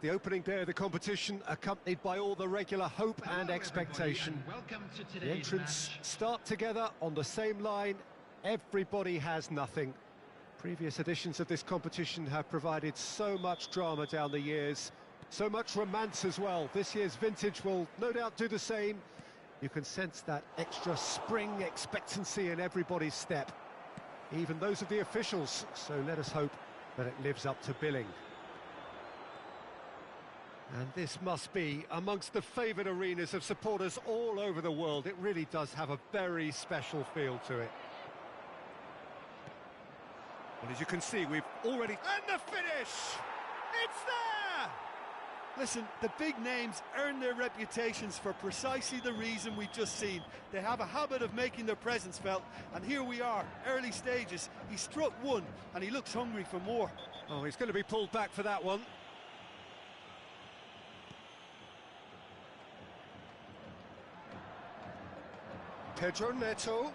The opening day of the competition, accompanied by all the regular hope and expectation. Welcome to The today's entrants match. start together on the same line. Everybody has nothing. Previous editions of this competition have provided so much drama down the years, so much romance as well. This year's vintage will no doubt do the same. You can sense that extra spring expectancy in everybody's step, even those of the officials, so let us hope that it lives up to billing. And this must be amongst the favoured arenas of supporters all over the world. It really does have a very special feel to it. Well, as you can see, we've already... And the finish! It's there! Listen, the big names earn their reputations for precisely the reason we've just seen. They have a habit of making their presence felt, and here we are, early stages. He struck one, and he looks hungry for more. Oh, he's going to be pulled back for that one. Pedro Neto.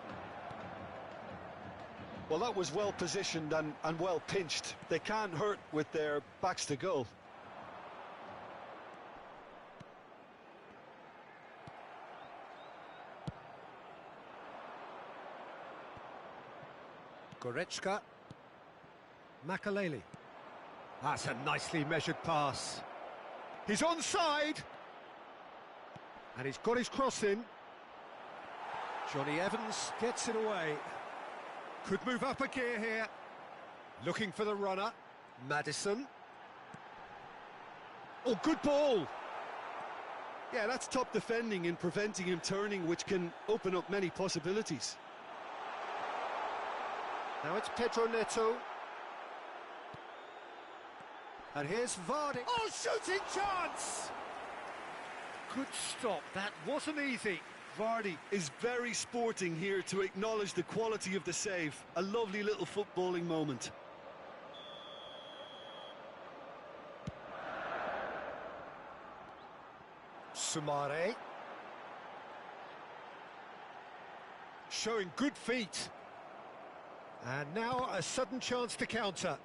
Well, that was well positioned and well pinched. They can't hurt with their backs to goal. Goretzka. Makaleli. That's a nicely measured pass. He's onside! And he's got his cross in. Johnny Evans gets it away. Could move up a gear here. Looking for the runner. Maddison. Oh, good ball! Yeah, that's top defending and preventing him turning, which can open up many possibilities. Now it's Pedro Neto. And here's Vardy. Oh, shooting chance! Good stop, that wasn't easy. Vardy is very sporting here to acknowledge the quality of the save. A lovely little footballing moment. Sumare. Showing good feet. And now a sudden chance to counter.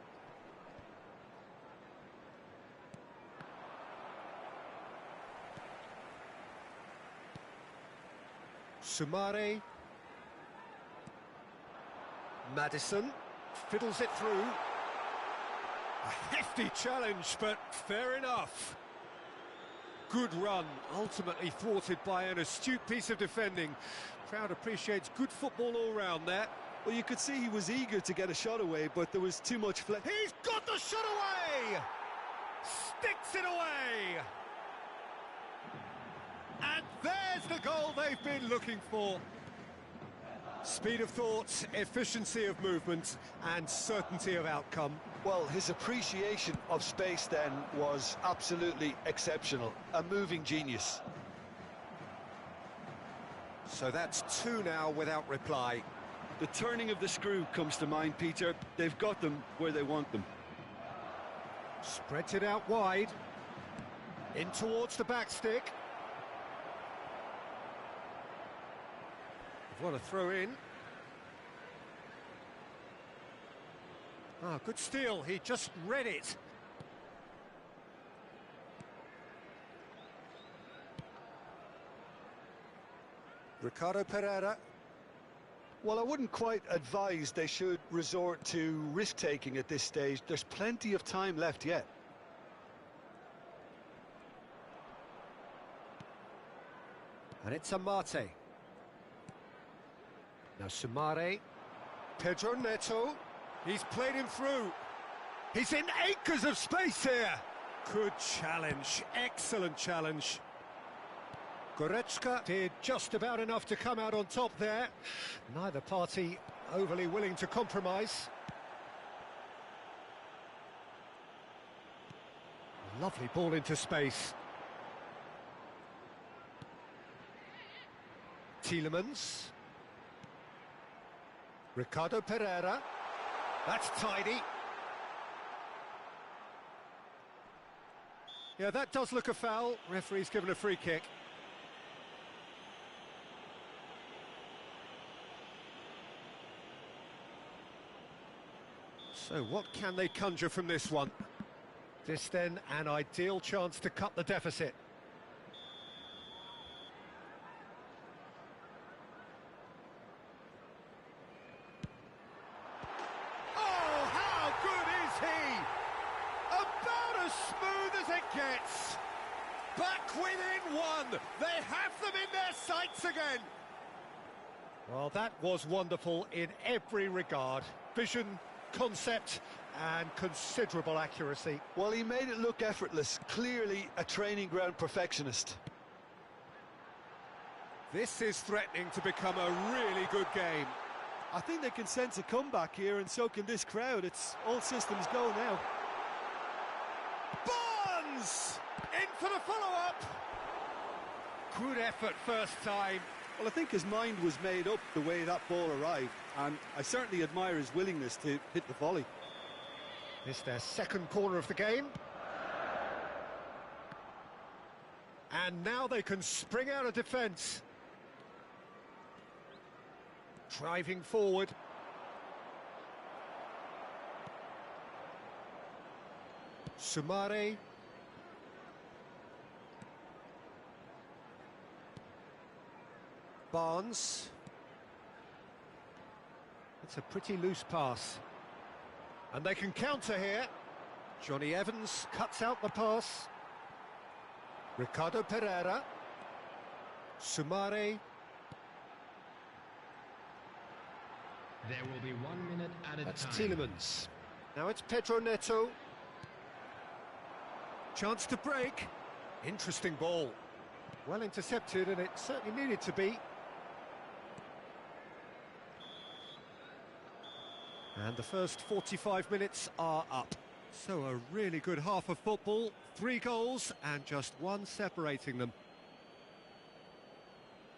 Sumare. Maddison fiddles it through. A hefty challenge, but fair enough. Good run, ultimately thwarted by an astute piece of defending. Crowd appreciates good football all round there. Well, you could see he was eager to get a shot away, but there was too much flex. He's got the shot away! Sticks it away! And there's the goal they've been looking for. Speed of thought, efficiency of movement, and certainty of outcome. Well, his appreciation of space then was absolutely exceptional. A moving genius. So that's two now without reply. The turning of the screw comes to mind, Peter. They've got them where they want them. Spreads it out wide. In towards the back stick. What a throw in. Ah, good steal. He just read it. Ricardo Pereira. Well, I wouldn't quite advise they should resort to risk-taking at this stage. There's plenty of time left yet. And it's Amate. Now Sumare. Pedro Neto. He's played him through. He's in acres of space here. Good challenge. Excellent challenge. Goretzka did just about enough to come out on top there. Neither party overly willing to compromise. Lovely ball into space. Tielemans. Ricardo Pereira. That's tidy. Yeah, that does look a foul. Referee's given a free kick. So what can they conjure from this one? This then an ideal chance to cut the deficit. Oh, how good is he? About as smooth as it gets. Back within one. They have them in their sights again. Well, that was wonderful in every regard. Vision, concept, and considerable accuracy. Well, he made it look effortless. Clearly a training ground perfectionist. This is threatening to become a really good game. I think they can sense a comeback here, and so can this crowd. It's all systems go now. Bonds! In for the follow-up. Good effort first time. Well, I think his mind was made up the way that ball arrived, and I certainly admire his willingness to hit the volley. It's their second corner of the game. And now they can spring out of defence. Driving forward. Sumare. Barnes. It's a pretty loose pass. And they can counter here. Johnny Evans cuts out the pass. Ricardo Pereira. Sumare. There will be 1 minute at a That's time. Tielemans. Now it's Pedro Neto. Chance to break. Interesting ball. Well intercepted, and it certainly needed to be. And the first 45 minutes are up. So a really good half of football. 3 goals and just 1 separating them.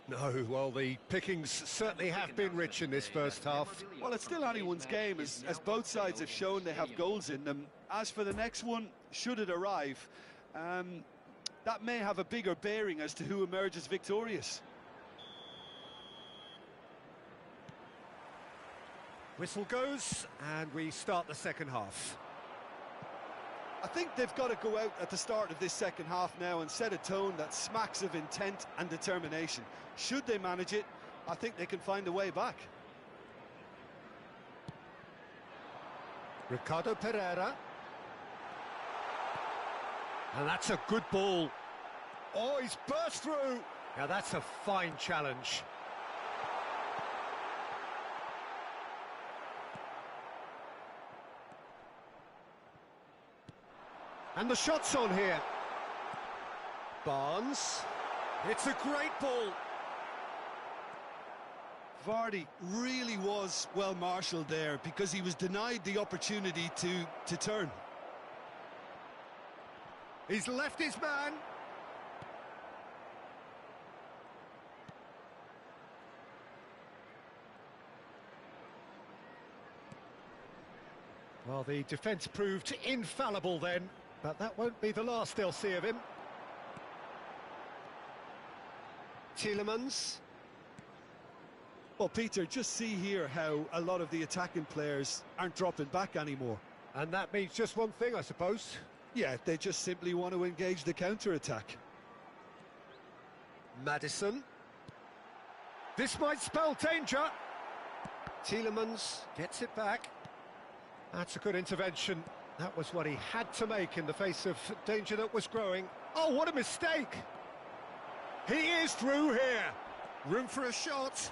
No, well, the pickings certainly have been rich in this first half. Well, it's still anyone's game, as both sides have shown they have goals in them. As for the next one, should it arrive, that may have a bigger bearing as to who emerges victorious. Whistle goes, and we start the second half. I think they've got to go out at the start of this second half now and set a tone that smacks of intent and determination. Should they manage it, I think they can find a way back. Ricardo Pereira. And that's a good ball. Oh, he's burst through. Now that's a fine challenge. And the shot's on here. Barnes. It's a great ball. Vardy really was well marshalled there because he was denied the opportunity to turn. He's left his man. Well, the defence proved infallible then, but that won't be the last they'll see of him. Tielemans. Well, Peter, just see here how a lot of the attacking players aren't dropping back anymore. And that means just one thing, I suppose. Yeah, they just simply want to engage the counter-attack. Maddison. This might spell danger. Tielemans gets it back. That's a good intervention. That was what he had to make in the face of danger that was growing. Oh, what a mistake! He is through here. Room for a shot.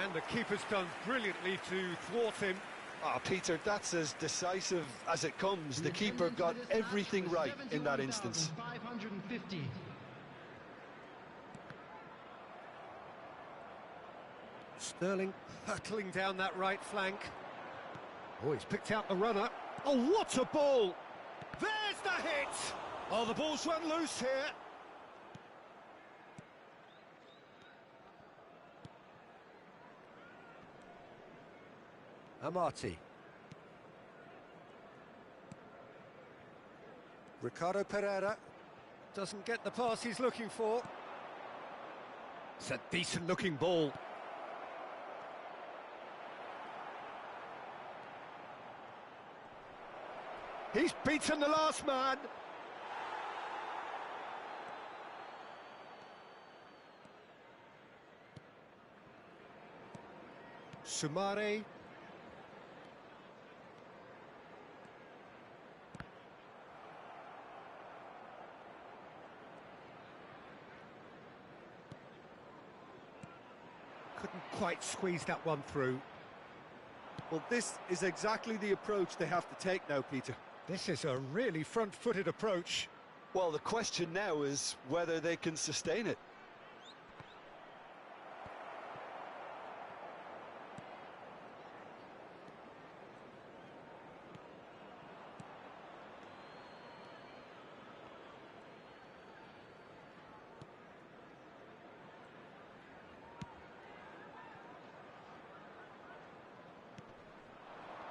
And the keeper's done brilliantly to thwart him. Ah, Peter, that's as decisive as it comes. The keeper got everything right in that instance. 550. Sterling hurtling down that right flank. Oh, he's picked out the runner. Oh, what a ball! There's the hit! Oh, the ball's run loose here. Amati. Ricardo Pereira doesn't get the pass he's looking for. It's a decent looking ball. He's beaten the last man. Sumare. Couldn't quite squeeze that one through. Well, this is exactly the approach they have to take now, Peter. This is a really front-footed approach. Well, the question now is whether they can sustain it.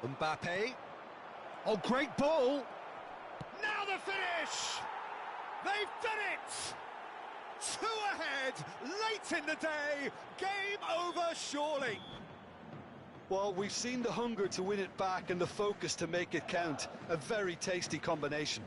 Mbappe. Oh, great ball. Now the finish. They've done it. 2 ahead, late in the day. Game over, surely. Well, we've seen the hunger to win it back and the focus to make it count. A very tasty combination.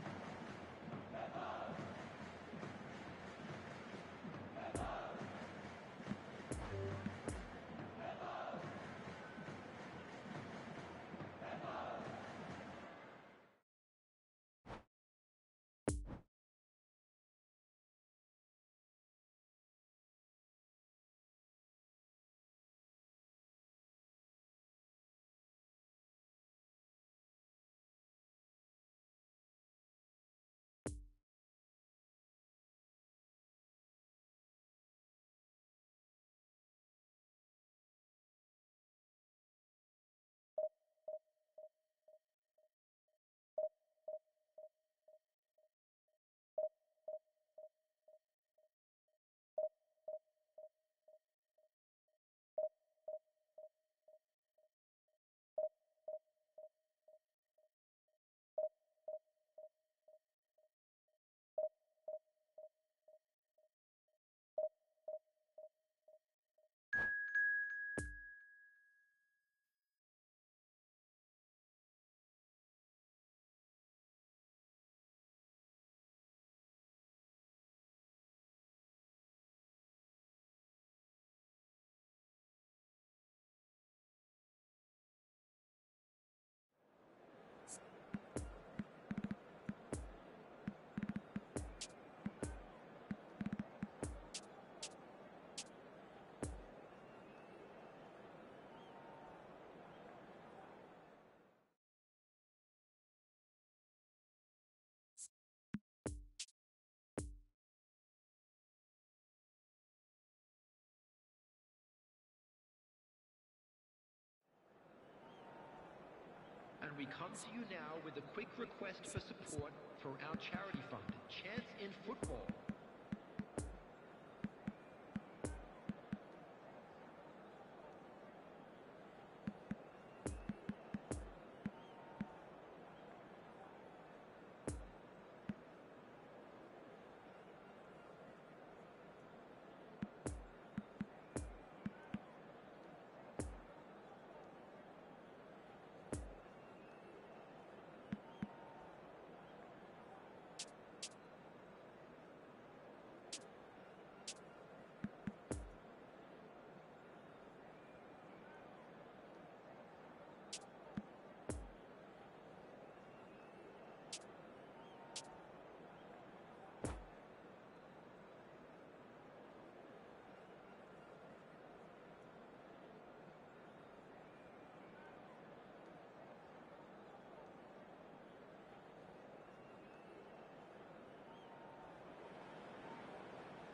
And we come to you now with a quick request for support for our charity fund, Chance in Football.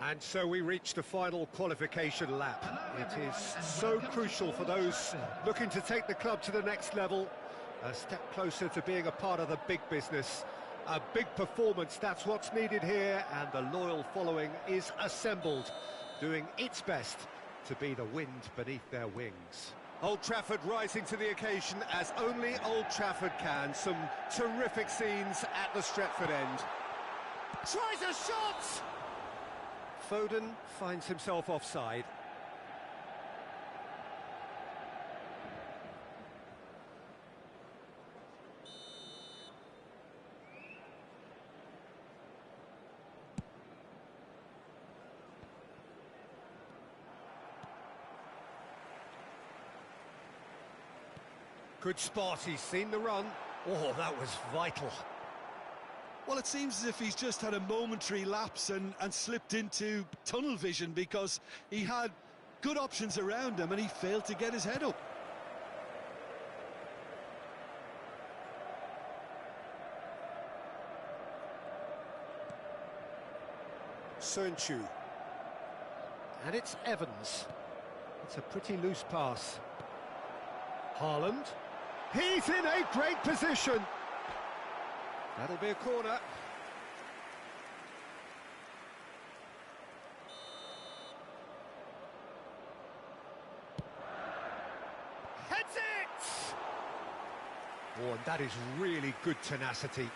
And so we reach the final qualification lap. It is so crucial for those looking to take the club to the next level, a step closer to being a part of the big business. A big performance, that's what's needed here, and the loyal following is assembled, doing its best to be the wind beneath their wings. Old Trafford rising to the occasion as only Old Trafford can. Some terrific scenes at the Stretford end. Tries a shot! Foden finds himself offside. Good spot, he's seen the run. Oh, that was vital. Well, it seems as if he's just had a momentary lapse and slipped into tunnel vision, because he had good options around him and he failed to get his head up. Sönchu. And it's Evans. It's a pretty loose pass. Haaland. He's in a great position. That'll be a corner. Heads it! Oh, and that is really good tenacity.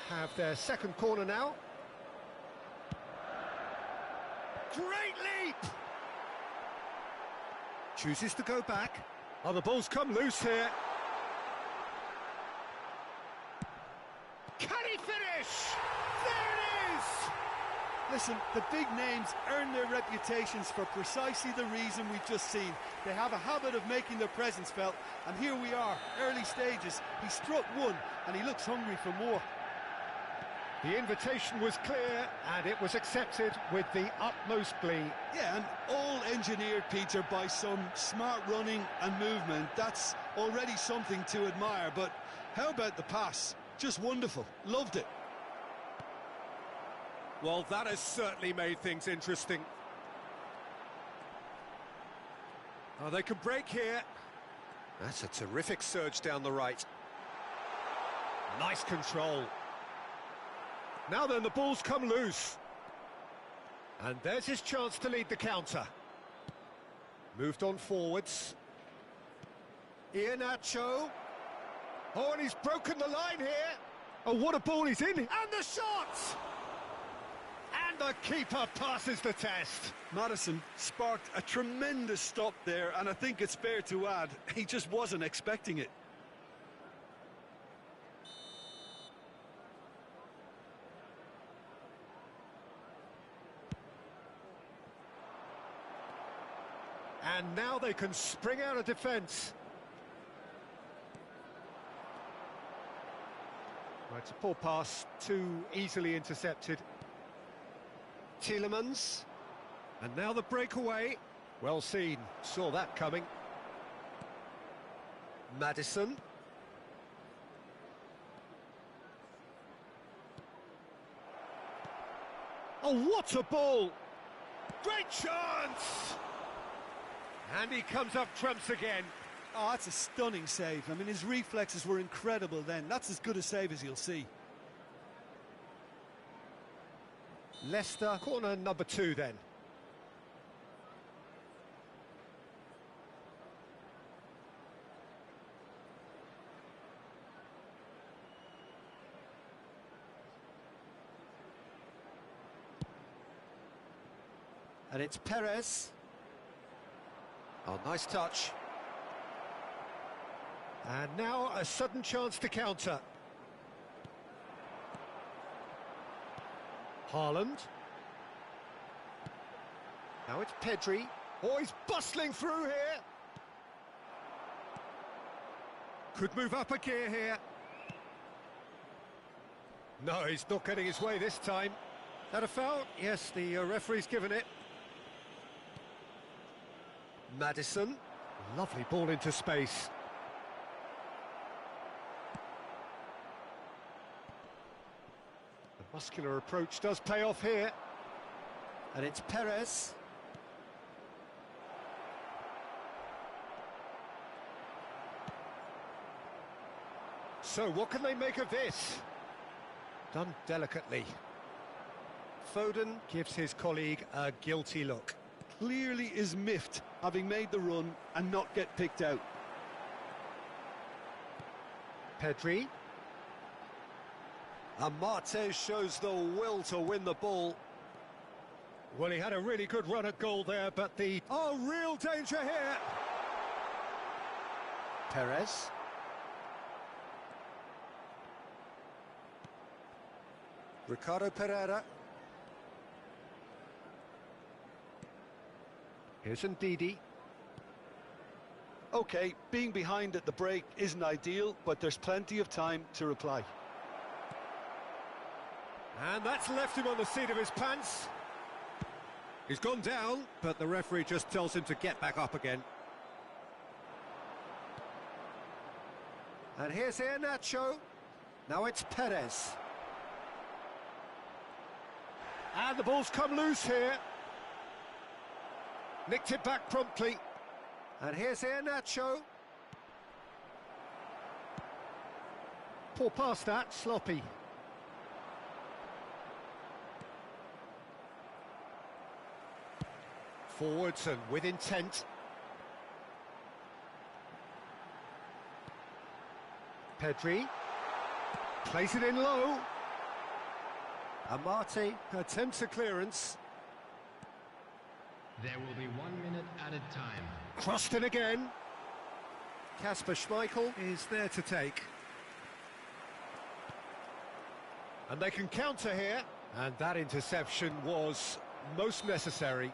Have their second corner now. Great leap! Chooses to go back. Oh, the ball's come loose here. Can he finish? There it is! Listen, the big names earn their reputations for precisely the reason we've just seen. They have a habit of making their presence felt, and here we are, early stages. He struck one, and he looks hungry for more. The invitation was clear, and it was accepted with the utmost glee. Yeah, and all engineered, Peter, by some smart running and movement. That's already something to admire, but how about the pass? Just wonderful. Loved it. Well, that has certainly made things interesting. Oh, they can break here. That's a terrific surge down the right. Nice control. Now then, the ball's come loose. And there's his chance to lead the counter. Moved on forwards. Iheanacho. Oh, and he's broken the line here. Oh, what a ball he's in. And the shot! And the keeper passes the test. Maddison sparked a tremendous stop there, and I think it's fair to add, he just wasn't expecting it. And now they can spring out of defence. Right, it's a poor pass, too easily intercepted. Tielemans. And now the breakaway. Well seen, saw that coming. Maddison. Oh, what a ball! Great chance! And he comes up trumps again. Oh, that's a stunning save. I mean, his reflexes were incredible then. That's as good a save as you'll see. Leicester, corner number 2 then. And it's Perez. Oh, nice touch. And now a sudden chance to counter. Haaland. Now it's Pedri. Oh, he's bustling through here. Could move up a gear here. No, he's not getting his way this time. Is that a foul? Yes, the referee's given it. Maddison. Lovely ball into space. The muscular approach does pay off here. And it's Perez. So what can they make of this? Done delicately. Foden gives his colleague a guilty look. Clearly is miffed, having made the run and not get picked out. Pedri. And Martes shows the will to win the ball. Well, he had a really good run at goal there, but the... Oh, real danger here! Perez. Ricardo Pereira. Here's Ndidi. OK, being behind at the break isn't ideal, but there's plenty of time to reply. And that's left him on the seat of his pants. He's gone down, but the referee just tells him to get back up again. And here's Iheanacho. Now it's Perez. And the ball's come loose here. Nicked it back promptly. And here's Iheanacho. Poor pass that, sloppy. Forwards and with intent. Pedri plays it in low. Amati attempts a clearance. There will be 1 minute added time. Crossed in again. Kasper Schmeichel is there to take. And they can counter here. And that interception was most necessary.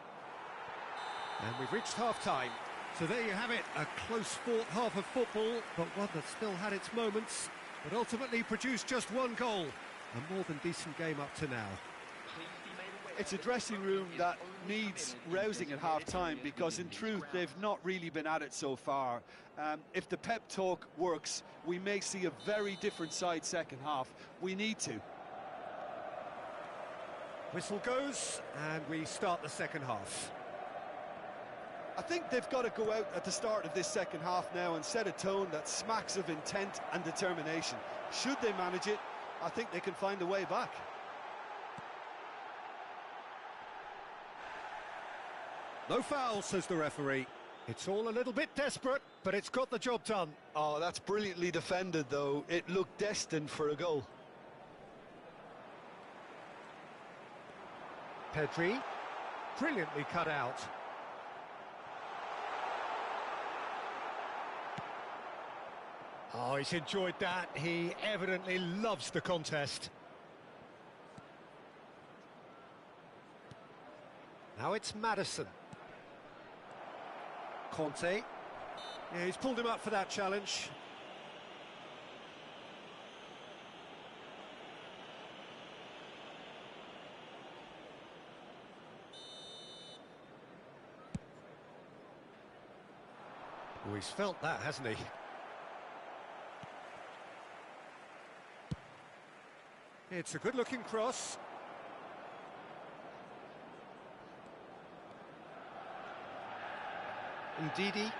And we've reached half-time. So there you have it, a close-fought half of football, but one that still had its moments, but ultimately produced just one goal. A more than decent game up to now. It's a dressing room that needs rousing at half-time, because in truth they've not really been at it so far. If the pep talk works, we may see a very different side second half. We need to. Whistle goes, and we start the second half. I think they've got to go out at the start of this second half now and set a tone that smacks of intent and determination. Should they manage it, I think they can find a way back. No foul, says the referee. It's all a little bit desperate, but it's got the job done. Oh, that's brilliantly defended, though. It looked destined for a goal. Pedri, brilliantly cut out. Oh, he's enjoyed that. He evidently loves the contest. Now it's Maddison. Conte. Yeah, he's pulled him up for that challenge. Oh, he's felt that, hasn't he? It's a good-looking cross. Ndidi.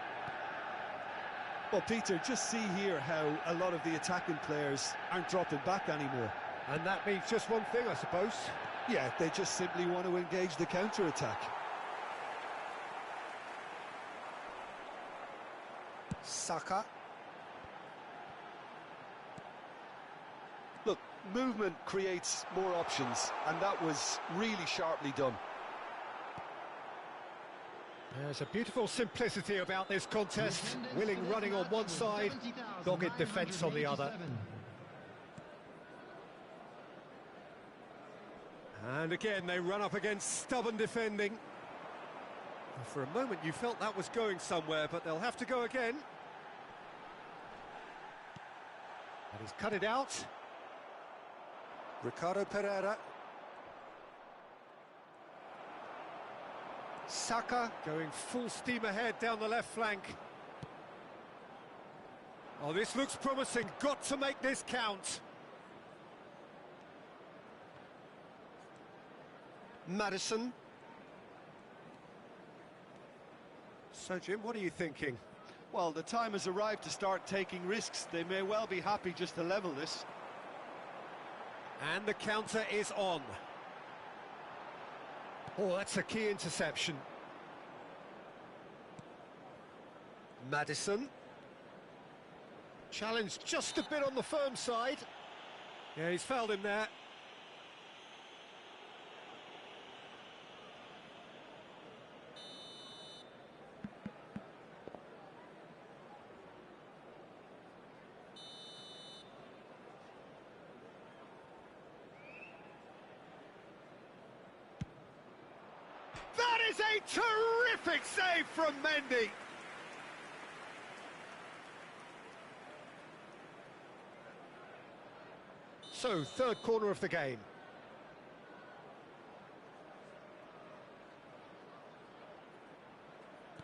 Well, Peter, just see here how a lot of the attacking players aren't dropping back anymore. And that means just one thing, I suppose. Yeah, they just simply want to engage the counter-attack. Saka. Look, movement creates more options, and that was really sharply done. There's a beautiful simplicity about this contest. Willing running on one side, dogged defence on the other. And again, they run up against stubborn defending. For a moment, you felt that was going somewhere, but they'll have to go again. And he's cut it out. Ricardo Pereira. Saka going full steam ahead down the left flank. Oh, this looks promising. Got to make this count. Maddison. So, Jim, what are you thinking? Well, the time has arrived to start taking risks. They may well be happy just to level this. And the counter is on. Oh, that's a key interception. Maddison. Challenged just a bit on the firm side. Yeah, he's fouled him there. That is a terrific save from Mendy. So, third corner of the game.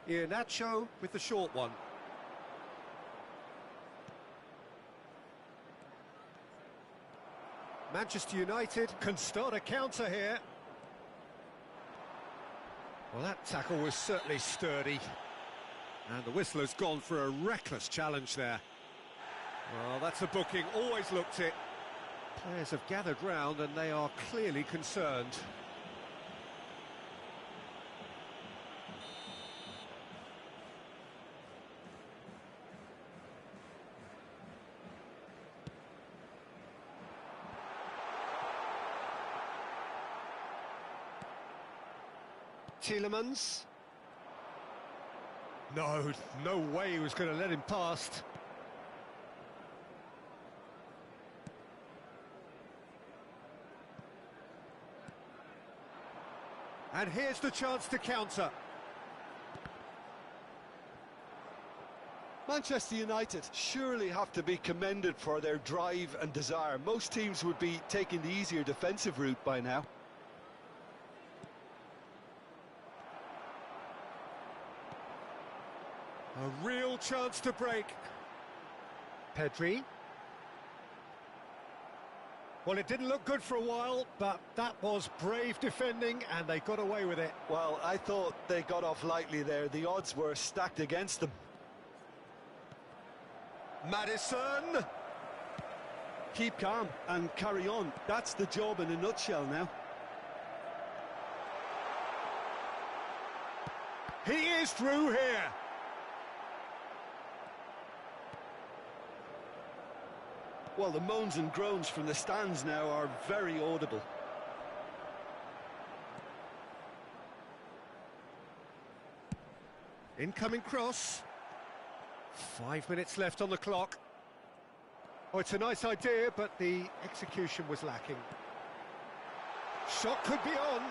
Iheanacho with the short one. Manchester United can start a counter here. Well, that tackle was certainly sturdy. And the whistle has gone for a reckless challenge there. Well, that's a booking, always looked it. Players have gathered round and they are clearly concerned. Tielemans. No way he was going to let him past. And here's the chance to counter. Manchester United surely have to be commended for their drive and desire. Most teams would be taking the easier defensive route by now. A real chance to break. Pedri. Well, it didn't look good for a while, but that was brave defending and they got away with it. Well, I thought they got off lightly there. The odds were stacked against them. Maddison. Keep calm and carry on. That's the job in a nutshell now. He is through here. Well, the moans and groans from the stands now are very audible. Incoming cross. 5 minutes left on the clock. Oh, it's a nice idea, but the execution was lacking. Shot could be on.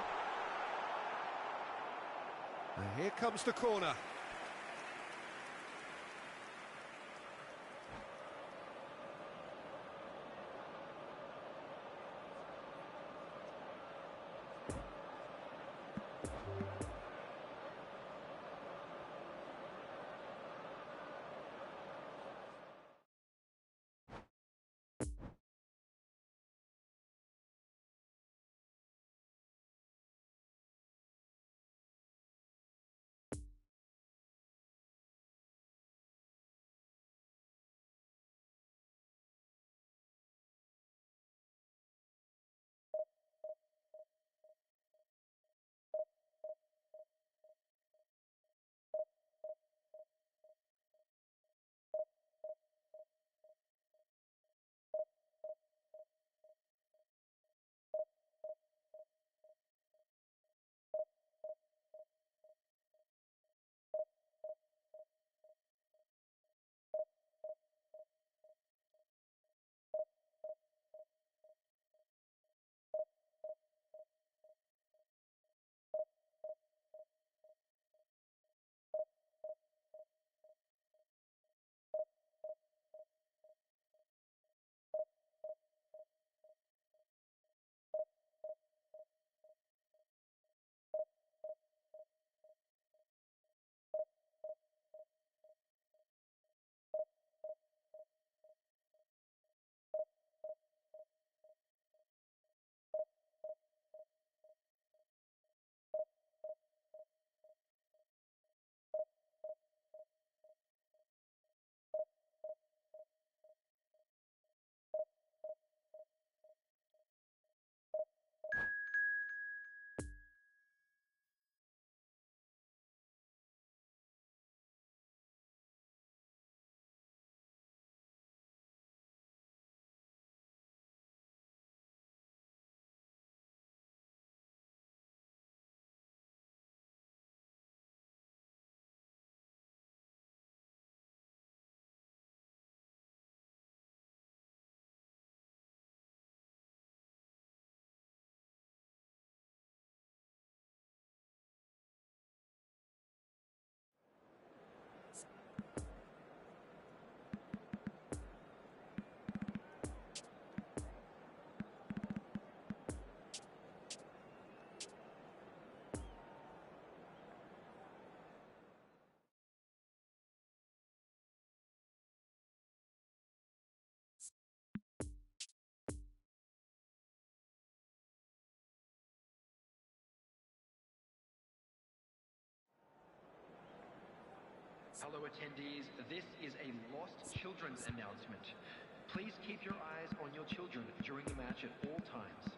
And here comes the corner. Hello attendees, this is a lost children's announcement. Please keep your eyes on your children during the match at all times.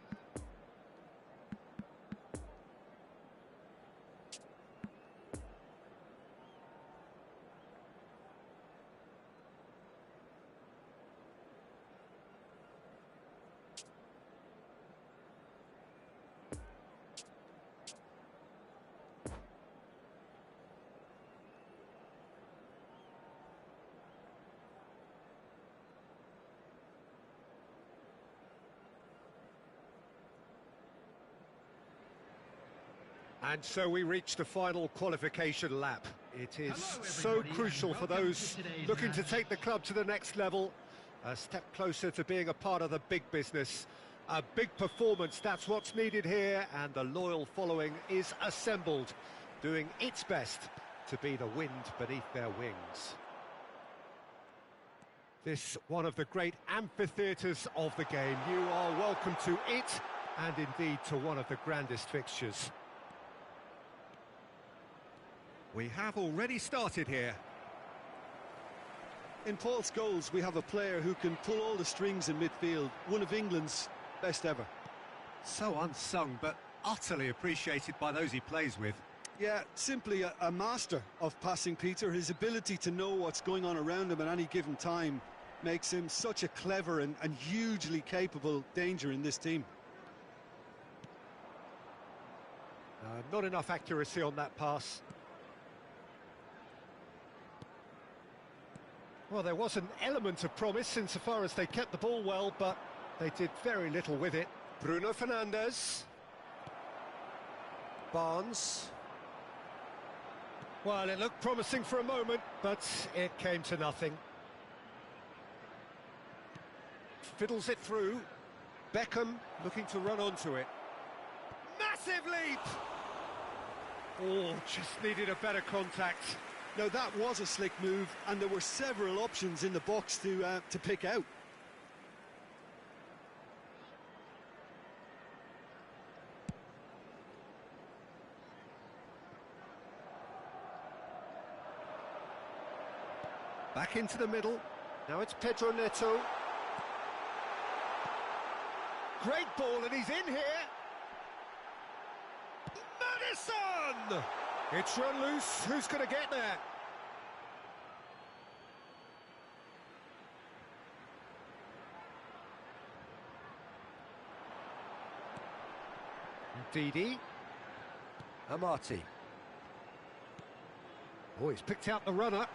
And so we reach the final qualification lap. It is so crucial for those looking to take the club to the next level, a step closer to being a part of the big business. A big performance, that's what's needed here, and the loyal following is assembled, doing its best to be the wind beneath their wings. This one of the great amphitheatres of the game. You are welcome to it, and indeed to one of the grandest fixtures. We have already started here. In Paul Scholes, we have a player who can pull all the strings in midfield, one of England's best ever. So unsung, but utterly appreciated by those he plays with. Yeah, simply a master of passing, Peter. His ability to know what's going on around him at any given time makes him such a clever and hugely capable danger in this team. Not enough accuracy on that pass. Well, there was an element of promise insofar as they kept the ball well, but they did very little with it. Bruno Fernandes. Barnes. Well, it looked promising for a moment, but it came to nothing. Fiddles it through. Beckham looking to run onto it. Massive leap! Oh, just needed a better contact. Now that was a slick move, and there were several options in the box to pick out. Back into the middle. Now it's Pedro Neto. Great ball, and he's in here. Madison! It's run loose. Who's going to get there? Didi. Amati. Oh, he's picked out the runner.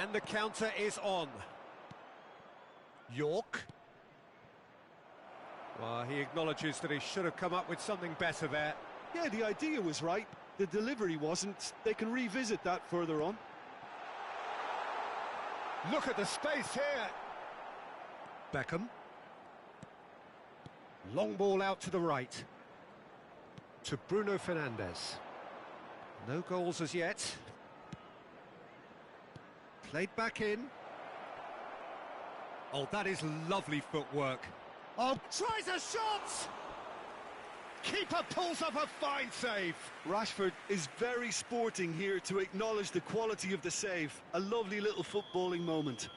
And the counter is on. York. Well, he acknowledges that he should have come up with something better there. Yeah, the idea was right. The delivery wasn't. They can revisit that further on. Look at the space here. Beckham. Long ball out to the right. To Bruno Fernandes. No goals as yet. Played back in. Oh, that is lovely footwork. Oh, tries a shot! Keeper pulls up a fine save. Rashford is very sporting here to acknowledge the quality of the save. A lovely little footballing moment.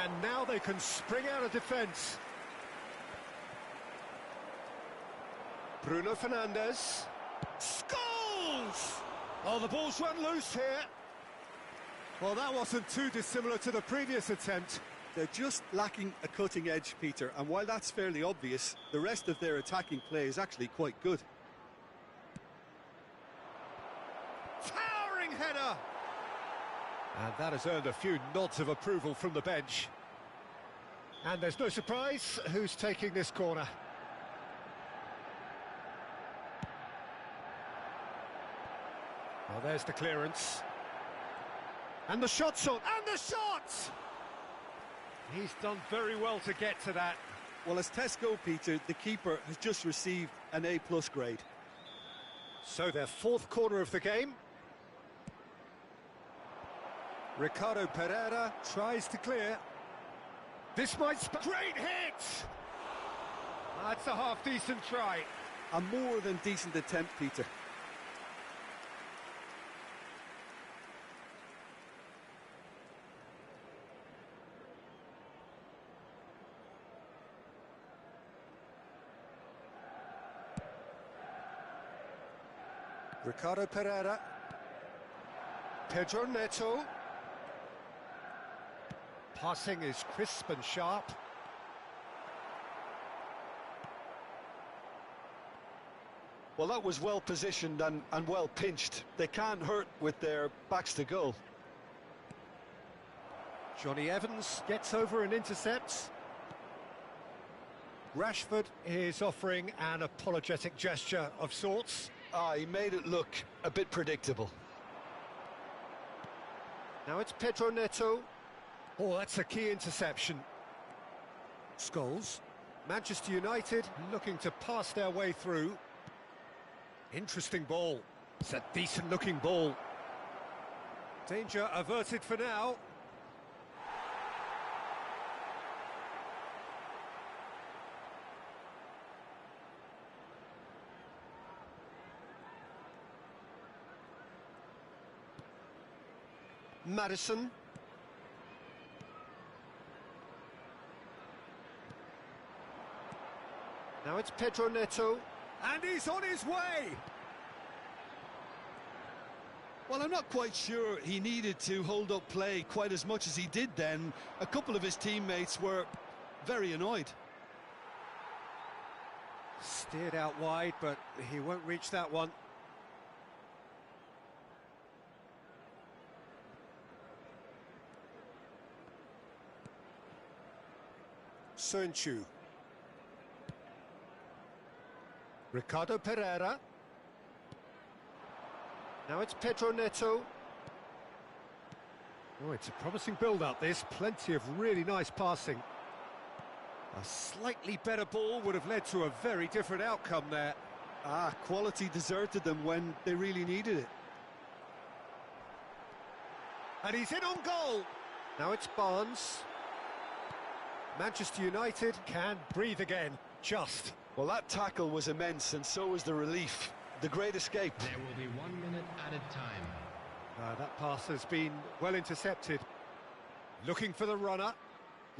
And now they can spring out of defence. Bruno Fernandes. Scores! Oh, the ball's run loose here. Well, that wasn't too dissimilar to the previous attempt. They're just lacking a cutting edge, Peter, and while that's fairly obvious, the rest of their attacking play is actually quite good. Towering header! And that has earned a few nods of approval from the bench. And there's no surprise who's taking this corner. Well, there's the clearance. And the shot's on. And the shot! He's done very well to get to that. Well, as tests go, Peter, the keeper has just received an A+ grade. So their fourth corner of the game. Ricardo Pereira tries to clear. This might... Great hit! That's a half-decent try. A more than decent attempt, Peter. Ricardo Pereira. Pedro Neto. Passing is crisp and sharp. Well, that was well positioned and well pinched. They can't hurt with their backs to goal. Johnny Evans gets over and intercepts. Rashford is offering an apologetic gesture of sorts. He made it look a bit predictable. Now it's Pedro Neto. Oh, that's a key interception. Scholes. Manchester United looking to pass their way through. Interesting ball. It's a decent-looking ball. Danger averted for now. Maddison. Now it's Pedro Neto. And he's on his way! Well, I'm not quite sure he needed to hold up play quite as much as he did then. A couple of his teammates were very annoyed. Steered out wide, but he won't reach that one. Sönchu. Ricardo Pereira. Now it's Pedro Neto. Oh, it's a promising build-up, this. Plenty of really nice passing. A slightly better ball would have led to a very different outcome there. Quality deserted them when they really needed it. And he's in on goal. Now it's Barnes. Manchester United can breathe again, just. Well, that tackle was immense, and so was the relief. The great escape. There will be 1 minute added time. That pass has been well intercepted. Looking for the runner.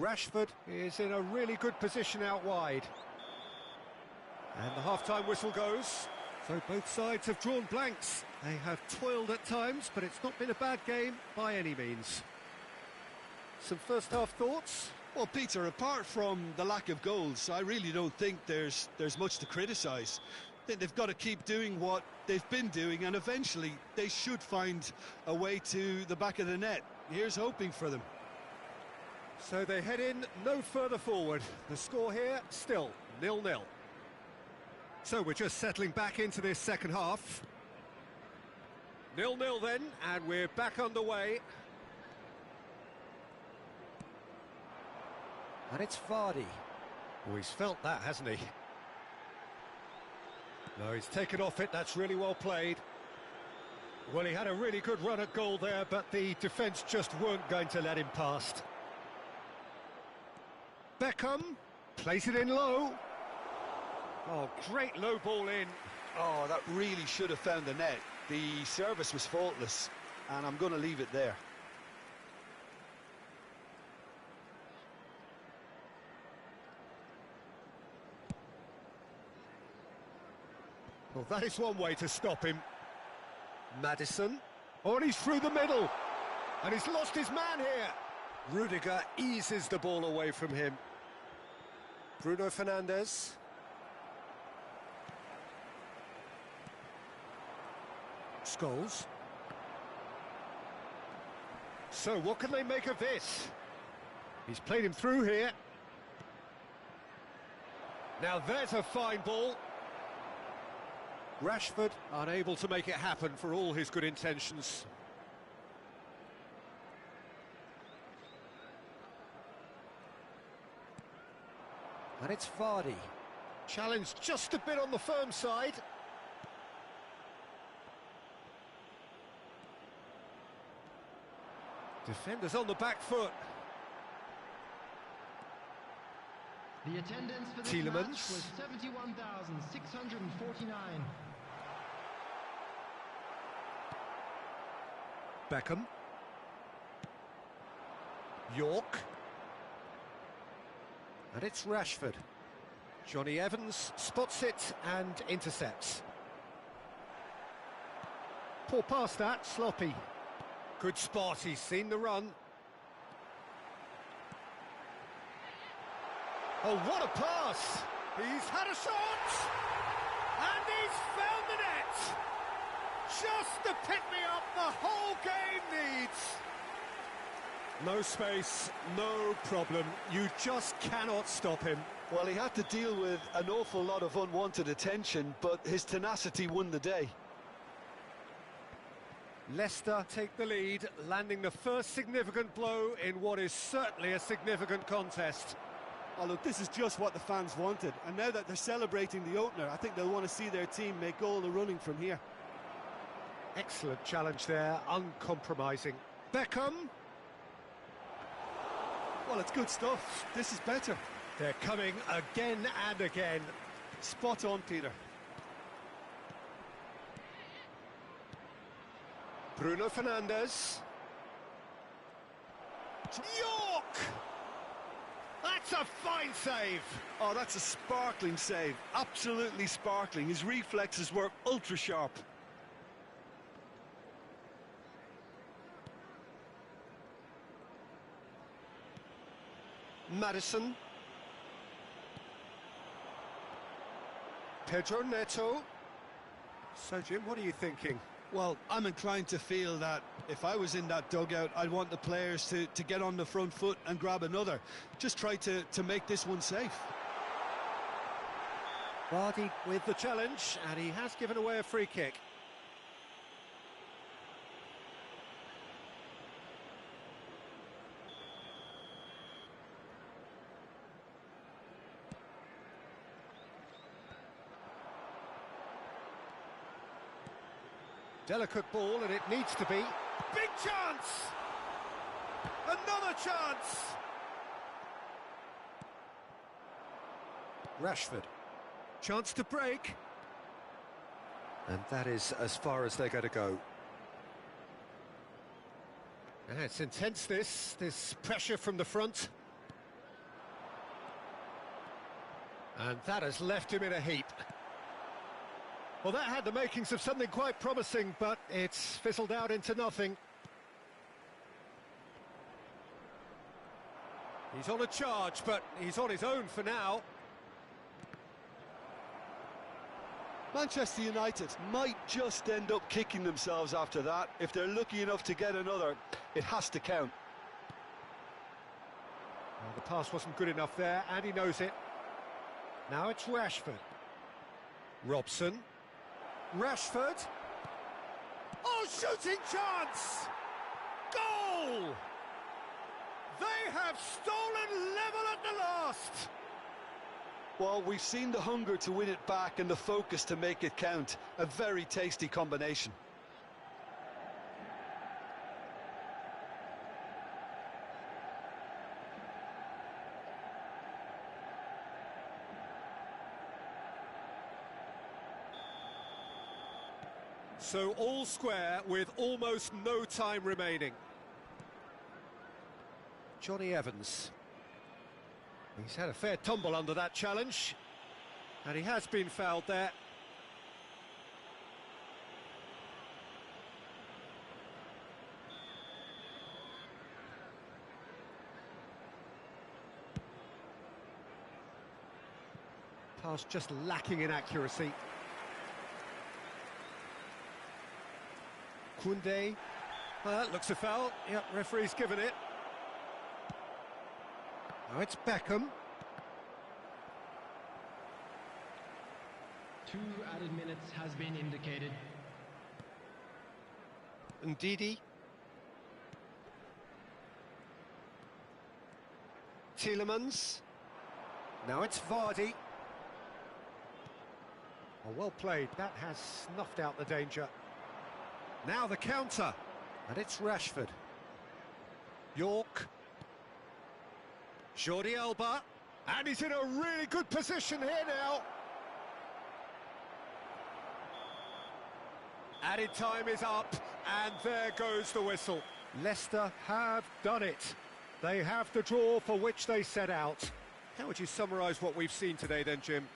Rashford is in a really good position out wide. And the half-time whistle goes. So both sides have drawn blanks. They have toiled at times, but it's not been a bad game by any means. Some first-half thoughts? Well, Peter, apart from the lack of goals, I really don't think there's much to criticise. I think they've got to keep doing what they've been doing, and eventually they should find a way to the back of the net. Here's hoping for them. So they head in no further forward. The score here, still 0-0. So we're just settling back into this second half. 0-0 then, and we're back underway. And it's Vardy. Oh, he's felt that, hasn't he? No, he's taken off it. That's really well played. Well, he had a really good run at goal there, but the defence just weren't going to let him past. Beckham plays it in low. Oh, great low ball in. Oh, that really should have found the net. The service was faultless, and I'm going to leave it there. Well, that is one way to stop him. Maddison. Oh, and he's through the middle. And he's lost his man here. Rudiger eases the ball away from him. Bruno Fernandes. Scholes. So, what can they make of this? He's played him through here. Now, there's a fine ball. Rashford unable to make it happen for all his good intentions. And it's Vardy. Challenged just a bit on the firm side. Defenders on the back foot. The attendance for this Tielemans. match was 71,649. Beckham. York. And it's Rashford. Johnny Evans spots it and intercepts. Poor pass that, sloppy. Good spot, he's seen the run. Oh, what a pass! He's had a shot! And he's found the net! Just the pick-me-up the whole game needs! No space, no problem. You just cannot stop him. Well, he had to deal with an awful lot of unwanted attention, but his tenacity won the day. Leicester take the lead, landing the first significant blow in what is certainly a significant contest. Oh, look, this is just what the fans wanted, and now that they're celebrating the opener, I think they'll want to see their team make all the running from here. Excellent challenge there, uncompromising. Beckham. Well, it's good stuff. This is better. They're coming again and again. Spot on, Peter. Bruno Fernandes. York! That's a fine save! Oh, that's a sparkling save. Absolutely sparkling. His reflexes were ultra-sharp. Maddison. Pedro Neto. So, Jim, what are you thinking? Well, I'm inclined to feel that if I was in that dugout, I'd want the players to get on the front foot and grab another. Just try to make this one safe. Vardy with the challenge, and he has given away a free kick. Delicate ball, and it needs to be. Big chance! Another chance! Rashford. Chance to break. And that is as far as they're going to go. And it's intense, this pressure from the front. And that has left him in a heap. Well, that had the makings of something quite promising, but it's fizzled out into nothing. He's on a charge, but he's on his own for now. Manchester United might just end up kicking themselves after that. If they're lucky enough to get another, it has to count. Well, the pass wasn't good enough there, and he knows it. Now it's Rashford. Robson. Rashford. Oh, shooting chance! Goal! They have stolen level at the last! Well, we've seen the hunger to win it back and the focus to make it count. A very tasty combination. So all square with almost no time remaining. Johnny Evans. He's had a fair tumble under that challenge, and he has been fouled there. Pass just lacking in accuracy. Koundé. Well, that looks a foul. Yep, referee's given it. Now it's Beckham. 2 added minutes has been indicated. Ndidi. Tielemans. Now it's Vardy. Oh, well played. That has snuffed out the danger. Now the counter. And it's Rashford. York. Jordi Alba. And he's in a really good position here now. Added time is up, and there goes the whistle. Leicester have done it. They have the draw for which they set out. How would you summarise what we've seen today then, Jim?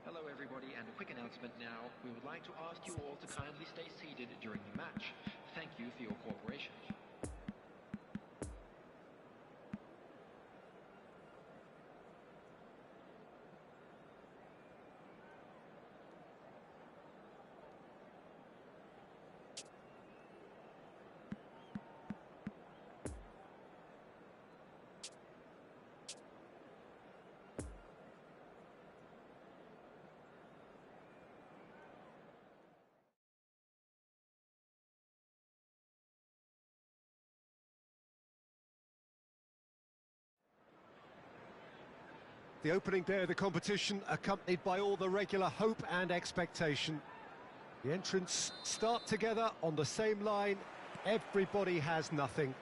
Hello everybody, and a quick announcement now. We would like to ask you all to kindly stay seated during the match. Thank you for your cooperation. The opening day of the competition, accompanied by all the regular hope and expectation. The entrants start together on the same line. Everybody has nothing.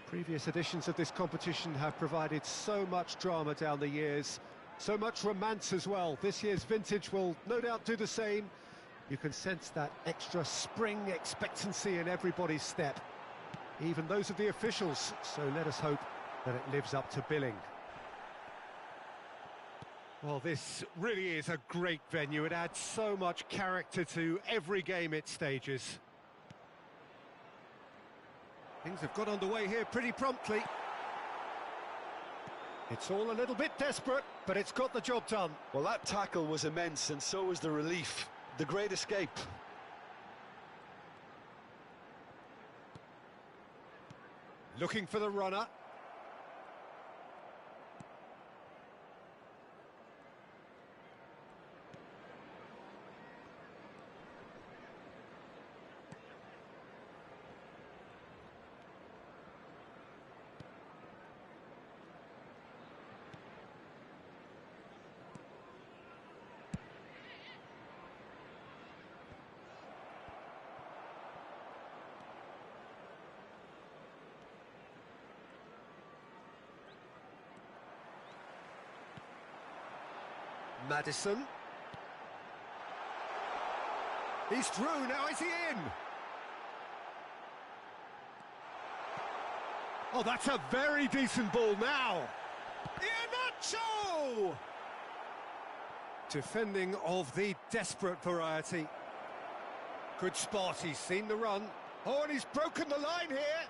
Previous editions of this competition have provided so much drama down the years, so much romance as well. This year's vintage will no doubt do the same. You can sense that extra spring expectancy in everybody's step, even those of the officials, so let us hope that it lives up to billing. Well, this really is a great venue. It adds so much character to every game it stages. Things have got underway here pretty promptly. It's all a little bit desperate, but it's got the job done. Well, that tackle was immense, and so was the relief. The great escape. Looking for the runner. Maddison. He's through, now is he in? Oh, that's a very decent ball now. Iheanacho! Defending of the desperate variety. Good spot, he's seen the run. Oh, and he's broken the line here.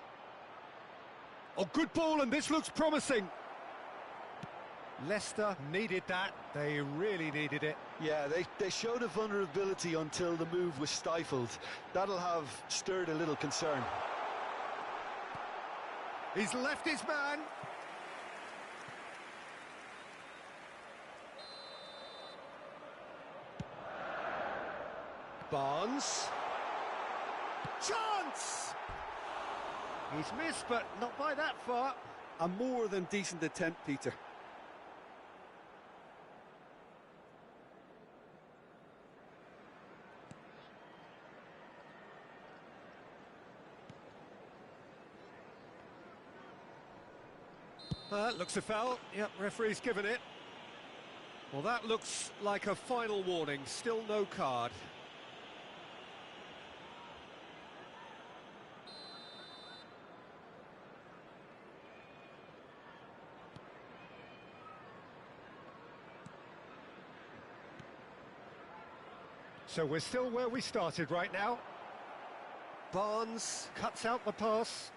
Oh, good ball, and this looks promising. Leicester needed that. They really needed it. Yeah, they showed a vulnerability until the move was stifled. That'll have stirred a little concern. He's left his man. Barnes. Chance! He's missed, but not by that far. A more than decent attempt, Peter. Looks a foul. Yep, referee's given it. Well, that looks like a final warning. Still no card. So we're still where we started right now. Barnes cuts out the pass.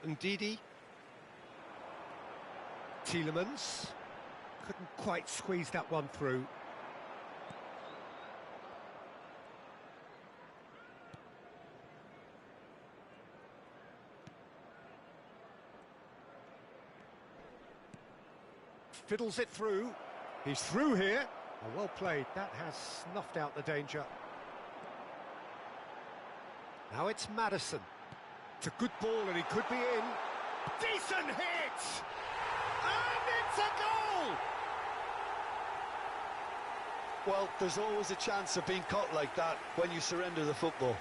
And Didi. Tielemans couldn't quite squeeze that one through. Fiddles it through. He's through here. Oh, well played. That has snuffed out the danger. Now it's Maddison. It's a good ball and he could be in. Decent hit! And it's a goal! Well, there's always a chance of being caught like that when you surrender the football.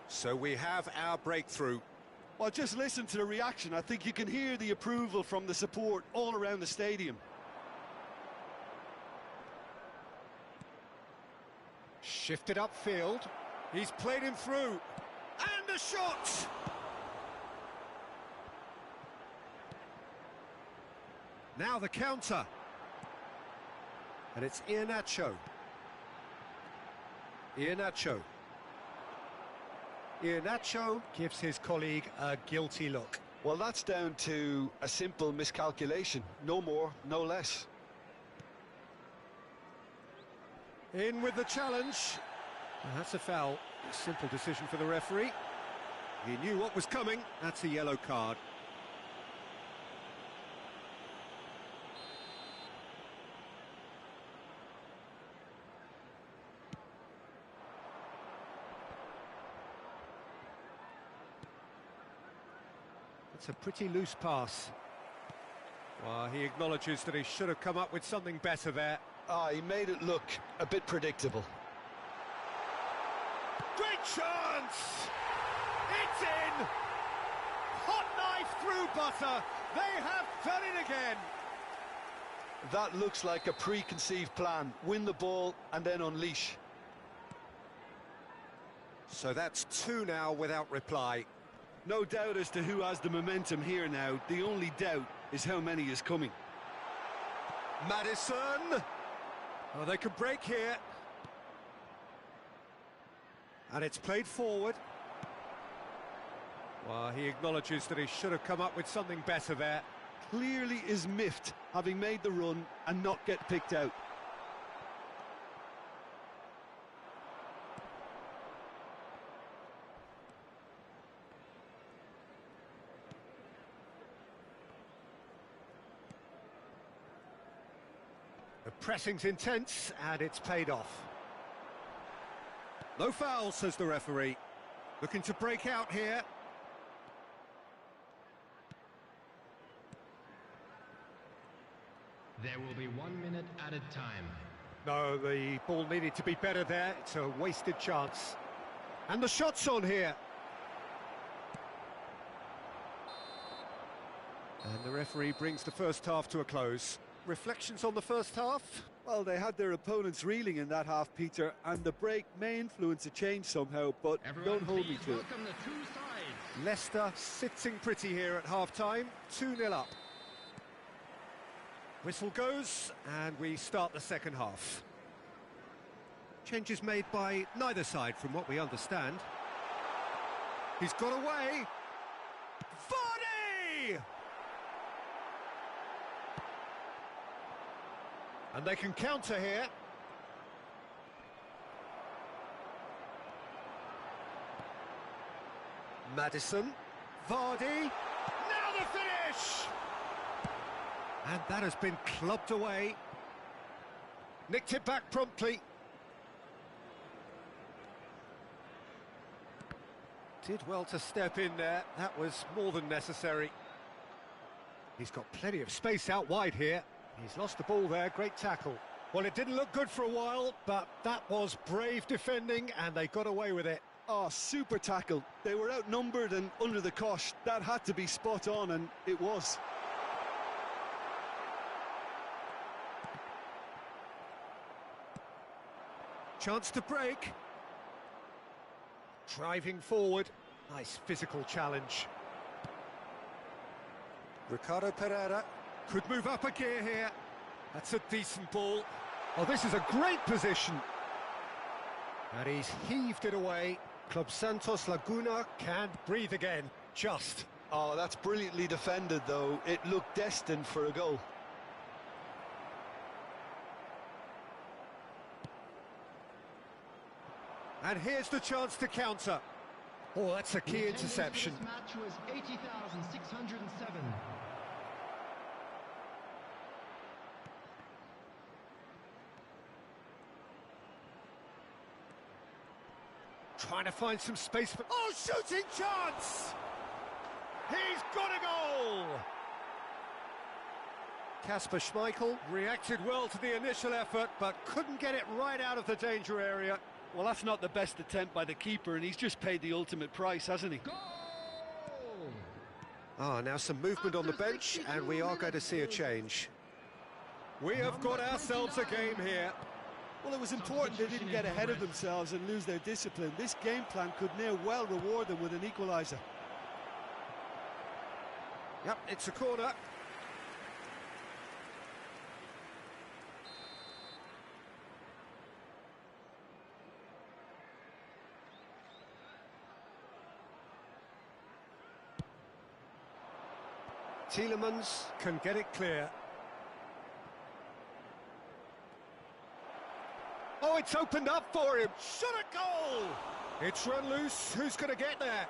So we have our breakthrough. Well, just listen to the reaction. I think you can hear the approval from the support all around the stadium. Shifted upfield. He's played him through. And a shot! Now the counter. And it's Iheanacho. Iheanacho. Iheanacho gives his colleague a guilty look. Well, that's down to a simple miscalculation. No more, no less. In with the challenge. Well, that's a foul. A simple decision for the referee. He knew what was coming. That's a yellow card. It's a pretty loose pass. Well, he acknowledges that he should have come up with something better there. He made it look a bit predictable. Great chance! It's in! Hot knife through butter. They have done it again. That looks like a preconceived plan. Win the ball and then unleash. So that's two now without reply. No doubt as to who has the momentum here now. The only doubt is how many is coming. Maddison! Oh, they could break here. And it's played forward. Well, he acknowledges that he should have come up with something better there. Clearly is miffed, having made the run and not get picked out. The pressing's intense, and it's paid off. No foul, says the referee. Looking to break out here. There will be 1 minute at a time. No, the ball needed to be better there. It's a wasted chance. And the shot's on here. And the referee brings the first half to a close. Reflections on the first half? Well, they had their opponents reeling in that half, Peter, and the break may influence a change somehow, but Everyone, don't hold me please to it. welcome the two sides. Leicester sitting pretty here at half-time, 2-0 up. Whistle goes, and we start the second half. Changes made by neither side, from what we understand. He's got away. Vardy! And they can counter here. Maddison. Vardy. Now the finish! And that has been clubbed away. Nicked it back promptly. Did well to step in there. That was more than necessary. He's got plenty of space out wide here. He's lost the ball there, great tackle. Well, it didn't look good for a while, but that was brave defending, and they got away with it. Oh, super tackle. They were outnumbered and under the cosh. That had to be spot on, and it was. Chance to break. Driving forward. Nice physical challenge. Ricardo Pereira could move up a gear here. That's a decent ball. Oh, this is a great position. And he's heaved it away. Club Santos Laguna can't breathe again. Just. Oh, that's brilliantly defended, though. It looked destined for a goal. And here's the chance to counter. Oh, that's a key interception. This match was 80,607. Trying to find some space for... Oh, shooting chance! He's got a goal! Kasper Schmeichel reacted well to the initial effort, but couldn't get it right out of the danger area. Well, that's not the best attempt by the keeper, and he's just paid the ultimate price, hasn't he? Goal! Ah, now some movement on the bench, and we are going to see a change. We have got ourselves a game here. Well, it was important they didn't get ahead of themselves and lose their discipline. This game plan could near well reward them with an equaliser. Yep, it's a corner. Tielemans can get it clear. Oh, it's opened up for him. Shot a goal! It's run loose. Who's going to get there?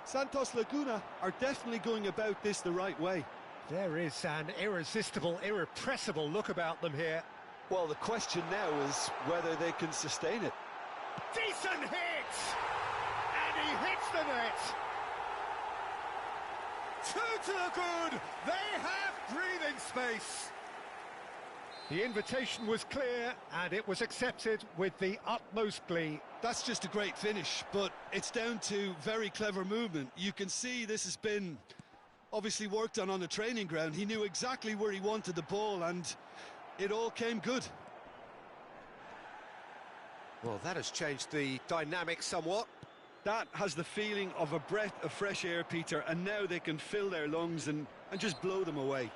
Santos Laguna are definitely going about this the right way. There is an irresistible, irrepressible look about them here. Well, the question now is whether they can sustain it. Decent hit! And he hits the net! Two to the good! They have breathing space! The invitation was clear, and it was accepted with the utmost glee. That's just a great finish, but it's down to very clever movement. You can see this has been obviously worked on the training ground. He knew exactly where he wanted the ball, and it all came good. Well, that has changed the dynamic somewhat. That has the feeling of a breath of fresh air, Peter, and now they can fill their lungs and just blow them away.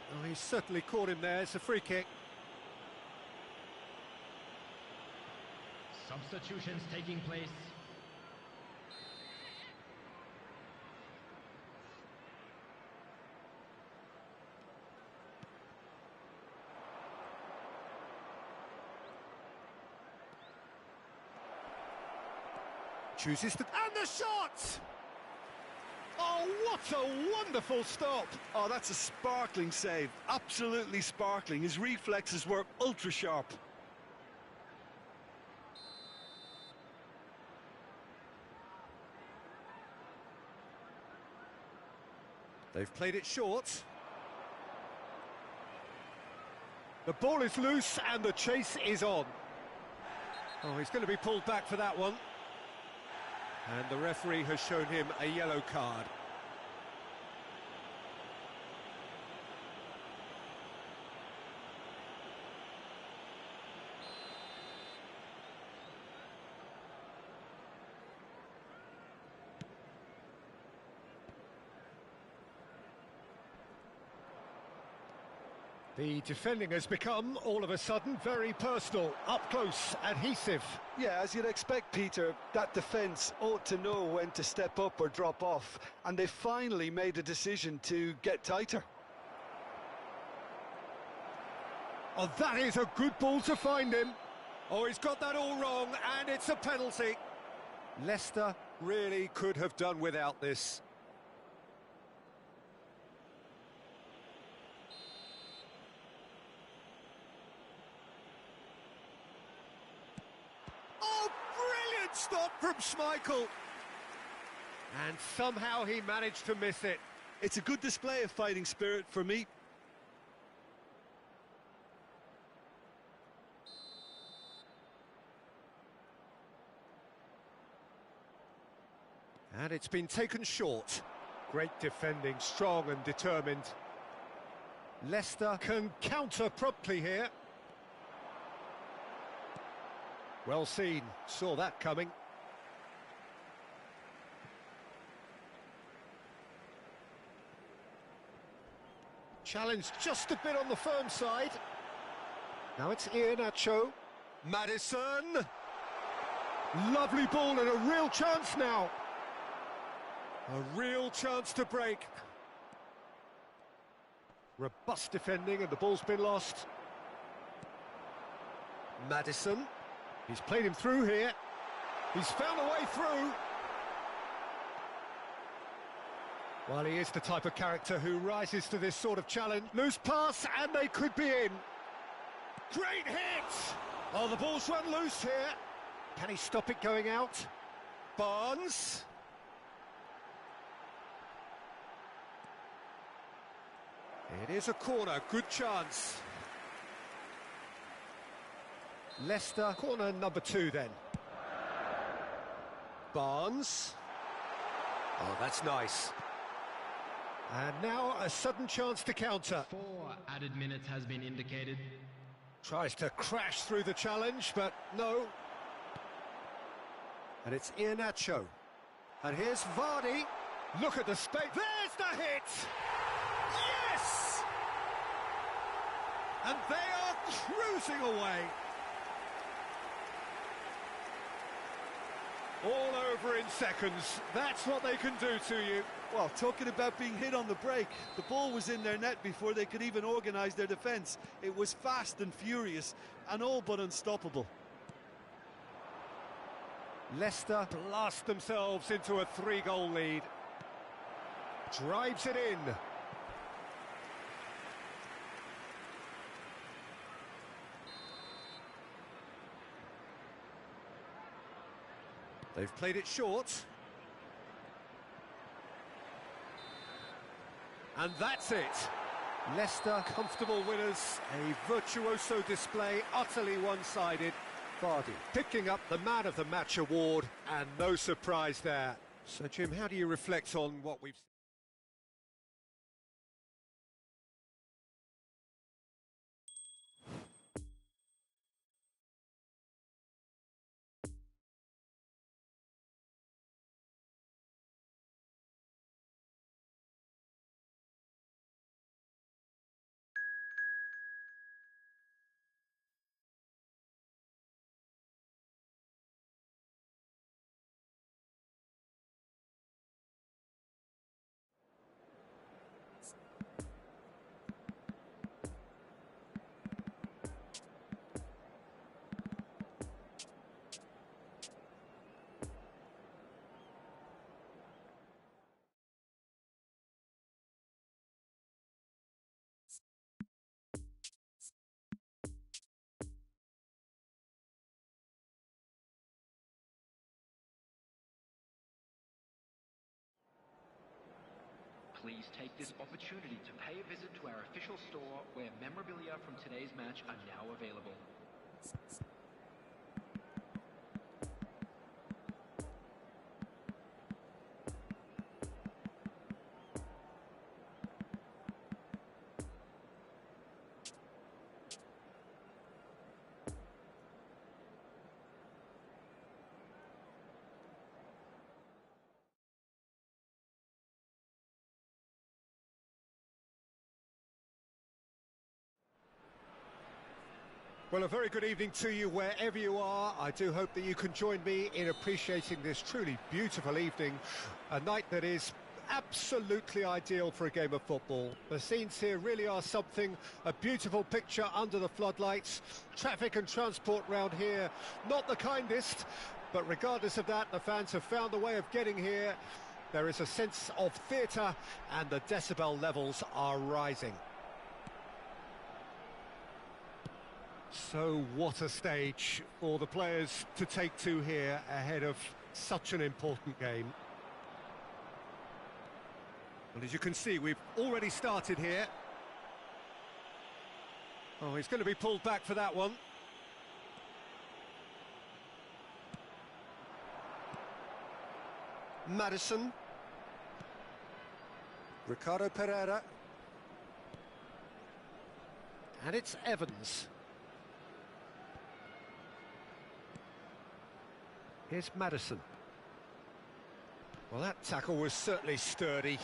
Oh, he's certainly caught him there. It's a free kick. Substitutions taking place. Chooses to... And the shot! Oh, what a wonderful stop! Oh, that's a sparkling save. Absolutely sparkling. His reflexes were ultra sharp. They've played it short. The ball is loose and the chase is on. Oh, he's going to be pulled back for that one. And the referee has shown him a yellow card. The defending has become, all of a sudden, very personal, up close, adhesive. Yeah, as you'd expect, Peter, that defence ought to know when to step up or drop off, and they finally made a decision to get tighter. Oh, that is a good ball to find him. Oh, he's got that all wrong, and it's a penalty. Leicester really could have done without this. Oh, brilliant stop from Schmeichel. And somehow he managed to miss it. It's a good display of fighting spirit for me. And it's been taken short. Great defending, strong and determined. Leicester can counter promptly here. Well seen, saw that coming. Challenged just a bit on the firm side. Now it's E2S. Maddison. Lovely ball and a real chance now. A real chance to break. Robust defending and the ball's been lost. Maddison. He's played him through here. He's found a way through. Well, he is the type of character who rises to this sort of challenge. Loose pass, and they could be in. Great hit! Oh, the ball's run loose here. Can he stop it going out? Barnes. It is a corner, good chance. Leicester, corner number 2 then. Barnes. Oh, that's nice. And now a sudden chance to counter. 4 added minutes has been indicated. Tries to crash through the challenge, but no. And it's E2S. And here's Vardy. Look at the space. There's the hit! Yes! And they are cruising away. All over in seconds. That's what they can do to you. Well, talking about being hit on the break, the ball was in their net before they could even organise their defence. It was fast and furious, and all but unstoppable. Leicester blast themselves into a 3-goal lead. Drives it in. They've played it short. And that's it. Leicester, comfortable winners. A virtuoso display, utterly one-sided. Vardy picking up the Man of the Match award, and no surprise there. So, Jim, how do you reflect on what we've seen? Please take this opportunity to pay a visit to our official store where memorabilia from today's match are now available. Well, a very good evening to you wherever you are. I do hope that you can join me in appreciating this truly beautiful evening, a night that is absolutely ideal for a game of football. The scenes here really are something, a beautiful picture under the floodlights. Traffic and transport round here, not the kindest, but regardless of that, the fans have found a way of getting here. There is a sense of theatre and the decibel levels are rising. So what a stage for the players to take to here ahead of such an important game. Well, as you can see, we've already started here. Oh, he's going to be pulled back for that one. Maddison. Ricardo Pereira. And it's Evans. Here's Maddison. Well, that tackle was certainly sturdy.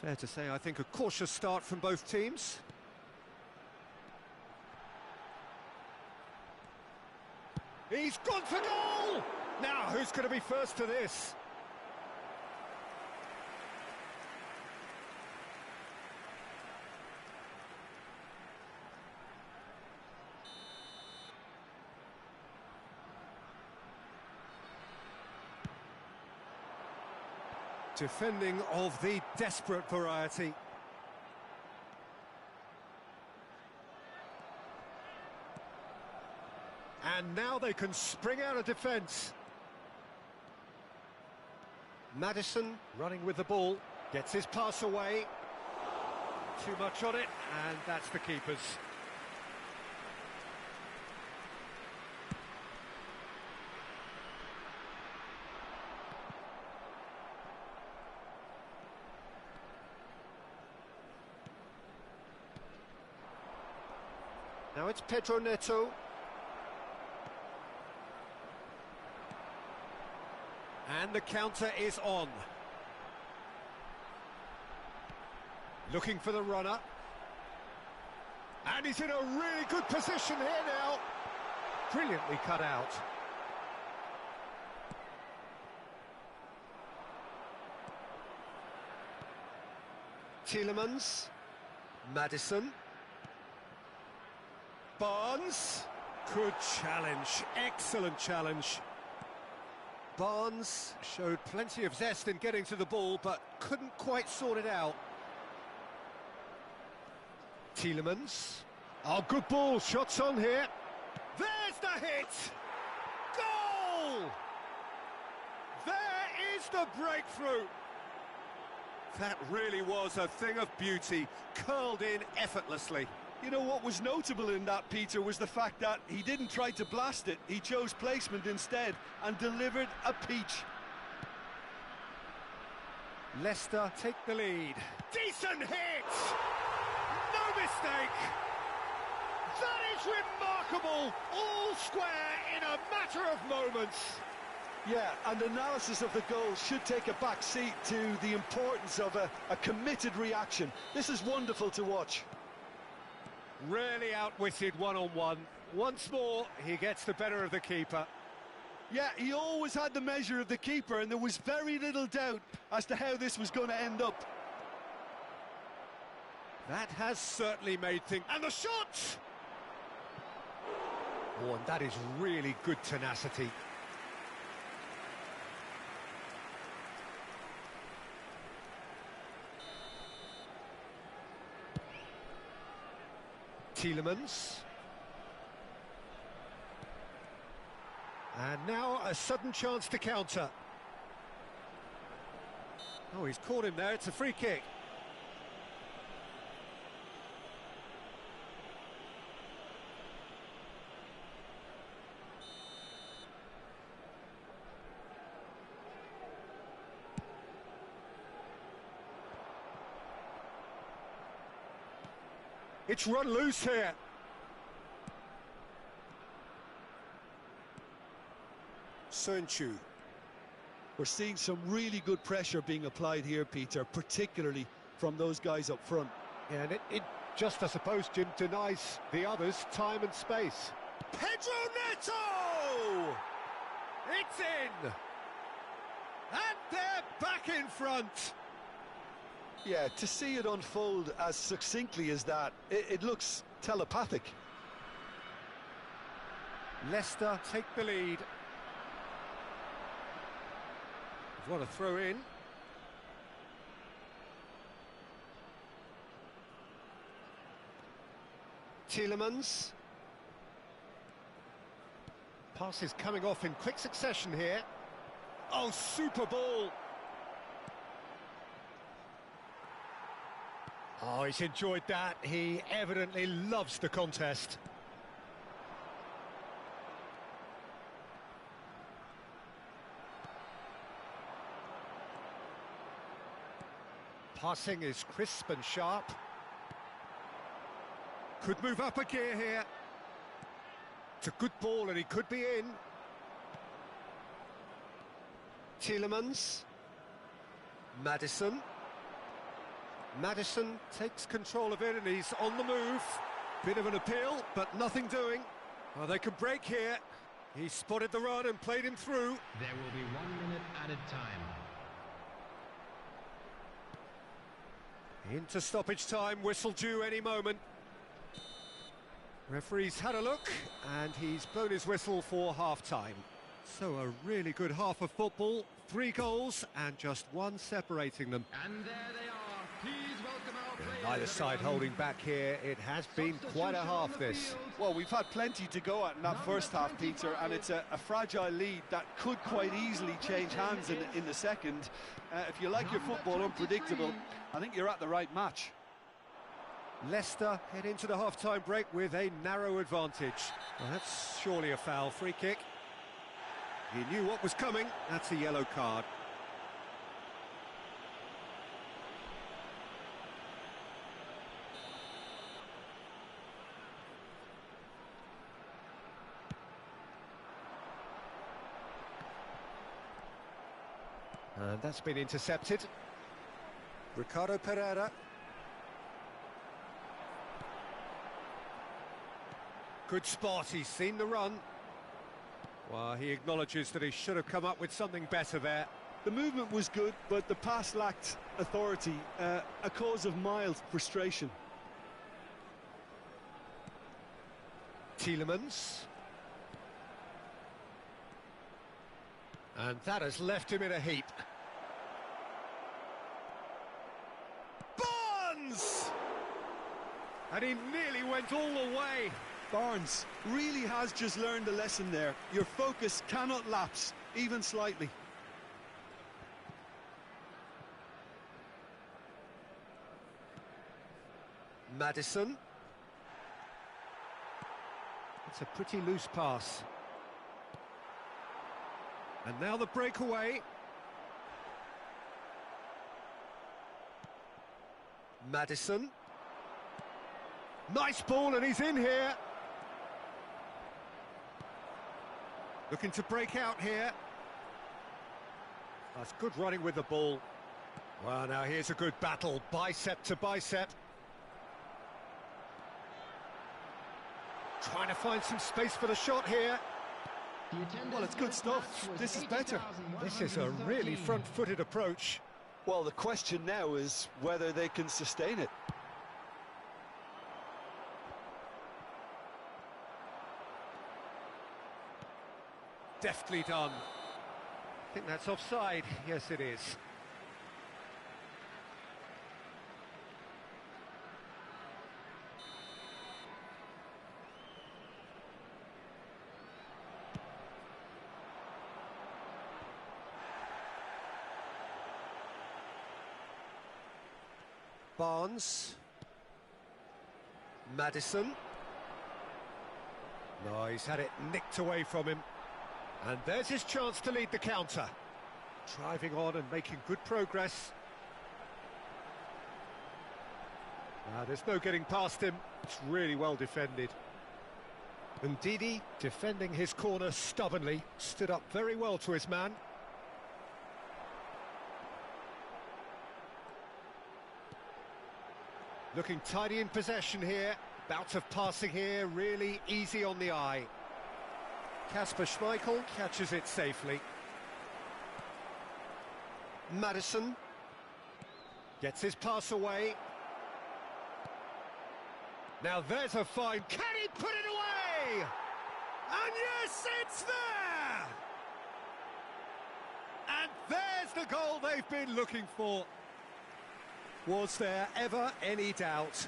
Fair to say, I think, a cautious start from both teams. He's gone for goal! Now, who's going to be first to this? Defending of the desperate variety. And now they can spring out of defence. Maddison running with the ball, gets his pass away. Too much on it, and that's the keeper's. Now it's Pedro Neto. And the counter is on. Looking for the runner. And he's in a really good position here now. Brilliantly cut out. Tielemans. Maddison. Barnes. Good challenge. Excellent challenge. Barnes showed plenty of zest in getting to the ball, but couldn't quite sort it out. Tielemans. Oh, good ball. Shots on here. There's the hit! Goal! There is the breakthrough. That really was a thing of beauty, curled in effortlessly. You know what was notable in that, Peter, was the fact that he didn't try to blast it. He chose placement instead and delivered a peach. Leicester take the lead. Decent hit! No mistake! That is remarkable! All square in a matter of moments. Yeah, and analysis of the goal should take a back seat to the importance of a committed reaction. This is wonderful to watch. Really outwitted one-on-one. Once more, he gets the better of the keeper. Yeah, he always had the measure of the keeper, and there was very little doubt as to how this was going to end up. That has certainly made things... And the shot! Oh, and that is really good tenacity. Tielemans. And now a sudden chance to counter. Oh, he's caught him there. It's a free kick. It's run loose here. Sunchu. We're seeing some really good pressure being applied here, Peter, particularly from those guys up front. Yeah, and it just, I suppose, Jim, denies the others time and space. Pedro Neto! It's in! And they're back in front! Yeah, to see it unfold as succinctly as that, it looks telepathic. Leicester take the lead. What a throw in. Tielemans. Passes coming off in quick succession here. Oh, super ball. Oh, he's enjoyed that. He evidently loves the contest. Passing is crisp and sharp. Could move up a gear here. It's a good ball and he could be in. Tielemans. Maddison. Maddison takes control of it and he's on the move. Bit of an appeal, but nothing doing. Well, they can break here. He spotted the run and played him through. There will be 1 minute added time. Into stoppage time, whistle due any moment. Referee's had a look, and he's blown his whistle for half-time. So a really good half of football, 3 goals, and just 1 separating them. And there they are. Please welcome our players. Neither side holding back here. It has been quite a half, this. Well, we've had plenty to go at in that first half, Peter, and it's a fragile lead that could quite easily change hands in the second. If you like your football unpredictable, I think you're at the right match. Leicester head into the half-time break with a narrow advantage. Well, that's surely a foul. Free kick. He knew what was coming. That's a yellow card. And that's been intercepted. Ricardo Pereira. Good spot, he's seen the run. Well, he acknowledges that he should have come up with something better there. The movement was good, but the pass lacked authority, a cause of mild frustration. Tielemans. And that has left him in a heap. Barnes! And he nearly went all the way. Barnes really has just learned a lesson there. Your focus cannot lapse, even slightly. Maddison. It's a pretty loose pass. And now the breakaway. Maddison. Nice ball and he's in here. Looking to break out here. That's good running with the ball. Well, now here's a good battle, bicep to bicep. Trying to find some space for the shot here. Well, it's good stuff. This is better. This is a really front-footed approach. Well, the question now is whether they can sustain it. Deftly done. I think that's offside. Yes, it is. Barnes. Maddison. No, he's had it nicked away from him. And there's his chance to lead the counter. Driving on and making good progress. There's no getting past him. It's really well defended. And Didi, defending his corner stubbornly, stood up very well to his man. Looking tidy in possession here. Bout of passing here, really easy on the eye. Kasper Schmeichel catches it safely. Madison gets his pass away. Now there's a fine. Can he put it away? And yes, it's there! And there's the goal they've been looking for. Was there ever any doubt?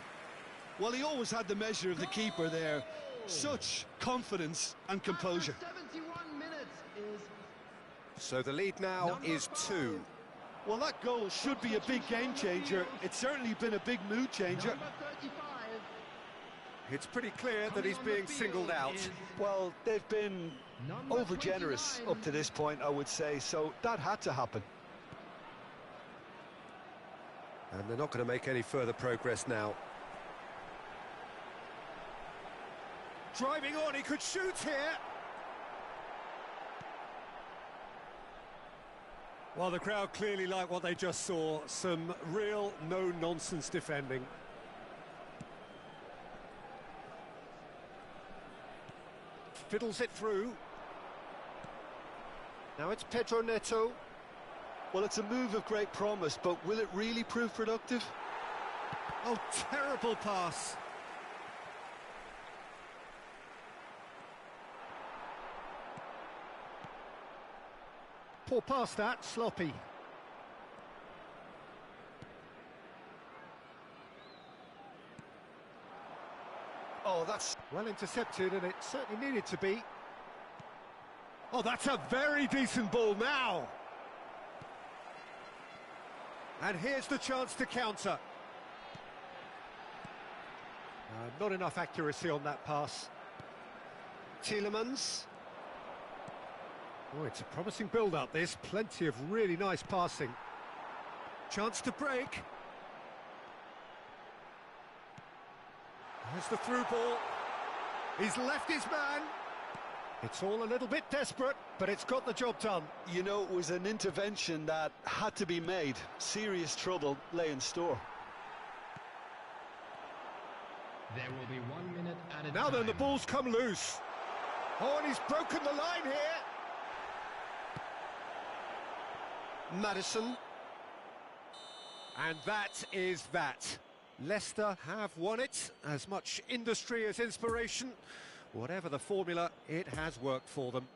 Well, he always had the measure of the keeper there. Such confidence and composure. 71 minutes is So the lead now is 2. Well, that goal should be a big game changer. It's certainly been a big mood changer. number 35. It's pretty clear that he's being singled out. Well, they've been Number over-generous 29. up to this point, I would say, so that had to happen. And they're not going to make any further progress now. Driving on, he could shoot here. Well, the crowd clearly like what they just saw. Some real no-nonsense defending. Fiddles it through. Now it's Pedro Neto. Well, it's a move of great promise, but will it really prove productive? Oh, terrible pass. Poor pass that, sloppy. Oh, that's... Well intercepted, and it certainly needed to be. Oh, that's a very decent ball now. And here's the chance to counter. Not enough accuracy on that pass. Tielemans. Oh, it's a promising build-up, this. Plenty of really nice passing. Chance to break. There's the through ball. He's left his man. It's all a little bit desperate, but it's got the job done. You know, it was an intervention that had to be made. Serious trouble lay in store. There will be 1 minute at a Now time. then, the ball's come loose. Oh, and he's broken the line here. Madison. And that is that. Leicester have won it. As much industry as inspiration. Whatever the formula, it has worked for them.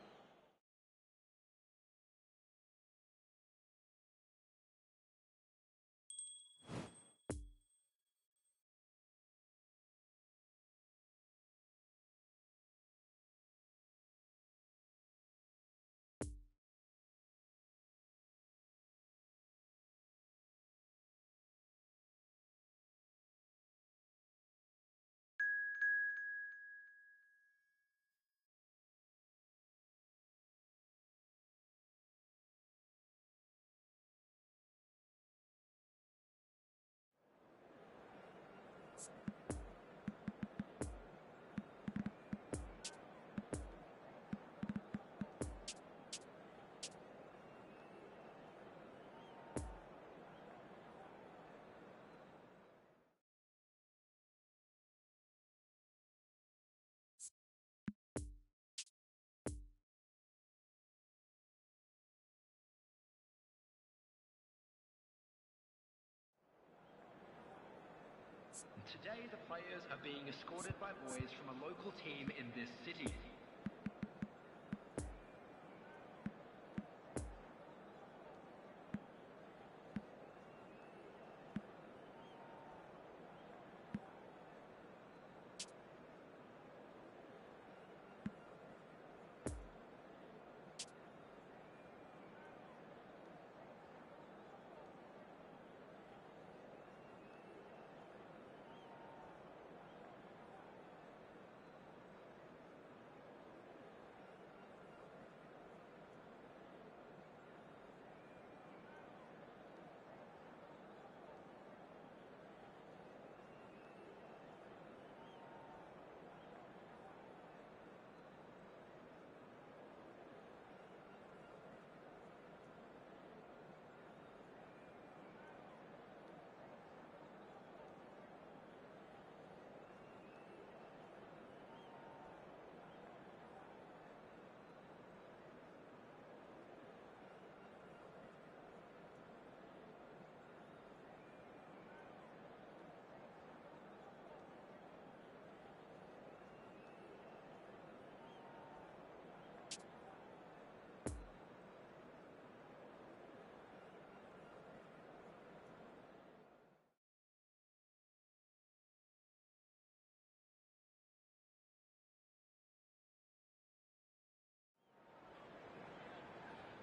Today, the players are being escorted by boys from a local team in this city.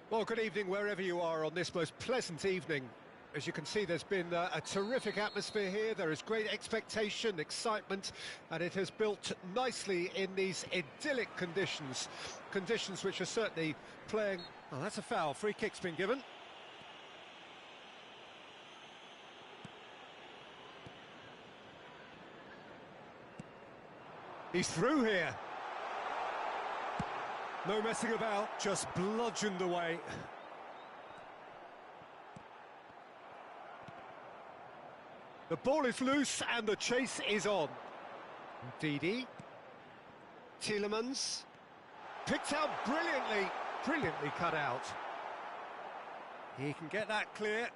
Well, good evening wherever you are on this most pleasant evening. As you can see, there's been a terrific atmosphere here. There is great expectation, excitement, and it has built nicely in these idyllic conditions. Conditions which are certainly playing... Oh, that's a foul. Free kick's been given. He's through here. No messing about, just bludgeoned away. The ball is loose and the chase is on. Didi. Tielemans. Picked out brilliantly. Brilliantly cut out. He can get that clear.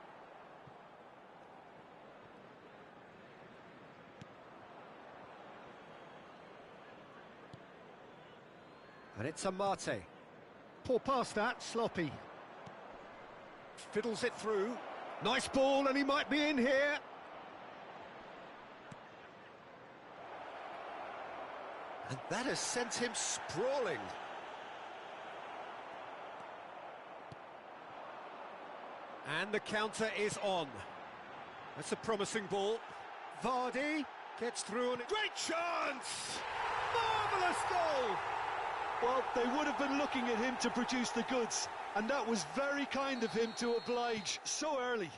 And it's Amate. Poor pass that, sloppy. Fiddles it through. Nice ball, and he might be in here. And that has sent him sprawling. And the counter is on. That's a promising ball. Vardy gets through and... Great chance! Marvellous goal! Well, they would have been looking at him to produce the goods, and that was very kind of him to oblige so early.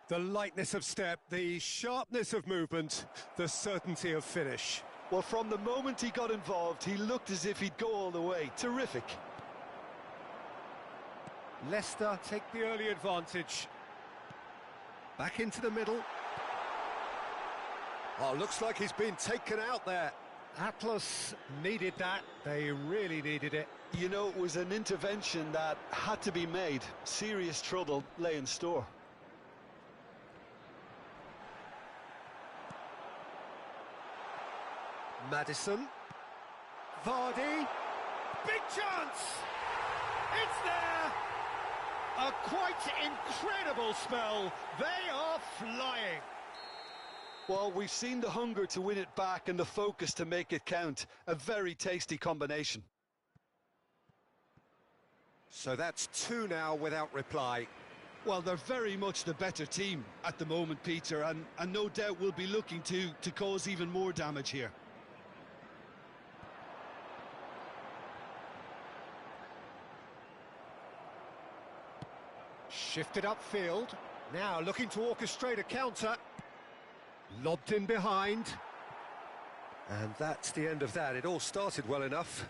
The lightness of step, the sharpness of movement, the certainty of finish. Well, from the moment he got involved, he looked as if he'd go all the way. Terrific. Leicester take the early advantage. Back into the middle. Oh, looks like he's been taken out there. Atlas needed that. They really needed it. You know, it was an intervention that had to be made. Serious trouble lay in store. Maddison. Vardy. Big chance! It's there! A quite incredible spell. They are flying. Well, we've seen the hunger to win it back and the focus to make it count. A very tasty combination. So that's two now without reply. Well, they're very much the better team at the moment, Peter, and no doubt will be looking to cause even more damage here. Shifted upfield. Now looking to orchestrate a counter. Lobbed in behind. And that's the end of that. It all started well enough.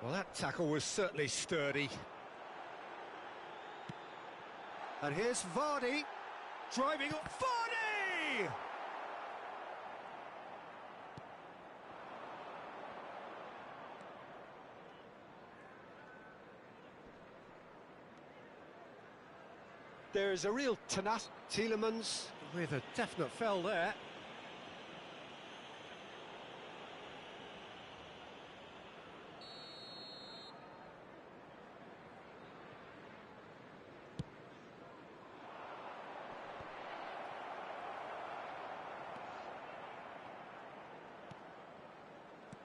Well, that tackle was certainly sturdy. And here's Vardy. Driving up. Vardy! There's a real tenacity. Tielemans with a definite fell there.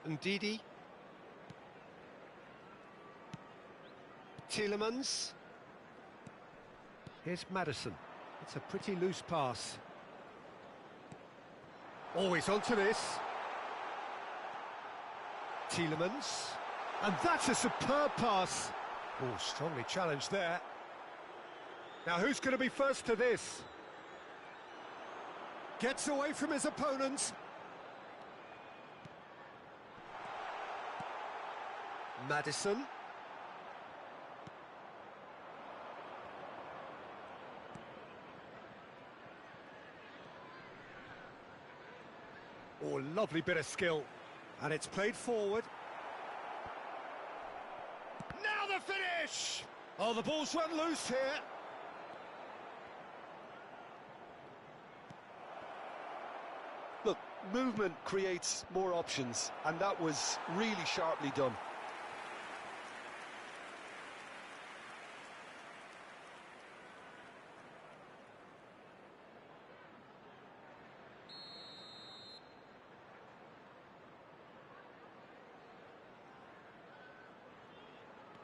And Didi. Tielemans. Here's Maddison. It's a pretty loose pass. Always onto this. Tielemans. And that's a superb pass. Oh, strongly challenged there. Now who's going to be first to this? Gets away from his opponents. Maddison. Oh, lovely bit of skill. And it's played forward. Now the finish! Oh, the ball's run loose here. Look, movement creates more options, and that was really sharply done.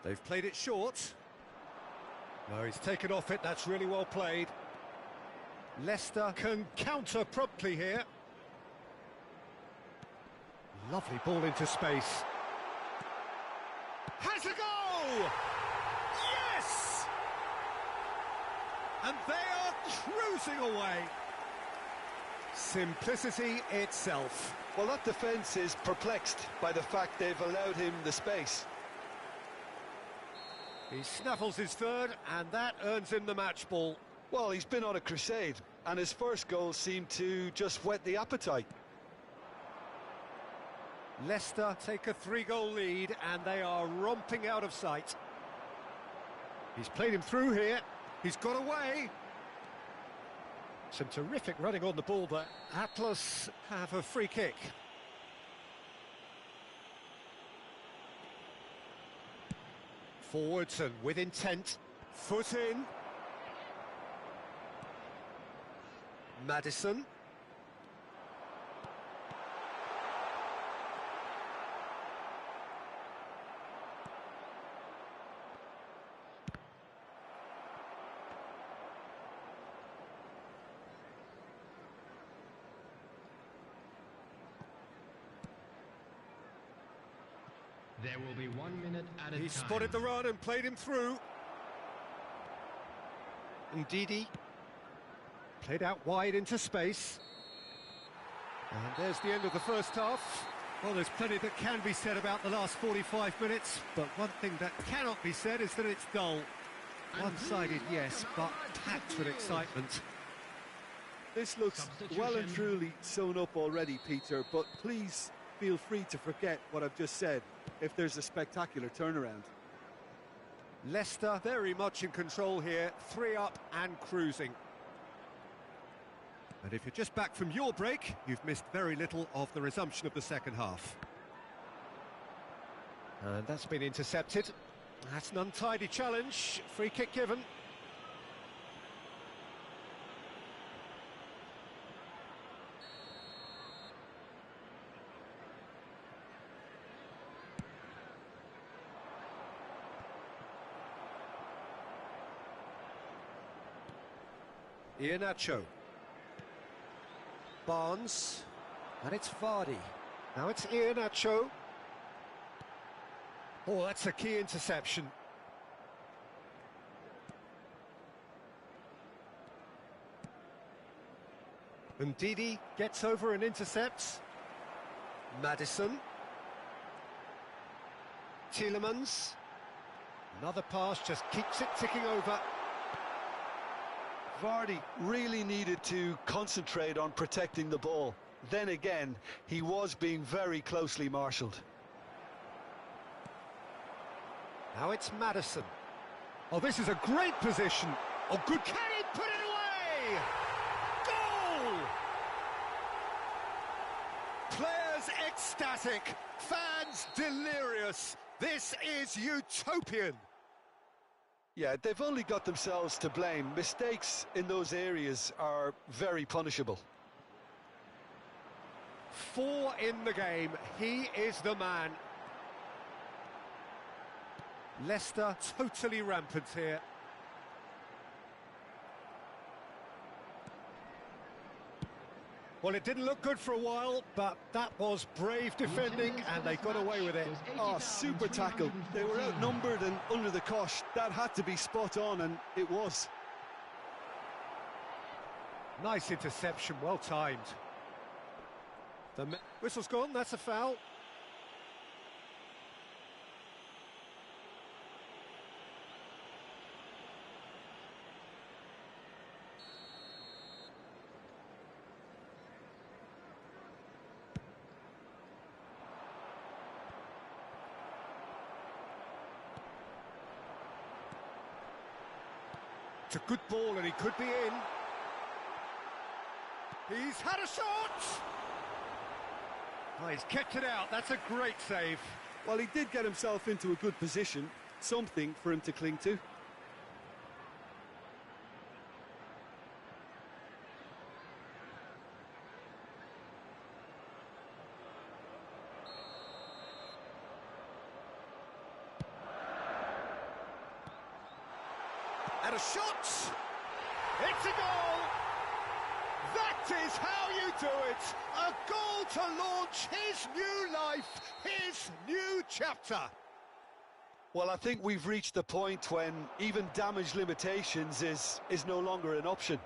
They've played it short. No, he's taken off it, that's really well played. Leicester can counter promptly here. Lovely ball into space. Has a go! Yes! And they are cruising away. Simplicity itself. Well, that defence is perplexed by the fact they've allowed him the space. He snaffles his third, and that earns him the match ball. Well, he's been on a crusade, and his first goal seemed to just whet the appetite. Leicester take a 3-goal lead, and they are romping out of sight. He's played him through here. He's got away. Some terrific running on the ball there. Atlas have a free kick. Forwards and with intent. Foot in. Maddison. There will be 1 minute at a time. He spotted the run and played him through. Ndidi played out wide into space. And there's the end of the first half. Well, there's plenty that can be said about the last 45 minutes, but one thing that cannot be said is that it's dull. One-sided, yes, but packed with excitement. This looks well and truly sewn up already, Peter, but please feel free to forget what I've just said if there's a spectacular turnaround. Leicester very much in control here, 3 up and cruising. And if you're just back from your break, you've missed very little of the resumption of the second half. And that's been intercepted. That's an untidy challenge, free kick given. Iheanacho. Barnes. And it's Vardy. Now it's Iheanacho. Oh, that's a key interception. Ndidi gets over and intercepts. Maddison. Tielemans. Another pass, just keeps it ticking over. Vardy really needed to concentrate on protecting the ball. Then again, he was being very closely marshalled. Now it's Maddison. Oh, this is a great position. Oh, good. Can he put it away? Goal! Players ecstatic, fans delirious. This is utopian. Yeah, they've only got themselves to blame. Mistakes in those areas are very punishable. 4 in the game. He is the man. Leicester totally rampant here. Well, it didn't look good for a while, but that was brave defending, and they got away with it. Oh, super tackle. They were outnumbered and under the cosh. That had to be spot on, and it was. Nice interception, well timed. The whistle's gone, that's a foul. It's a good ball and he could be in. He's had a shot! Oh, he's kept it out, that's a great save. Well, he did get himself into a good position, something for him to cling to. And a shot! It's a goal! That is how you do it! A goal to launch his new life, his new chapter! Well, I think we've reached the point when even damage limitations is no longer an option.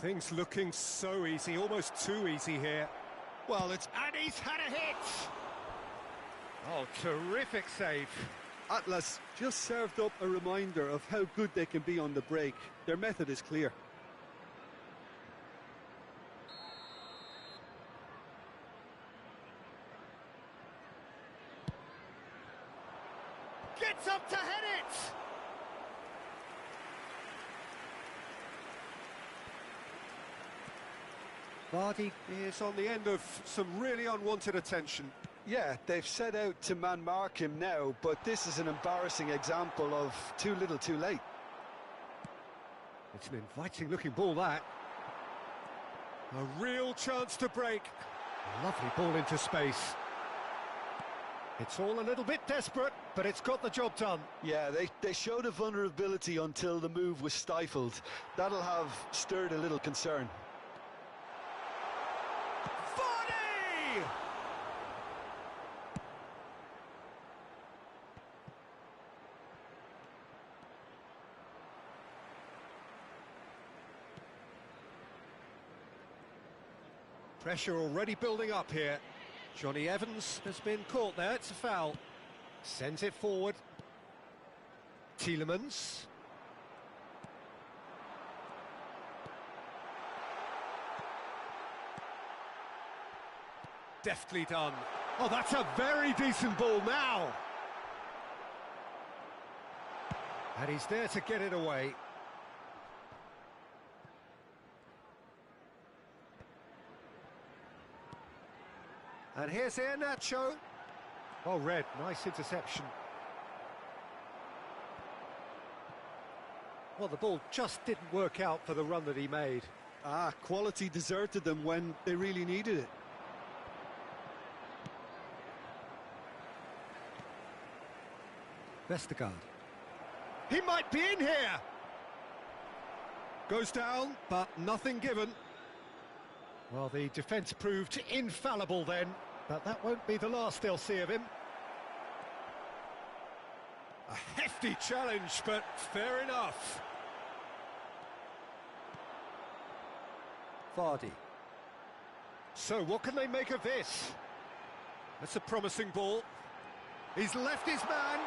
Things looking so easy, almost too easy here. Well, and he's had a hit! Oh, terrific save. Atlas just served up a reminder of how good they can be on the break. Their method is clear. Gets up to head it! Vardy is on the end of some really unwanted attention. Yeah, they've set out to man-mark him now, but this is an embarrassing example of too little too late. It's an inviting-looking ball, that. A real chance to break. A lovely ball into space. It's all a little bit desperate, but it's got the job done. Yeah, they showed a vulnerability until the move was stifled. That'll have stirred a little concern. Vardy! Pressure already building up here. Johnny Evans has been caught there, it's a foul. Sends it forward. Tielemans. Deftly done. Oh, that's a very decent ball now. And he's there to get it away. And here's Iheanacho. Oh, Red, nice interception. Well, the ball just didn't work out for the run that he made. Quality deserted them when they really needed it. Vestergaard. He might be in here! Goes down, but nothing given. Well, the defence proved infallible then, but that won't be the last they'll see of him. A hefty challenge, but fair enough. Vardy. So, what can they make of this? That's a promising ball. He's left his man.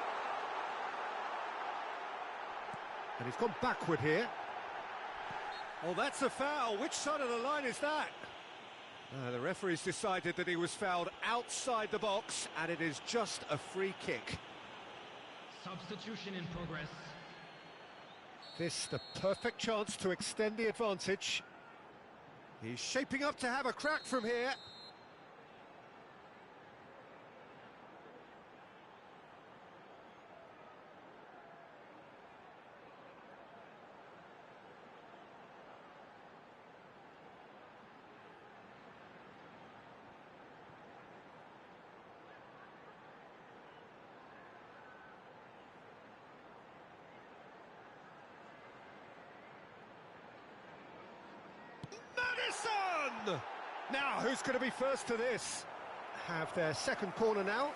And he's gone backward here. Oh, that's a foul. Which side of the line is that? The referee's decided that he was fouled outside the box, and it is just a free kick. Substitution in progress. This the perfect chance to extend the advantage. He's shaping up to have a crack from here. Now, who's going to be first to this? Have their second corner now.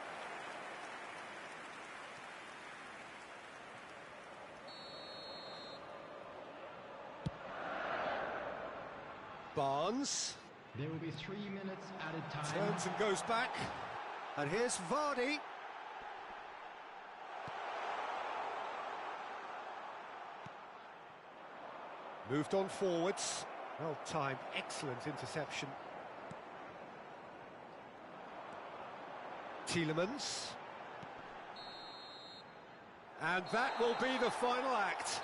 Barnes. There will be 3 minutes added time. Turns and goes back. And here's Vardy. Moved on forwards. Well timed, excellent interception. Tielemans. And that will be the final act.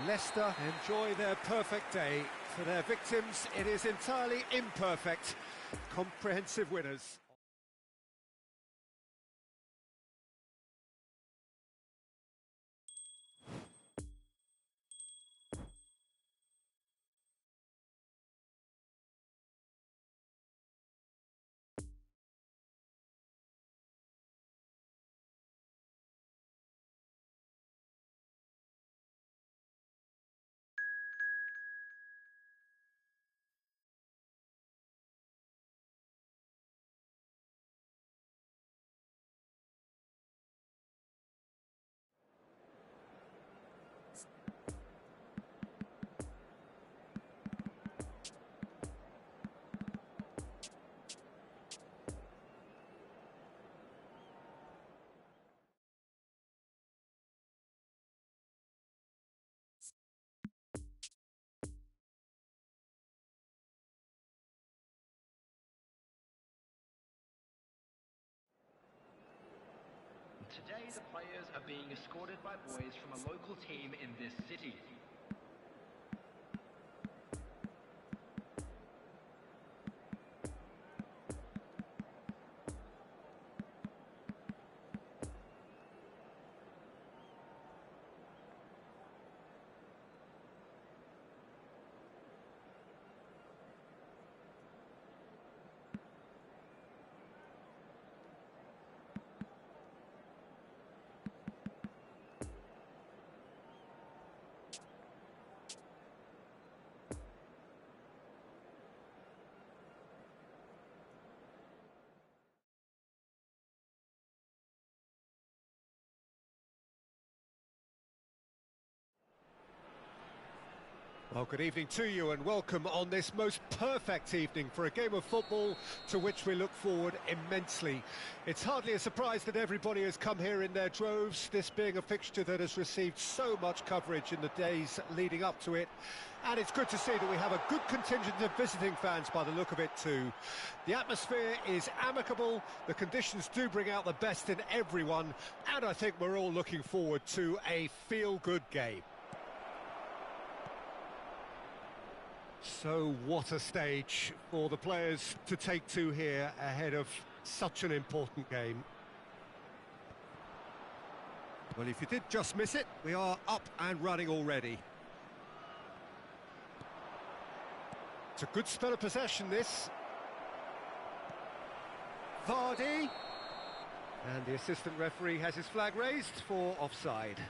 Leicester enjoy their perfect day. For their victims, it is entirely imperfect. Comprehensive winners. Today, the players are being escorted by boys from a local team in this city. Well, good evening to you and welcome on this most perfect evening for a game of football to which we look forward immensely. It's hardly a surprise that everybody has come here in their droves, this being a fixture that has received so much coverage in the days leading up to it. And it's good to see that we have a good contingent of visiting fans by the look of it too. The atmosphere is amicable, the conditions do bring out the best in everyone, and I think we're all looking forward to a feel-good game. So what a stage for the players to take to here ahead of such an important game. Well, if you did just miss it, we are up and running already. It's a good spell of possession, this. Vardy. And the assistant referee has his flag raised for offside.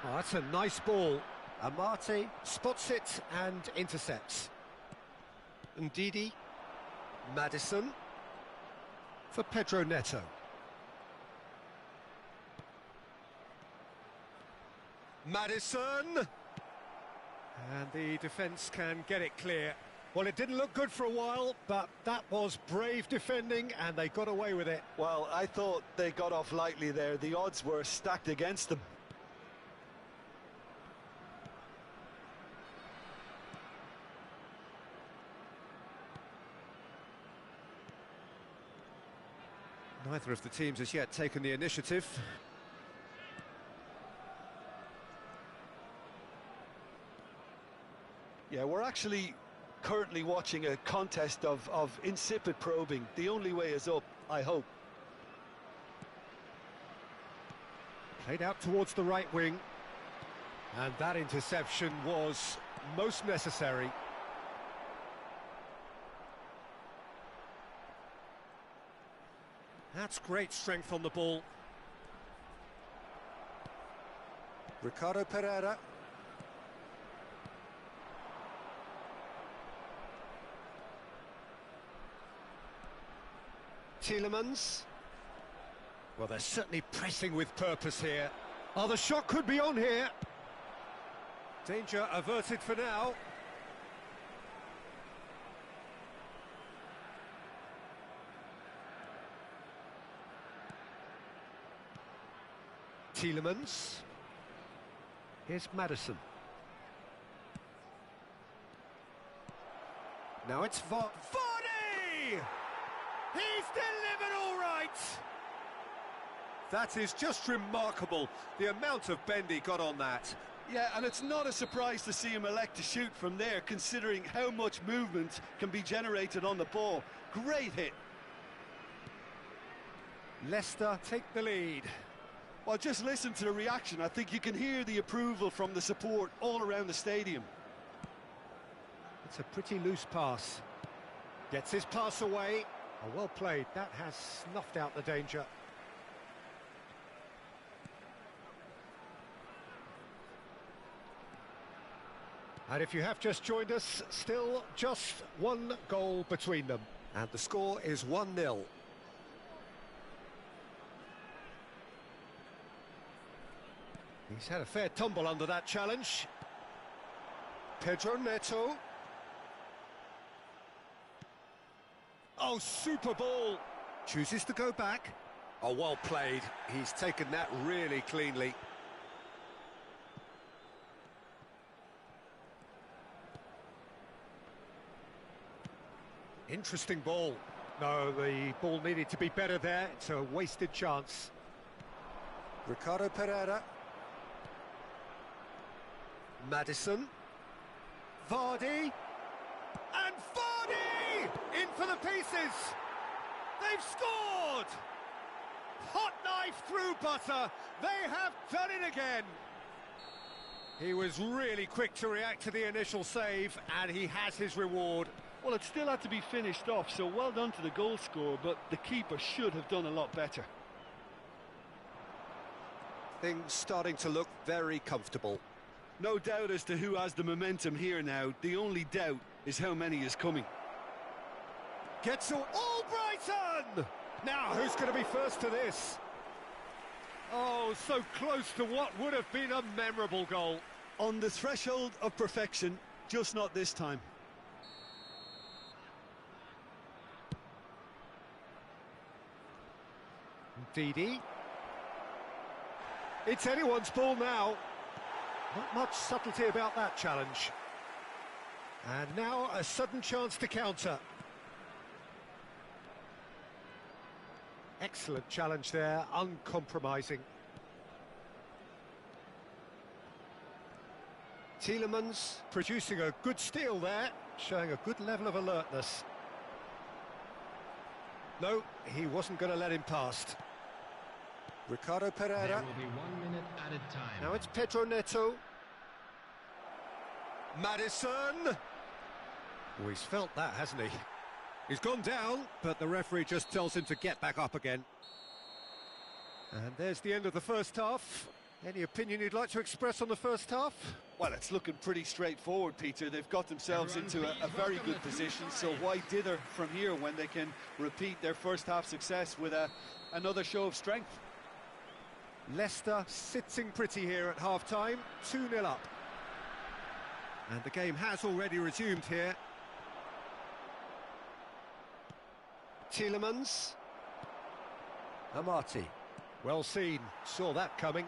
Oh, that's a nice ball. Amate spots it and intercepts. Ndidi. Maddison. For Pedro Neto. Maddison! And the defence can get it clear. Well, it didn't look good for a while, but that was brave defending and they got away with it. Well, I thought they got off lightly there. The odds were stacked against them. Neither of the teams has yet taken the initiative. Yeah, we're actually currently watching a contest of insipid probing. The only way is up, I hope. Played out towards the right wing. And that interception was most necessary. That's great strength on the ball. Ricardo Pereira. Tielemans. Well, they're certainly pressing with purpose here. Oh, the shot could be on here. Danger averted for now. Tielemans. Here's Maddison. Now it's Vardy! He's delivered all right! That is just remarkable, the amount of bend he got on that. Yeah, and it's not a surprise to see him elect to shoot from there, considering how much movement can be generated on the ball. Great hit. Leicester take the lead. Well, just listen to the reaction. I think you can hear the approval from the support all around the stadium. It's a pretty loose pass. Gets his pass away. Oh, well played. That has snuffed out the danger. And if you have just joined us, still just one goal between them. And the score is 1-0. He's had a fair tumble under that challenge. Pedro Neto. Oh, super ball. Chooses to go back. Oh, well played. He's taken that really cleanly. Interesting ball. No, the ball needed to be better there. It's a wasted chance. Ricardo Pereira. Maddison. Vardy. And Vardy! In for the pieces! They've scored! Hot knife through butter. They have done it again. He was really quick to react to the initial save, and he has his reward. Well, it still had to be finished off, so well done to the goal scorer, but the keeper should have done a lot better. Things starting to look very comfortable. No doubt as to who has the momentum here now. The only doubt is how many is coming. Gets all Brighton! Now, who's going to be first to this? Oh, so close to what would have been a memorable goal. On the threshold of perfection, just not this time. Didi. It's anyone's ball now. Not much subtlety about that challenge. And now a sudden chance to counter. Excellent challenge there, uncompromising. Tielemans producing a good steal there, showing a good level of alertness. No, he wasn't going to let him past. Ricardo Pereira. There will be 1 minute added time. Now it's Pedro Neto. Maddison. Oh, he's felt that, hasn't he? He's gone down, but the referee just tells him to get back up again. And there's the end of the first half. Any opinion you'd like to express on the first half? Well, it's looking pretty straightforward, Peter. They've got themselves into a very good position, so why dither from here when they can repeat their first half success with another show of strength? Leicester sitting pretty here at half-time, 2-0 up. And the game has already resumed here. Tielemans. Amati. Well seen, saw that coming.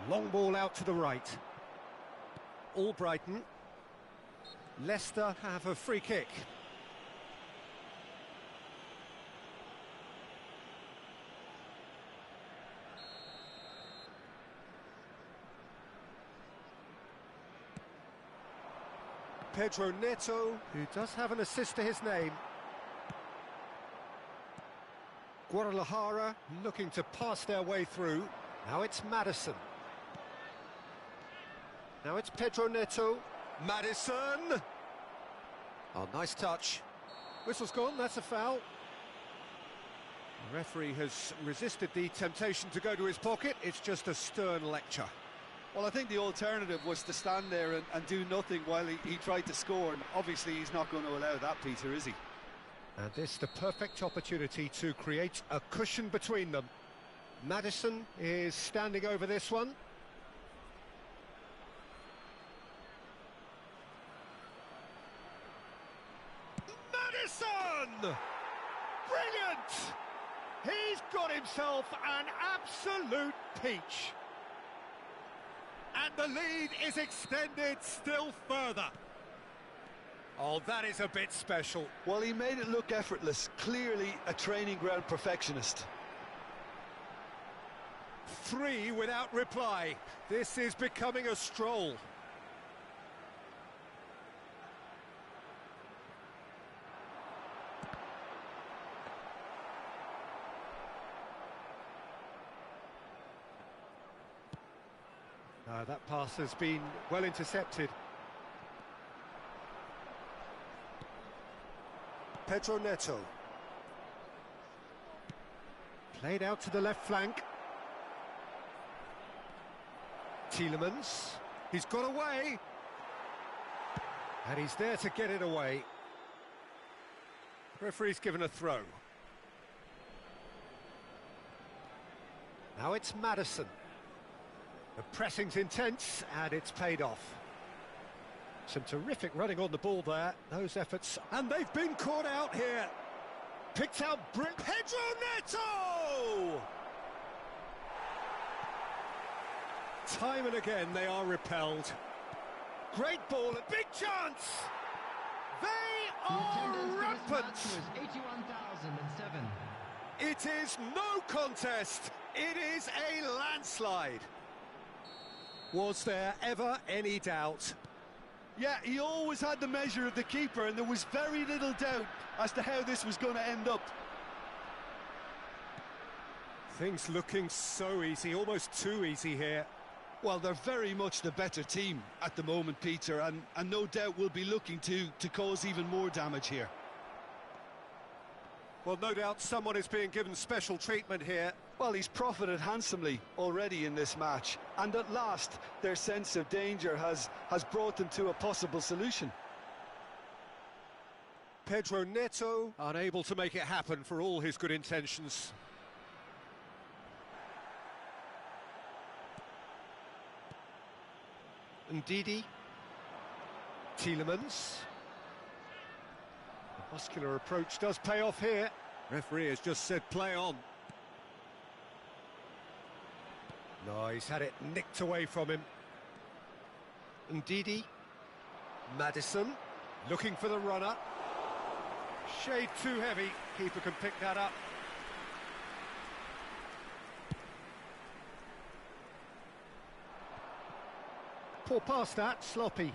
Long ball out to the right. Albrighton. Leicester have a free kick. Pedro Neto, who does have an assist to his name. Guadalajara looking to pass their way through. Now it's Maddison. Now it's Pedro Neto. Maddison! Oh, nice touch. Whistle's gone, that's a foul. The referee has resisted the temptation to go to his pocket. It's just a stern lecture. Well, I think the alternative was to stand there and do nothing while he tried to score, and obviously he's not going to allow that, Peter, is he? And this the perfect opportunity to create a cushion between them. Maddison is standing over this one. Maddison! Brilliant! He's got himself an absolute peach. And the lead is extended still further. Oh, that is a bit special. Well, he made it look effortless. Clearly a training ground perfectionist. 3 without reply. This is becoming a stroll. That pass has been well intercepted. Pedro Neto. Played out to the left flank. Tielemans. He's got away. And he's there to get it away. Referee's given a throw. Now it's Maddison. The pressing's intense, and it's paid off. Some terrific running on the ball there, those efforts. And they've been caught out here. Picked out Pedro Neto! Time and again they are repelled. Great ball, a big chance! They are rampant! 81,007. It is no contest. It is a landslide. Was there ever any doubt? Yeah, he always had the measure of the keeper, and there was very little doubt as to how this was going to end up. Things looking so easy, almost too easy here. Well, they're very much the better team at the moment, Peter, and no doubt will be looking to cause even more damage here. Well, no doubt someone is being given special treatment here. Well, he's profited handsomely already in this match, and at last their sense of danger has brought them to a possible solution. Pedro Neto unable to make it happen for all his good intentions. Ndidi. Tielemans. The muscular approach does pay off here. Referee has just said play on. No, he's had it nicked away from him. Ndidi. Maddison. Looking for the runner. Shade too heavy. Keeper can pick that up. Poor pass that, sloppy.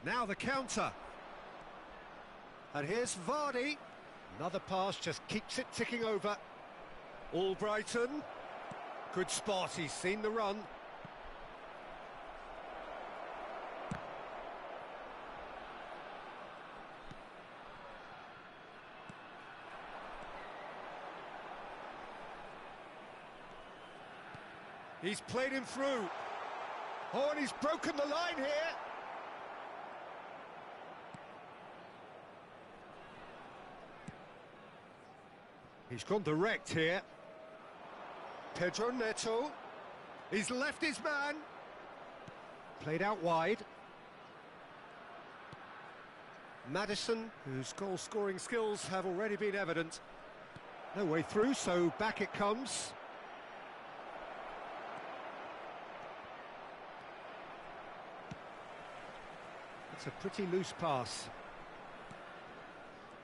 Now the counter. And here's Vardy. Another pass, just keeps it ticking over. Albrighton. Good spot, he's seen the run. He's played him through. Oh, and he's broken the line here. He's gone direct here. Pedro Neto. He's left his man. Played out wide. Maddison, whose goal-scoring skills have already been evident. No way through, so back it comes. It's a pretty loose pass.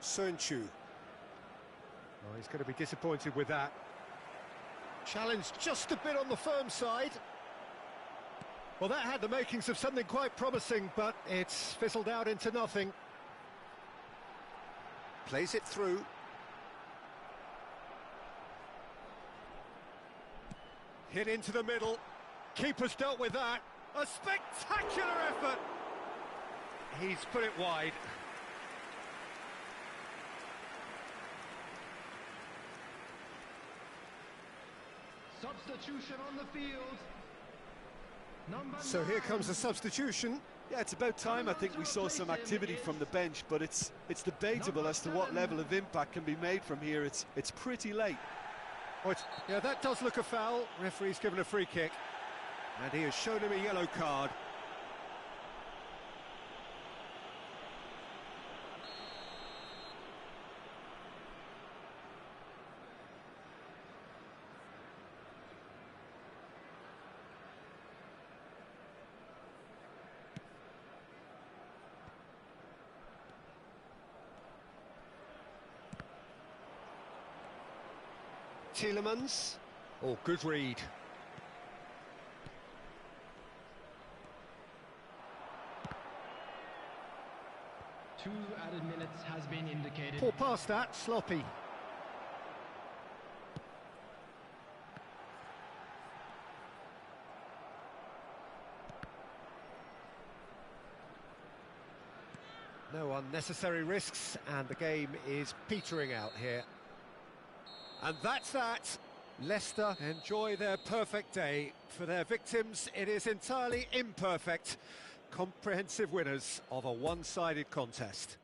Sönchu. Oh, he's going to be disappointed with that. Challenge just a bit on the firm side. Well, that had the makings of something quite promising, but it's fizzled out into nothing. Plays it through. Hit into the middle. Keeper's dealt with that. A spectacular effort. He's put it wide. Substitution on the field. So here comes the substitution. Yeah, it's about time I think we saw some activity from the bench, but it's debatable as to what level of impact can be made from here. It's pretty late. Oh, yeah, that does look a foul. Referee's given a free kick. And he has shown him a yellow card. Tielemans. Oh, good read. Two added minutes has been indicated. Poor pass that, sloppy. No unnecessary risks, and the game is petering out here. And that's that. Leicester enjoy their perfect day. For their victims, it is entirely imperfect. Comprehensive winners of a one-sided contest.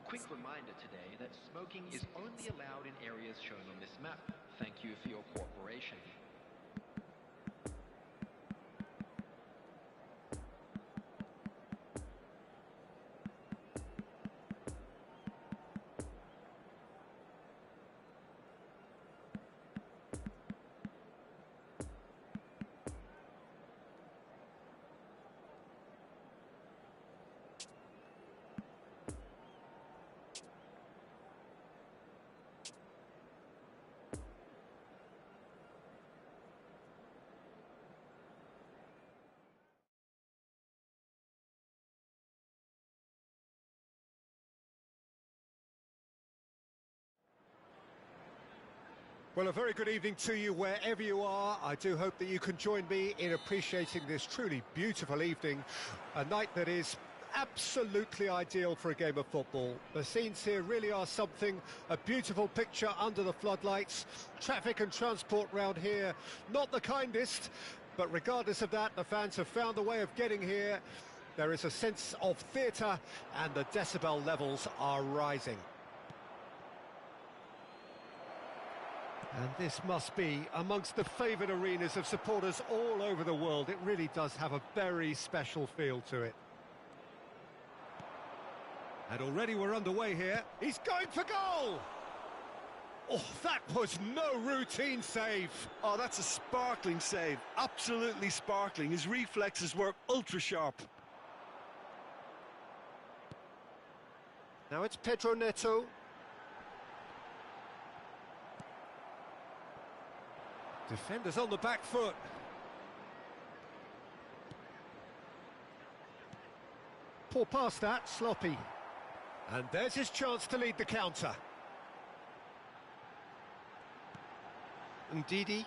quick reminder today that smoking is only allowed in areas shown on this map. Thank you for your cooperation. Well, a very good evening to you wherever you are. I do hope that you can join me in appreciating this truly beautiful evening, a night that is absolutely ideal for a game of football. The scenes here really are something, a beautiful picture under the floodlights. Traffic and transport round here, not the kindest, but regardless of that, the fans have found a way of getting here. There is a sense of theatre and the decibel levels are rising. And this must be amongst the favoured arenas of supporters all over the world. It really does have a very special feel to it. And already we're underway here. He's going for goal! Oh, that was no routine save. Oh, that's a sparkling save. Absolutely sparkling. His reflexes were ultra sharp. Now it's Pedro Neto. Defenders on the back foot. Poor pass that, sloppy. And there's his chance to lead the counter. Ndidi.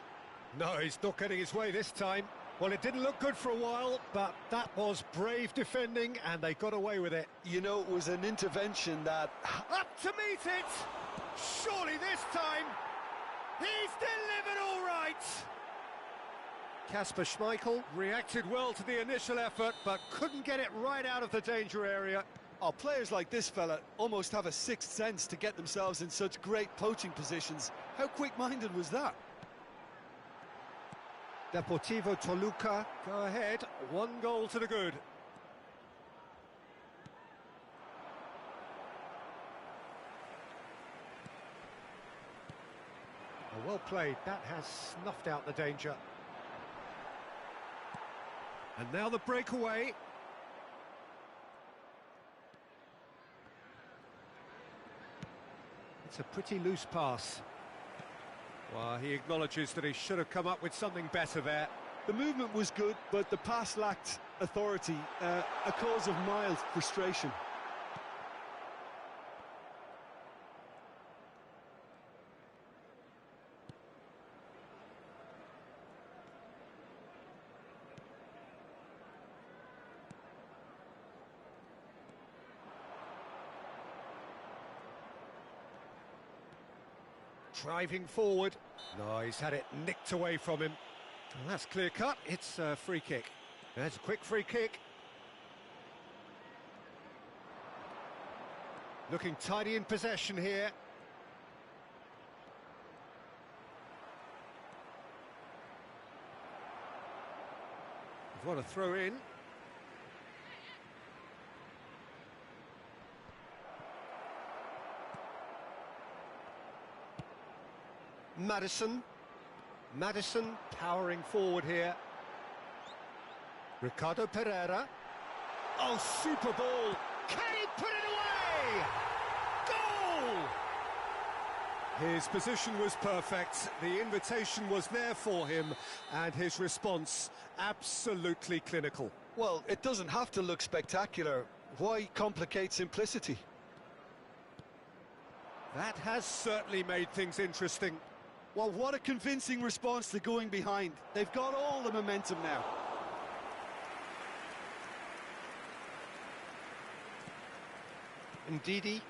No, he's not getting his way this time. Well, it didn't look good for a while, but that was brave defending, and they got away with it. You know, it was an intervention that... Up to meet it! Surely this time, he's delivered all right! Kasper Schmeichel reacted well to the initial effort, but couldn't get it right out of the danger area. Oh, players like this fella almost have a sixth sense to get themselves in such great poaching positions. How quick-minded was that? Deportivo Toluca go ahead, 1 goal to the good. Well played, that has snuffed out the danger. And now the breakaway. It's a pretty loose pass. Well, he acknowledges that he should have come up with something better there. The movement was good, but the pass lacked authority, a cause of mild frustration. Driving forward. No, he's had it nicked away from him. Well, that's clear cut. It's a free kick. That's a quick free kick. Looking tidy in possession here. What a throw in. Madison powering forward here. Ricardo Pereira. Oh, super ball. Can he put it away? Goal! His position was perfect. The invitation was there for him, and his response absolutely clinical. Well, it doesn't have to look spectacular. Why complicate simplicity? That has certainly made things interesting. Well, what a convincing response to going behind. They've got all the momentum now. Ndidi.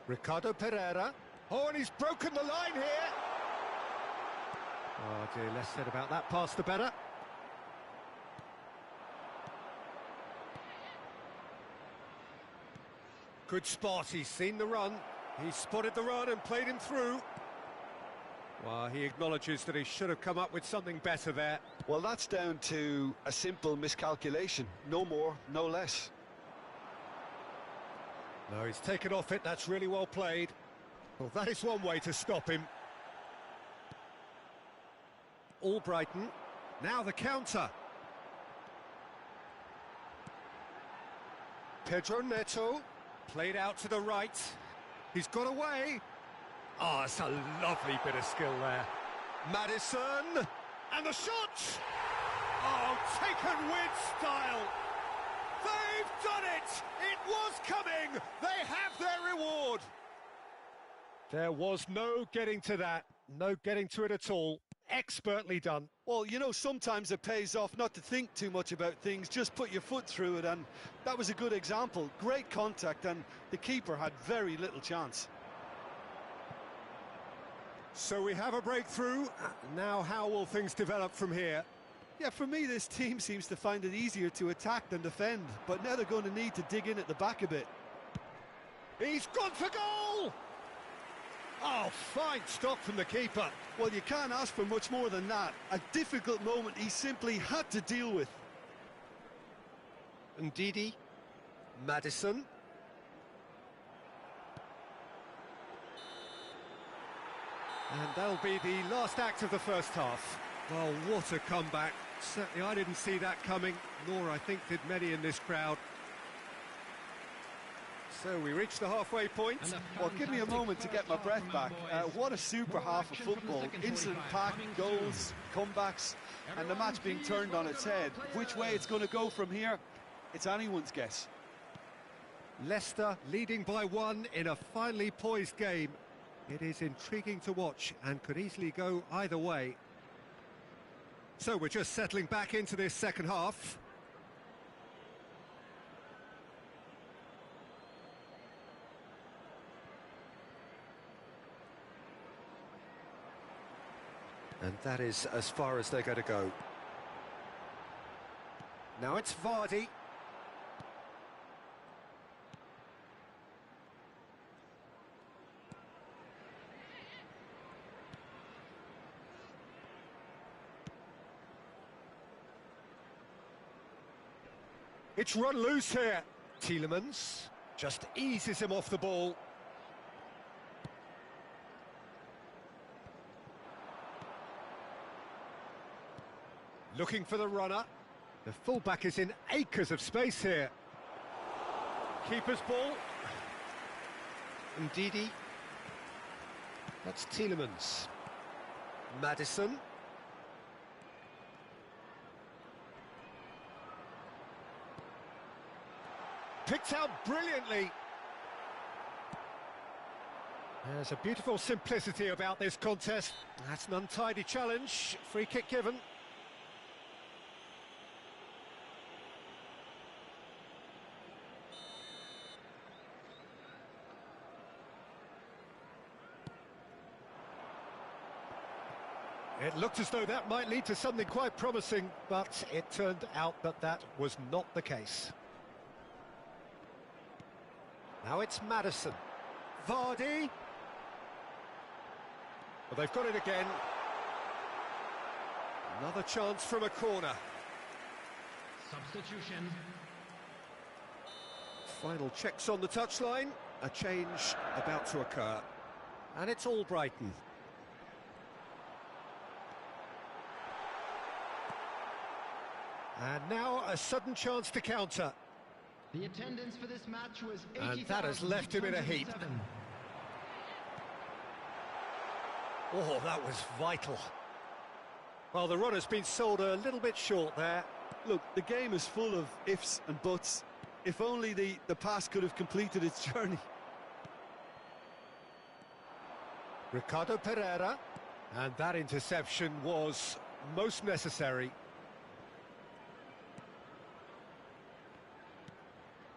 Ricardo Pereira. Oh, and he's broken the line here. Oh dear, less said about that pass the better. Good spot, he's seen the run. He's spotted the run and played him through. Well, he acknowledges that he should have come up with something better there. Well, that's down to a simple miscalculation. No more, no less. No, he's taken off it, that's really well played. Well, that is one way to stop him. Albrighton, now the counter. Pedro Neto, played out to the right. He's got away. Oh, it's a lovely bit of skill there. Maddison, and the shot! Oh, taken with style. They've done it! It was coming! They have their reward! There was no getting to that. No getting to it at all. Expertly done. Well, you know, sometimes it pays off not to think too much about things, just put your foot through it, and that was a good example. Great contact, and the keeper had very little chance. So we have a breakthrough. Now how will things develop from here? Yeah, for me, this team seems to find it easier to attack than defend, but now they're going to need to dig in at the back a bit. He's gone for goal! Oh, fine stop from the keeper. Well, you can't ask for much more than that. A difficult moment he simply had to deal with. Ndidi, Maddison. And that'll be the last act of the first half. Well, what a comeback. Certainly I didn't see that coming, nor I think did many in this crowd. So we reached the halfway point. Well, give me a moment to get my breath back. What a super half of football. Incident-packed goals, comebacks, and the match being turned on its head. Which way it's going to go from here, it's anyone's guess. Leicester leading by 1 in a finely poised game. It is intriguing to watch and could easily go either way. So we're just settling back into this second half. And that is as far as they're going to go. Now it's Vardy. It's run loose here. Tielemans just eases him off the ball. Looking for the runner. The fullback is in acres of space here. Keeper's ball. Ndidi. That's Tielemans. Maddison. Picked out brilliantly. There's a beautiful simplicity about this contest. That's an untidy challenge. Free kick given. It looked as though that might lead to something quite promising, but it turned out that that was not the case. Now it's Maddison. Vardy. Well, they've got it again. Another chance from a corner. Substitution. Final checks on the touchline. A change about to occur. And it's Albrighton. And now a sudden chance to counter. The attendance for this match was 80,000. And that has left him in a heap. Oh, that was vital. Well, the runner's been sold a little bit short there. Look, the game is full of ifs and buts. If only the pass could have completed its journey. Ricardo Pereira. And that interception was most necessary.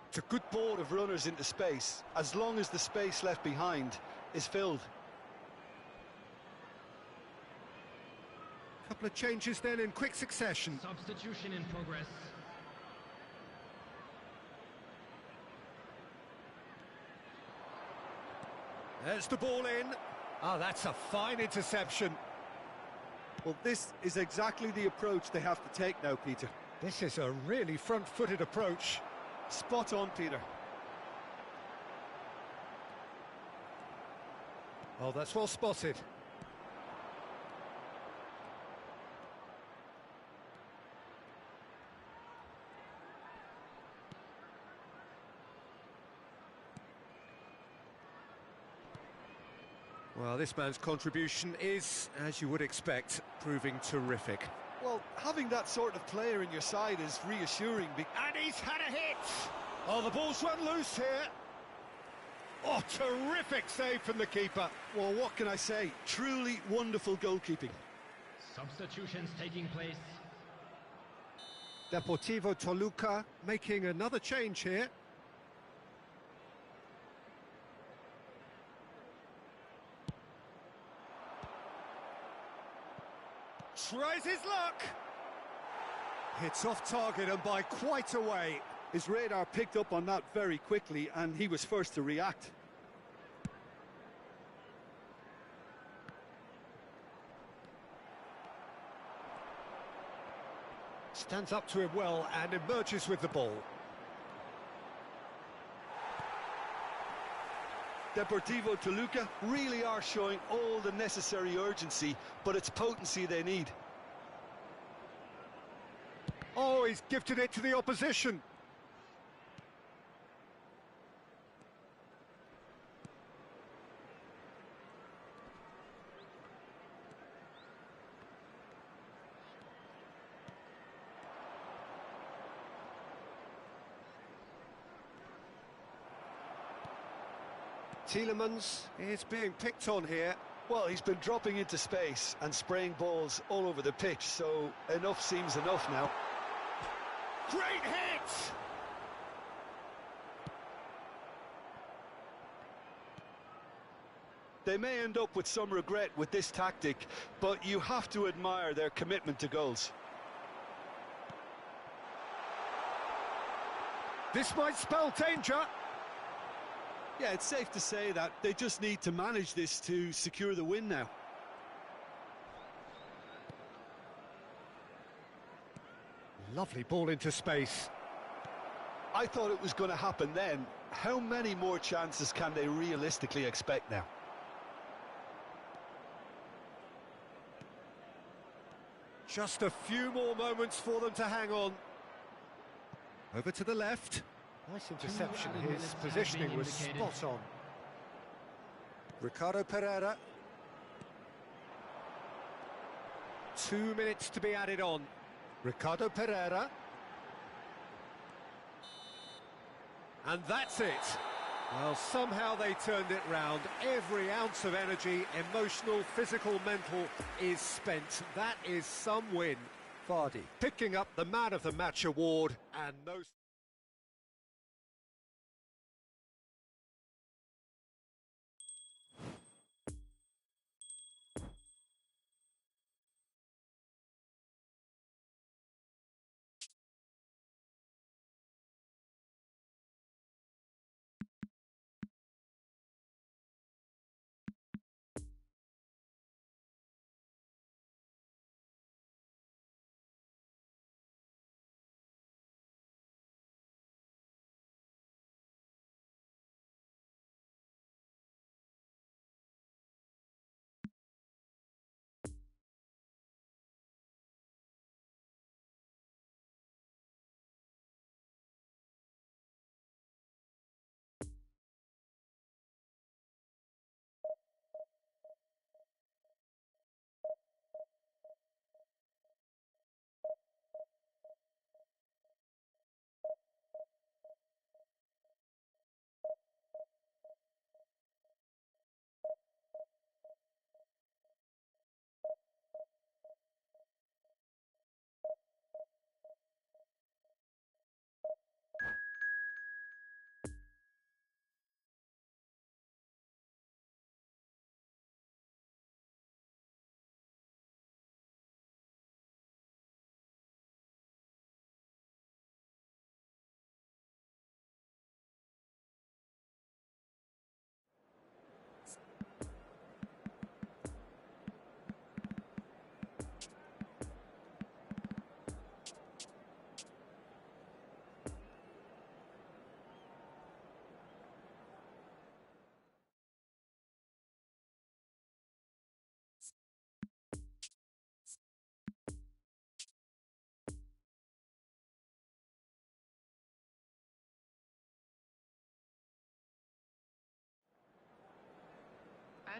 It's a good board of runners into space, as long as the space left behind is filled. Couple of changes then in quick succession. Substitution in progress. There's the ball in. Ah, that's a fine interception. Well, this is exactly the approach they have to take now, Peter. This is a really front-footed approach. Spot on, Peter. Oh, that's well spotted. Well, this man's contribution is, as you would expect, proving terrific. Well, having that sort of player in your side is reassuring. And he's had a hit! Oh, the ball's run loose here. Oh, terrific save from the keeper. Well, what can I say? Truly wonderful goalkeeping. Substitutions taking place. Deportivo Toluca making another change here. Tries his luck. Hits off target and by quite a way. His radar picked up on that very quickly, and he was first to react. Stands up to him well and emerges with the ball. Deportivo Toluca really are showing all the necessary urgency, but it's potency they need. Oh, he's gifted it to the opposition. Tielemans is being picked on here. Well, he's been dropping into space and spraying balls all over the pitch, so enough seems enough now. Great hit! They may end up with some regret with this tactic, but you have to admire their commitment to goals. This might spell danger. Yeah, it's safe to say that they just need to manage this to secure the win now. Lovely ball into space. I thought it was going to happen then. How many more chances can they realistically expect now? Just a few more moments for them to hang on. Over to the left. Nice interception. His positioning was spot on. Ricardo Pereira. 2 minutes to be added on. Ricardo Pereira. And that's it. Well, somehow they turned it round. Every ounce of energy, emotional, physical, mental, is spent. That is some win. Vardy picking up the Man of the Match award, and no...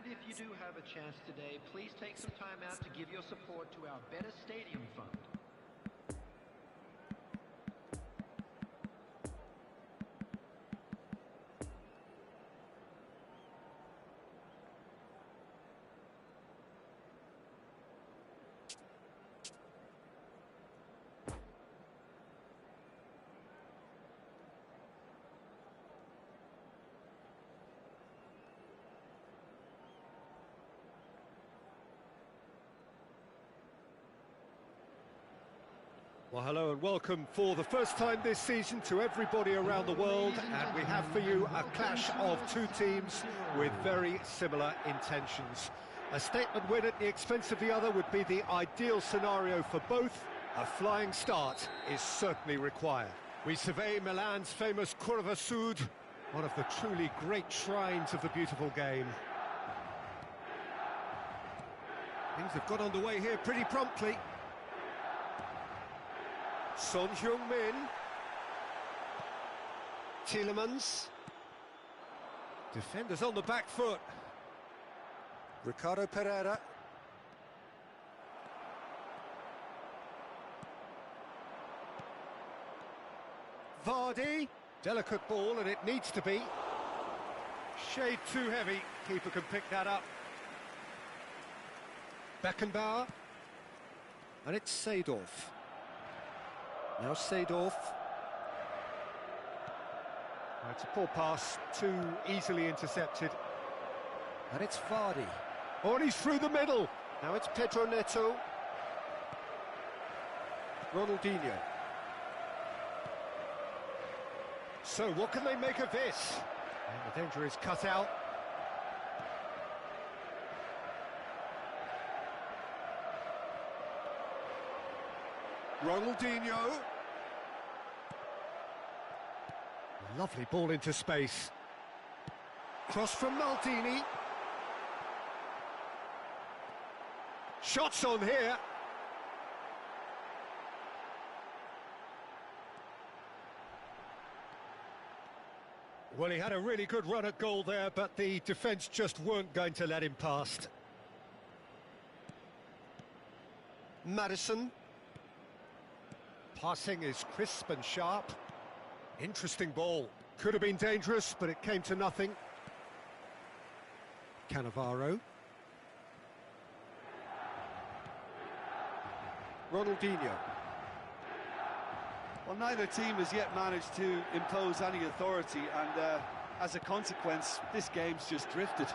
And if you do have a chance today, please take some time out to give your support to our Better Stadium Fund. Well, hello and welcome for the first time this season to everybody around the world, and we have for you a clash of two teams with very similar intentions. A statement win at the expense of the other would be the ideal scenario for both. A flying start is certainly required. We survey Milan's famous Curva Sud, one of the truly great shrines of the beautiful game. Things have got underway here pretty promptly. Son Heung-min, Tielemans, defenders on the back foot, Ricardo Pereira, Vardy, delicate ball and it needs to be, shade too heavy, keeper can pick that up, Beckenbauer, and it's Seedorf. Now Seedorf. It's a poor pass, too easily intercepted. And it's Vardy. Oh, and he's through the middle. Now it's Pedro Neto. Ronaldinho. So what can they make of this? And the danger is cut out. Ronaldinho. Lovely ball into space. Cross from Maldini. Shots on here. Well, he had a really good run at goal there, but the defence just weren't going to let him past. Maddison. Passing is crisp and sharp. Interesting ball. Could have been dangerous, but it came to nothing. Cannavaro. Ronaldinho. Well, neither team has yet managed to impose any authority, and as a consequence, this game's just drifted.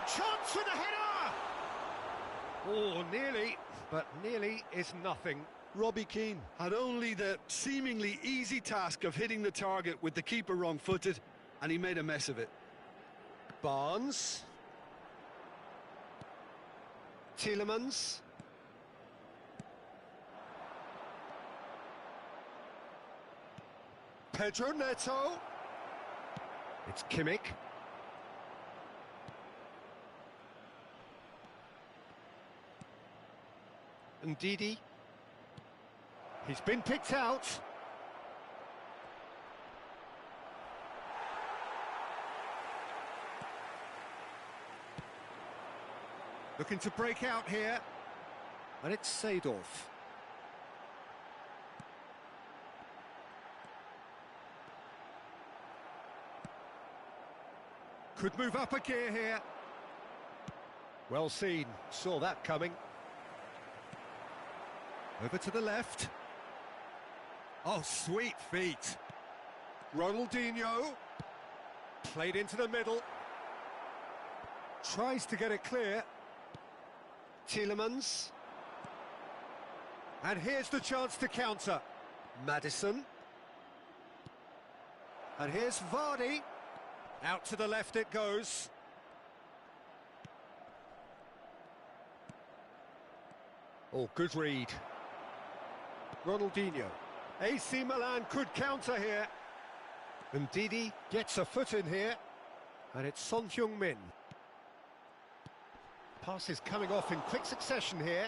Chance for the header! Oh, nearly, but nearly is nothing. Robbie Keane had only the seemingly easy task of hitting the target with the keeper wrong-footed, and he made a mess of it. Barnes. Tielemans. Pedro Neto. It's Kimmich. And Didi. He's been picked out. Looking to break out here. And it's Seedorf. Could move up a gear here. Well seen, saw that coming. Over to the left. Oh, sweet feet. Ronaldinho. Played into the middle. Tries to get it clear. Tielemans. And here's the chance to counter. Maddison. And here's Vardy. Out to the left it goes. Oh, good read. Ronaldinho. AC Milan could counter here. And Didi gets a foot in here. And it's Son Heung-min. Passes coming off in quick succession here.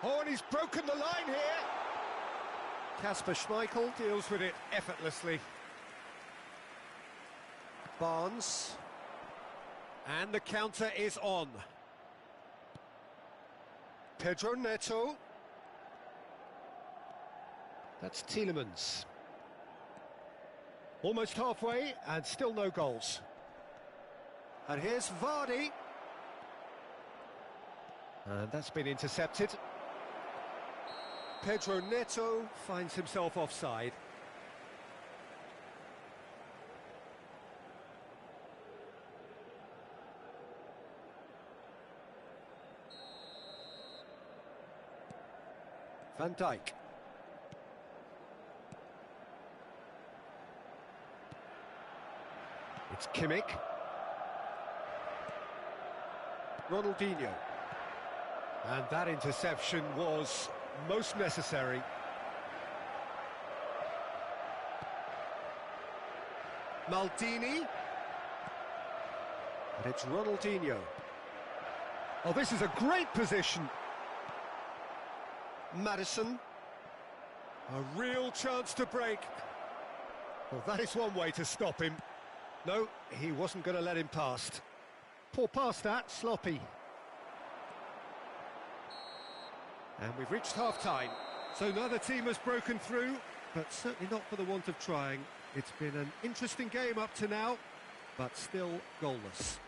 Oh, and he's broken the line here. Kasper Schmeichel deals with it effortlessly. Barnes. And the counter is on. Pedro Neto. That's Tielemans. Almost halfway and still no goals. And here's Vardy. And that's been intercepted. Pedro Neto finds himself offside. Van Dijk. It's Kimmich. Ronaldinho. And that interception was most necessary. Maldini. And it's Ronaldinho. Oh, this is a great position. Maddison. A real chance to break. Well, that is one way to stop him. No, he wasn't going to let him past. Poor pass that, sloppy. And we've reached half-time. So neither team has broken through, but certainly not for the want of trying. It's been an interesting game up to now, but still goalless.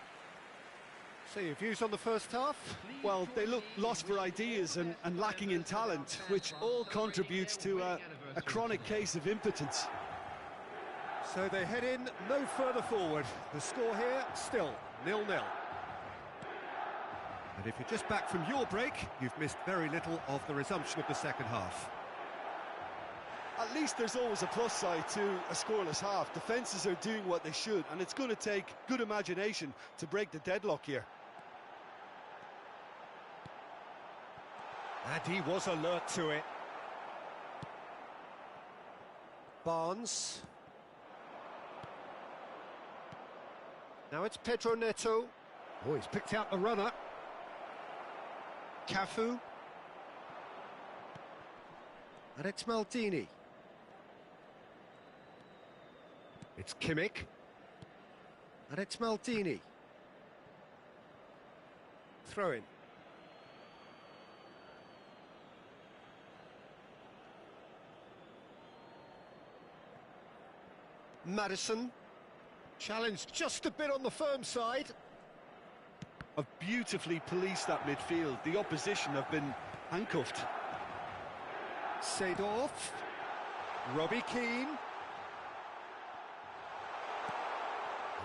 So your views on the first half? Well, they look lost for ideas and lacking in talent, which all contributes to a chronic case of impotence. So they head in no further forward. The score here, still 0-0. And if you're just back from your break, you've missed very little of the resumption of the second half. At least there's always a plus side to a scoreless half. Defences are doing what they should, and it's going to take good imagination to break the deadlock here. And he was alert to it. Barnes. Now it's Pedro Neto. Oh, he's picked out the runner. Cafu. And it's Maldini. It's Kimmich. And it's Maldini. Throw in. Maddison. Challenged just a bit on the firm side. Have beautifully policed that midfield. The opposition have been handcuffed. Seedorf. Robbie Keane.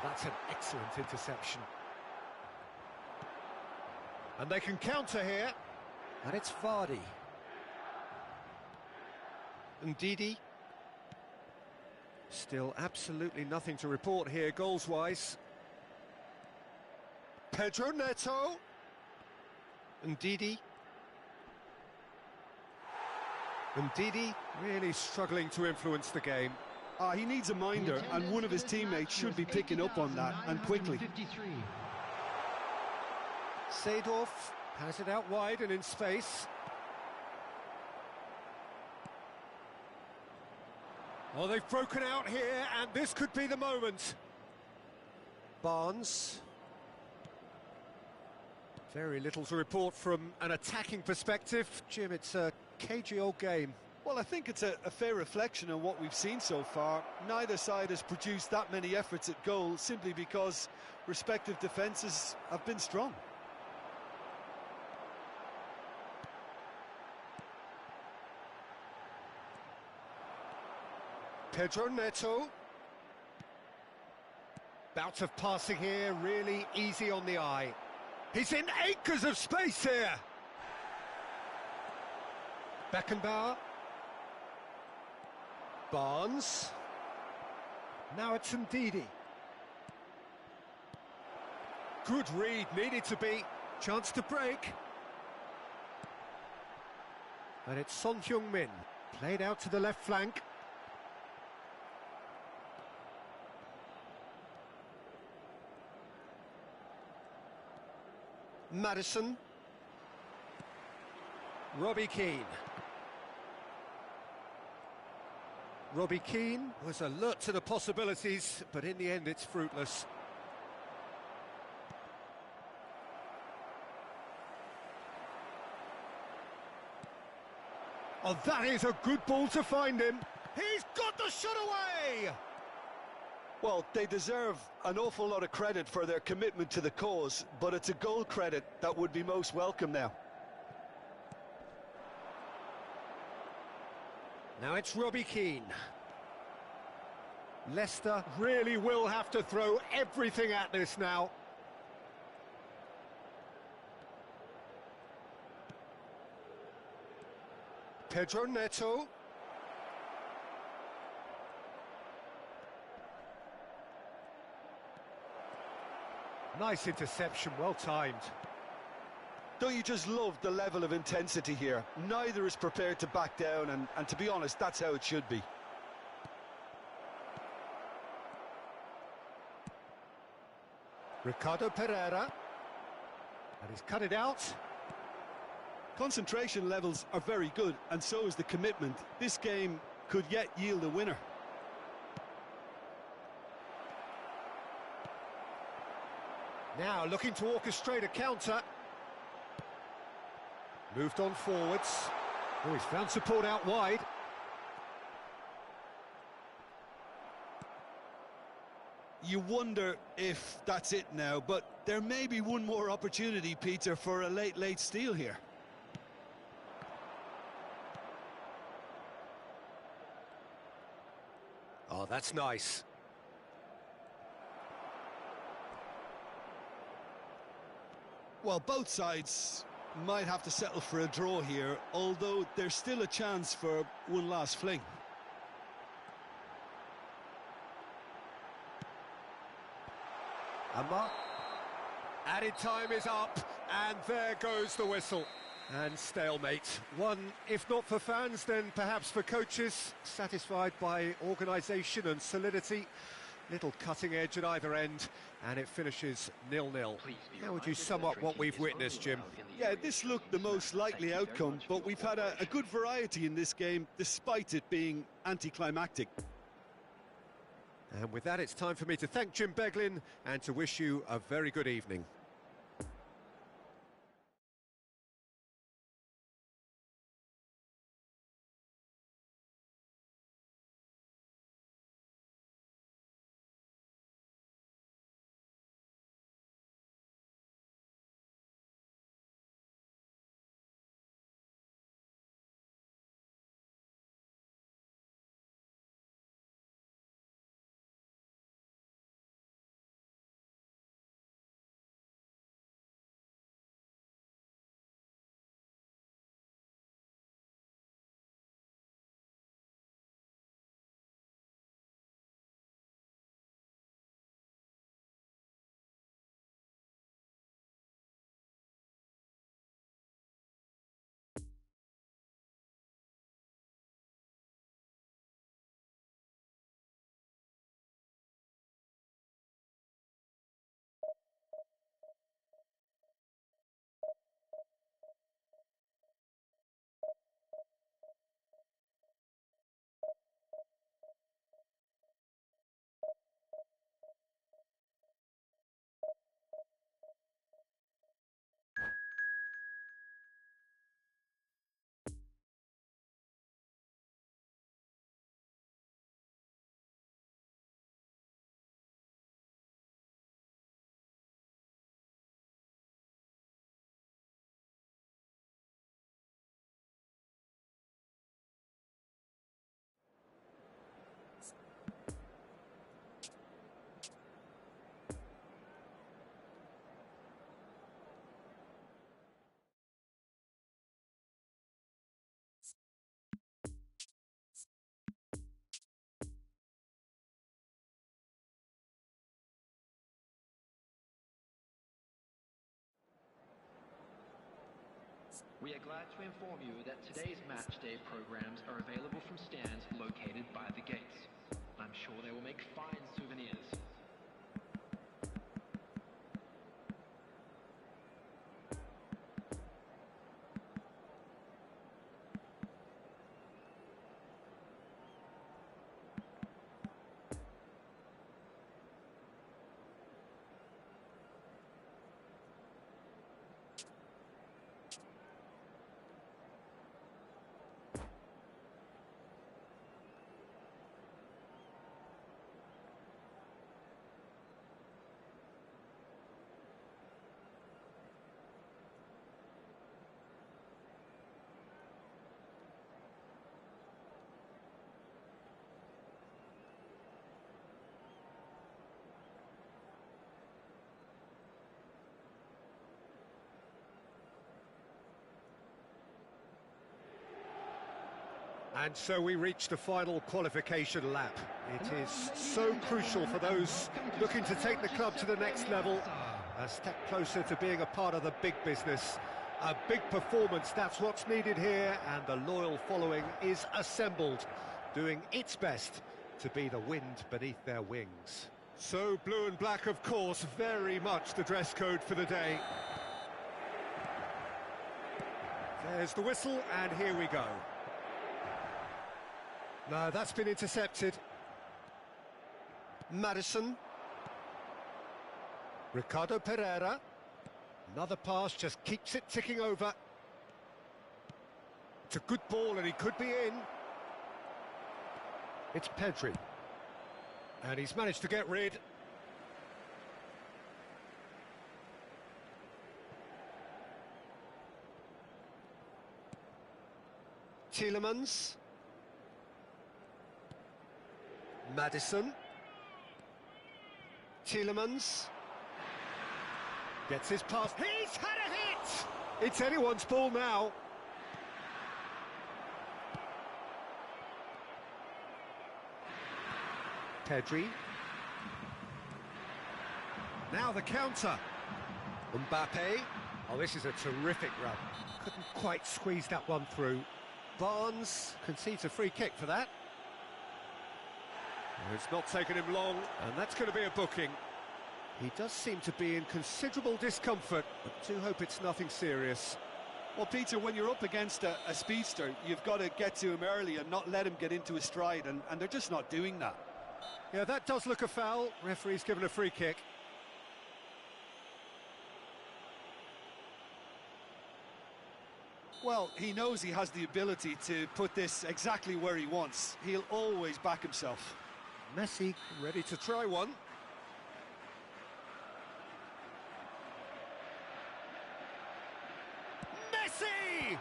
That's an excellent interception. And they can counter here. And it's Vardy. And Didi. Still absolutely nothing to report here, goals-wise. Pedro Neto. And Didi. And Didi really struggling to influence the game. He needs a minder, and one of his teammates should be picking up on that, and quickly. Seedorf has it out wide and in space. Oh, they've broken out here, and this could be the moment. Barnes. Very little to report from an attacking perspective. Jim, it's a cagey old game. Well, I think it's a fair reflection on what we've seen so far. Neither side has produced that many efforts at goal simply because respective defences have been strong. Pedro Neto. Bout of passing here, really easy on the eye. He's in acres of space here. Beckenbauer. Barnes. Now it's Ndidi. Good read, needed to be. Chance to break. And it's Son Heung-min. Played out to the left flank. Maddison. Robbie Keane. Robbie Keane was alert to the possibilities, but in the end it's fruitless. Oh, that is a good ball to find him. He's got the shot away! Well, they deserve an awful lot of credit for their commitment to the cause, but it's a goal credit that would be most welcome now. Now it's Robbie Keane. Leicester really will have to throw everything at this now. Pedro Neto. Nice interception, well timed. Don't you just love the level of intensity here? Neither is prepared to back down, and to be honest, that's how it should be. Ricardo Pereira. And he's cut it out. Concentration levels are very good, and so is the commitment. This game could yet yield a winner. Now looking to orchestrate a counter. Moved on forwards. Oh, he's found support out wide. You wonder if that's it now, but there may be one more opportunity, Peter, for a late steal here. Oh, that's nice. Well, both sides might have to settle for a draw here, although there's still a chance for one last fling. Amma. Added time is up, and there goes the whistle. And stalemate. One, if not for fans, then perhaps for coaches, satisfied by organisation and solidity. Little cutting edge at either end, and it finishes 0-0. How would you sum up what we've witnessed, Jim? Yeah, this looked the most likely outcome, but we've had a good variety in this game, despite it being anticlimactic. And with that, it's time for me to thank Jim Beglin and to wish you a very good evening. We are glad to inform you that today's match day programs are available from stands located by the gates. I'm sure they will make fine souvenirs. And so we reach the final qualification lap. It is so crucial for those looking to take the club to the next level, a step closer to being a part of the big business. A big performance, that's what's needed here, and the loyal following is assembled, doing its best to be the wind beneath their wings. So blue and black, of course, very much the dress code for the day. There's the whistle, and here we go. No, that's been intercepted. Madison. Ricardo Pereira. Another pass, just keeps it ticking over. It's a good ball, and he could be in. It's Pedri. And he's managed to get rid. Tielemans. Madison. Tielemans. Gets his pass. He's had a hit! It's anyone's ball now. Pedri. Now the counter. Mbappe. Oh, this is a terrific run. Couldn't quite squeeze that one through. Barnes concedes a free kick for that. It's not taken him long, and that's going to be a booking. He does seem to be in considerable discomfort, but I do hope it's nothing serious. Well, Peter, when you're up against a speedster, you've got to get to him early and not let him get into his stride, and they're just not doing that. Yeah, that does look a foul. Referee's given a free kick. Well, he knows he has the ability to put this exactly where he wants. He'll always back himself. Messi ready to try one. Messi!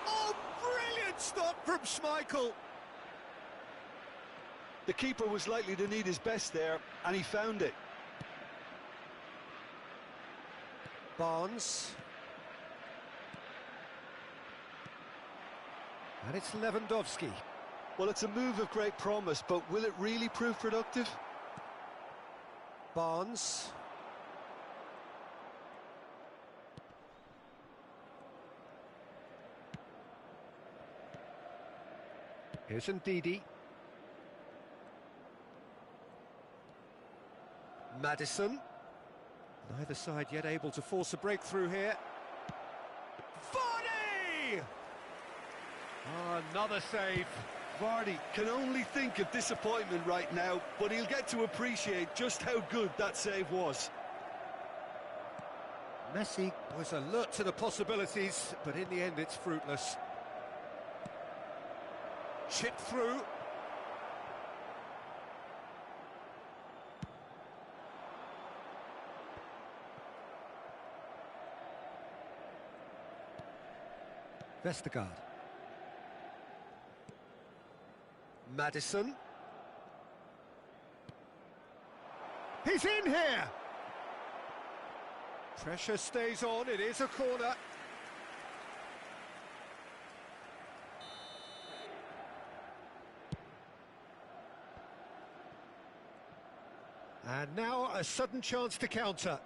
Oh, brilliant stop from Schmeichel. The keeper was likely to need his best there, and he found it. Barnes. And it's Lewandowski. Well, it's a move of great promise, but will it really prove productive? Barnes. Here's Ndidi. Madison. Neither side yet able to force a breakthrough here. Vardy! Oh, another save. Vardy can only think of disappointment right now, but he'll get to appreciate just how good that save was. Messi was alert to the possibilities, but in the end it's fruitless. Chip through. Vestergaard. Madison. He's in here! Pressure stays on, it is a corner. And now a sudden chance to counter.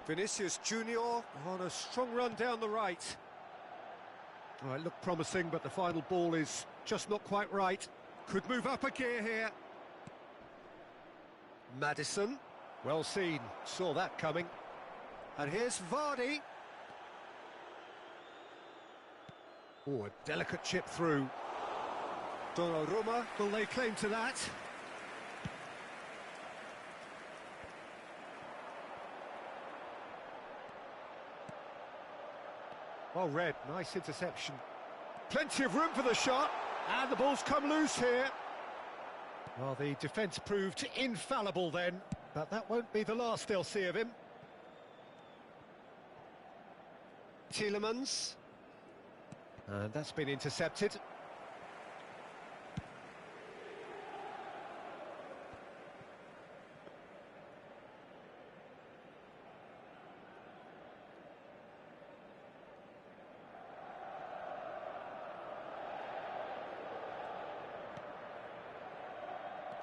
Vinicius Junior on a strong run down the right. Well, it looked promising, but the final ball is just not quite right. Could move up a gear here. Madison. Well seen, saw that coming. And here's Vardy. Oh, a delicate chip through. Donnarumma will lay claim to that. Well read, nice interception. Plenty of room for the shot, and the ball's come loose here. Well, the defence proved infallible then, but that won't be the last they'll see of him. Tielemans. And that's been intercepted.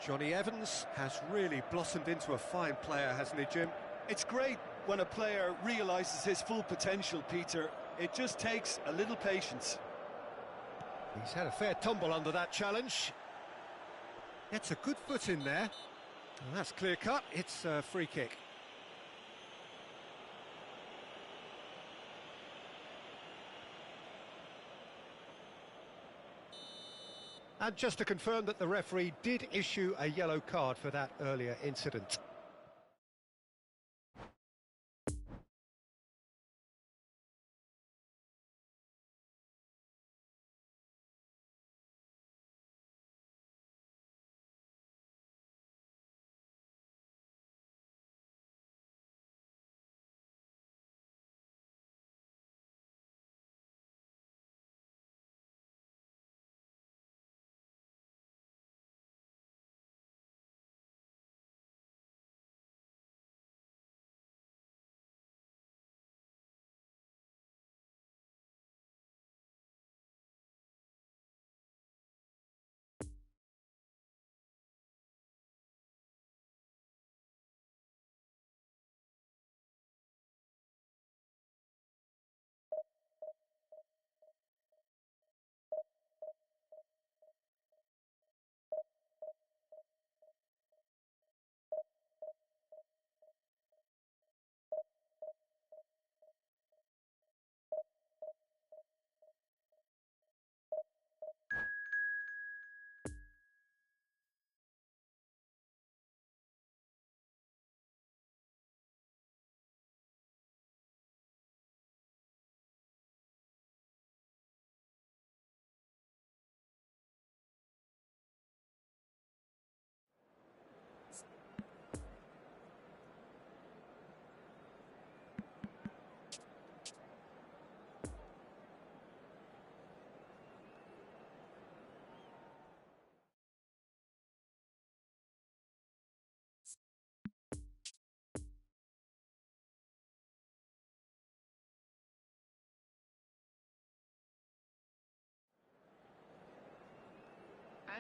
Johnny Evans has really blossomed into a fine player, hasn't he, Jim? It's great when a player realises his full potential, Peter. It just takes a little patience. He's had a fair tumble under that challenge. Gets a good foot in there. And that's clear cut, it's a free kick. And just to confirm that the referee did issue a yellow card for that earlier incident.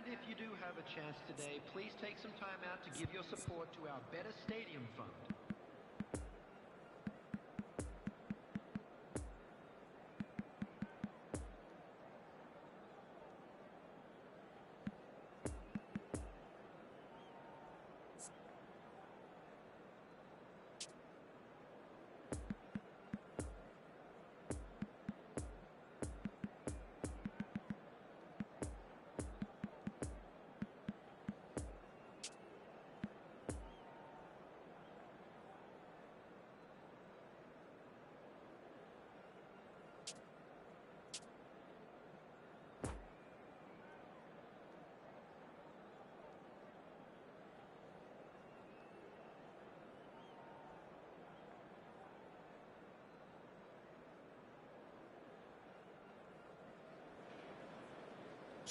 And if you do have a chance today, please take some time out to give your support to our Better Stadium Fund.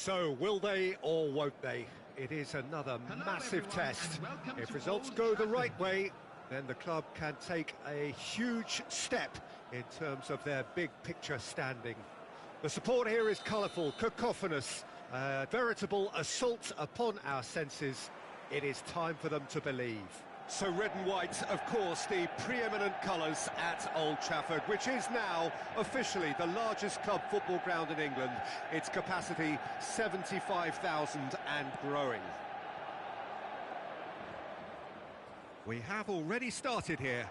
So, will they or won't they? It is another massive test. If results go the right way, then the club can take a huge step in terms of their big picture standing. The support here is colourful, cacophonous, a veritable assault upon our senses. It is time for them to believe. So red and white, of course, the preeminent colours at Old Trafford, which is now officially the largest club football ground in England. Its capacity 75,000 and growing. We have already started here.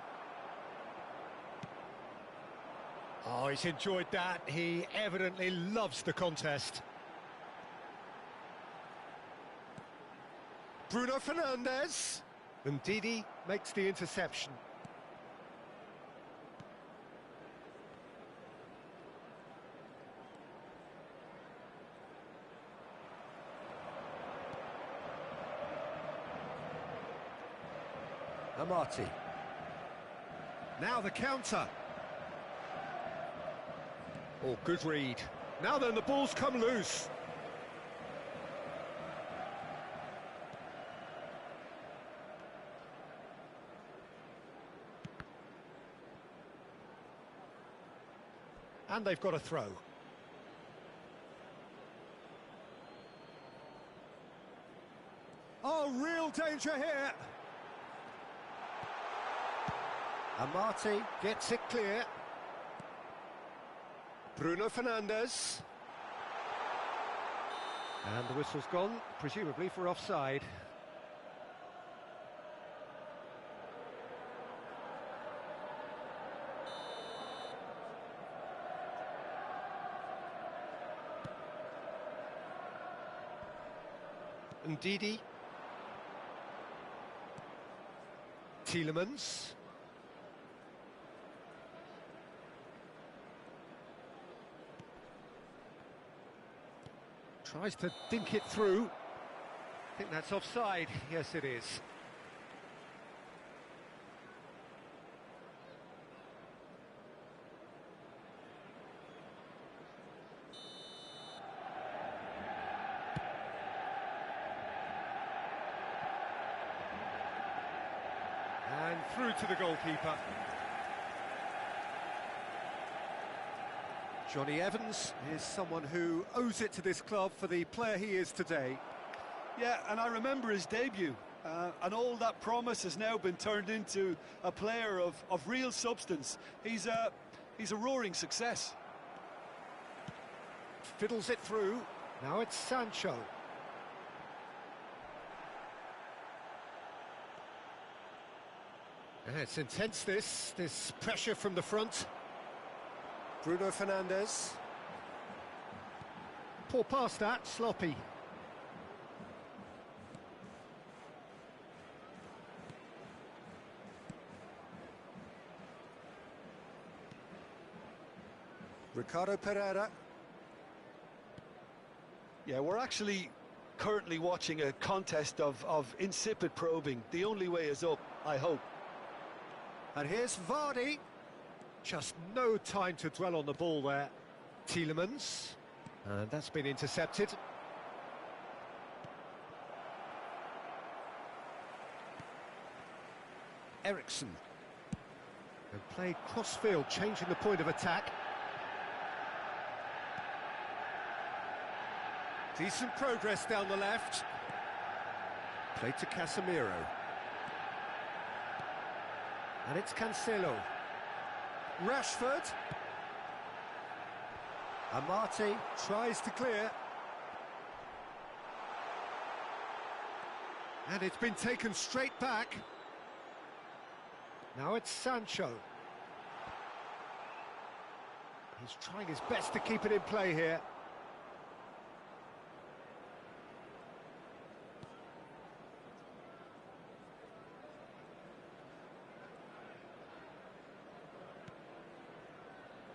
Oh, he's enjoyed that. He evidently loves the contest. Bruno Fernandes. And Didi makes the interception. Amati. Now the counter. Oh, good read. Now then, the ball's come loose. And they've got a throw. Oh, real danger here. Amati gets it clear. Bruno Fernandes. And the whistle's gone, presumably for offside. Ndidi. Tielemans. Tries to dink it through. I think that's offside. Yes, it is. And through to the goalkeeper. Johnny Evans is someone who owes it to this club for the player he is today. Yeah, and I remember his debut, and all that promise has now been turned into a player of real substance. He's a roaring success. Fiddles it through. Now it's Sancho. Yeah, it's intense, this pressure from the front. Bruno Fernandes. Poor pass that, sloppy. Ricardo Pereira. Yeah, we're actually currently watching a contest of insipid probing. The only way is up, I hope. And here's Vardy. Just no time to dwell on the ball there. Tielemans. And that's been intercepted. Ericsson. And played cross-field, changing the point of attack. Decent progress down the left. Played to Casemiro. And it's Cancelo. Rashford. Amati tries to clear. And it's been taken straight back. Now it's Sancho. He's trying his best to keep it in play here.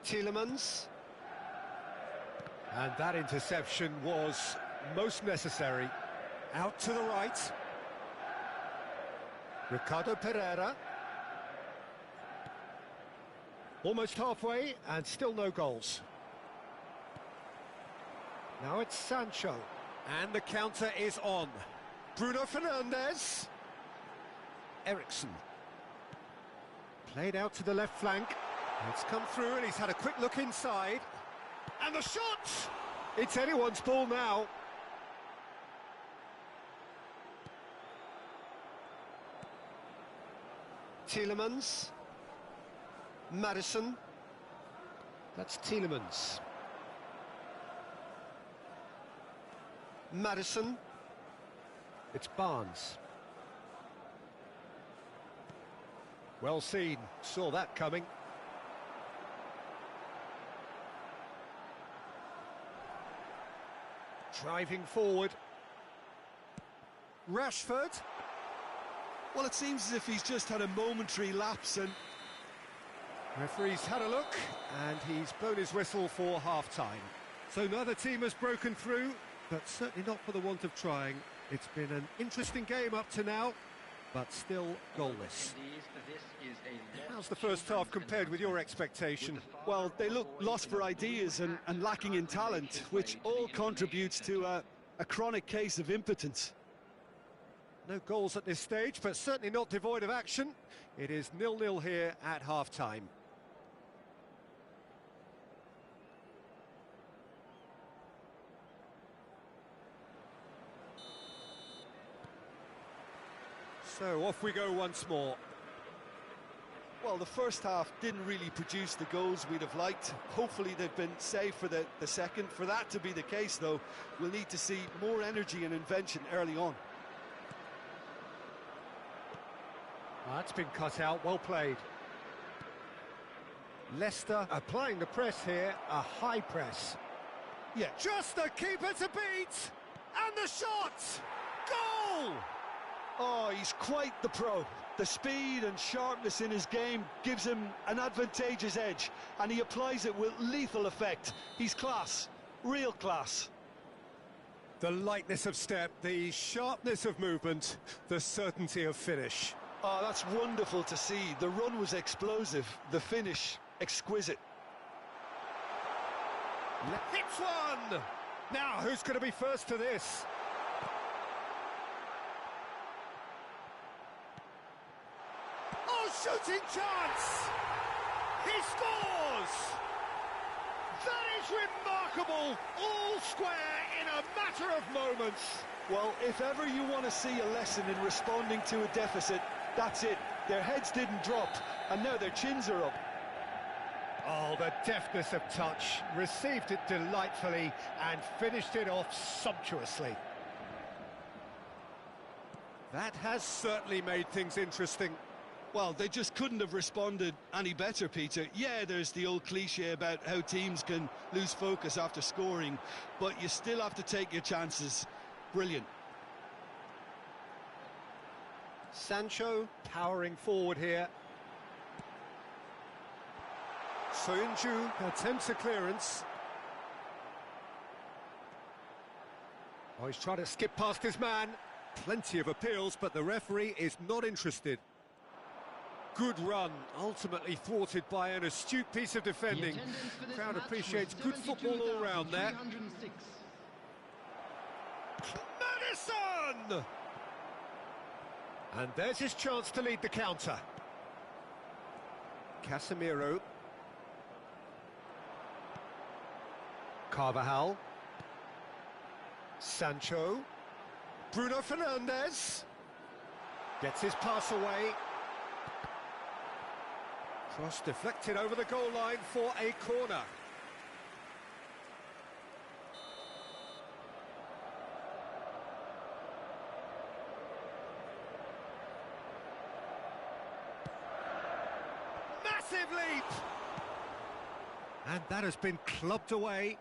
Tielemans. And that interception was most necessary. Out to the right. Ricardo Pereira. Almost halfway and still no goals. Now it's Sancho. And the counter is on. Bruno Fernandes. Ericsson. Played out to the left flank. It's come through and he's had a quick look inside. And the shot! It's anyone's ball now. Tielemans. Madison. That's Tielemans. Madison. It's Barnes. Well seen, saw that coming. Driving forward. Rashford. Well, it seems as if he's just had a momentary lapse and... Referee's had a look, and he's blown his whistle for half-time. So neither team has broken through, but certainly not for the want of trying. It's been an interesting game up to now, but still goalless. How's the first half compared with your expectation? Well, they look lost for ideas and lacking in talent, which all contributes to a chronic case of impotence. No goals at this stage, but certainly not devoid of action. It is 0-0 here at half-time. So off we go once more. Well, the first half didn't really produce the goals we'd have liked. Hopefully they've been saved for the second. For that to be the case, though, we'll need to see more energy and invention early on. That's been cut out, well played. Leicester applying the press here, a high press. Yeah, just the keeper to beat! And the shot! Goal! Oh, he's quite the pro. The speed and sharpness in his game gives him an advantageous edge, and he applies it with lethal effect. He's class, real class. The lightness of step, the sharpness of movement, the certainty of finish. Oh, that's wonderful to see. The run was explosive, the finish exquisite. Hits one! Now, who's going to be first to this? Oh, shooting chance! He scores! That is remarkable! All square in a matter of moments. Well, if ever you want to see a lesson in responding to a deficit, that's it. Their heads didn't drop, and now their chins are up. Oh, the deftness of touch, received it delightfully and finished it off sumptuously. That has certainly made things interesting. Well, they just couldn't have responded any better, Peter. Yeah, there's the old cliche about how teams can lose focus after scoring, but you still have to take your chances. Brilliant. Sancho powering forward here. Soyuncu attempts a clearance. Oh, he's trying to skip past his man. Plenty of appeals, but the referee is not interested. Good run, ultimately thwarted by an astute piece of defending. Crowd appreciates good football all round there. Madison! And there's his chance to lead the counter. Casemiro. Carvajal. Sancho. Bruno Fernandes. Gets his pass away. Cross deflected over the goal line for a corner. Massive leap! And that has been clubbed away.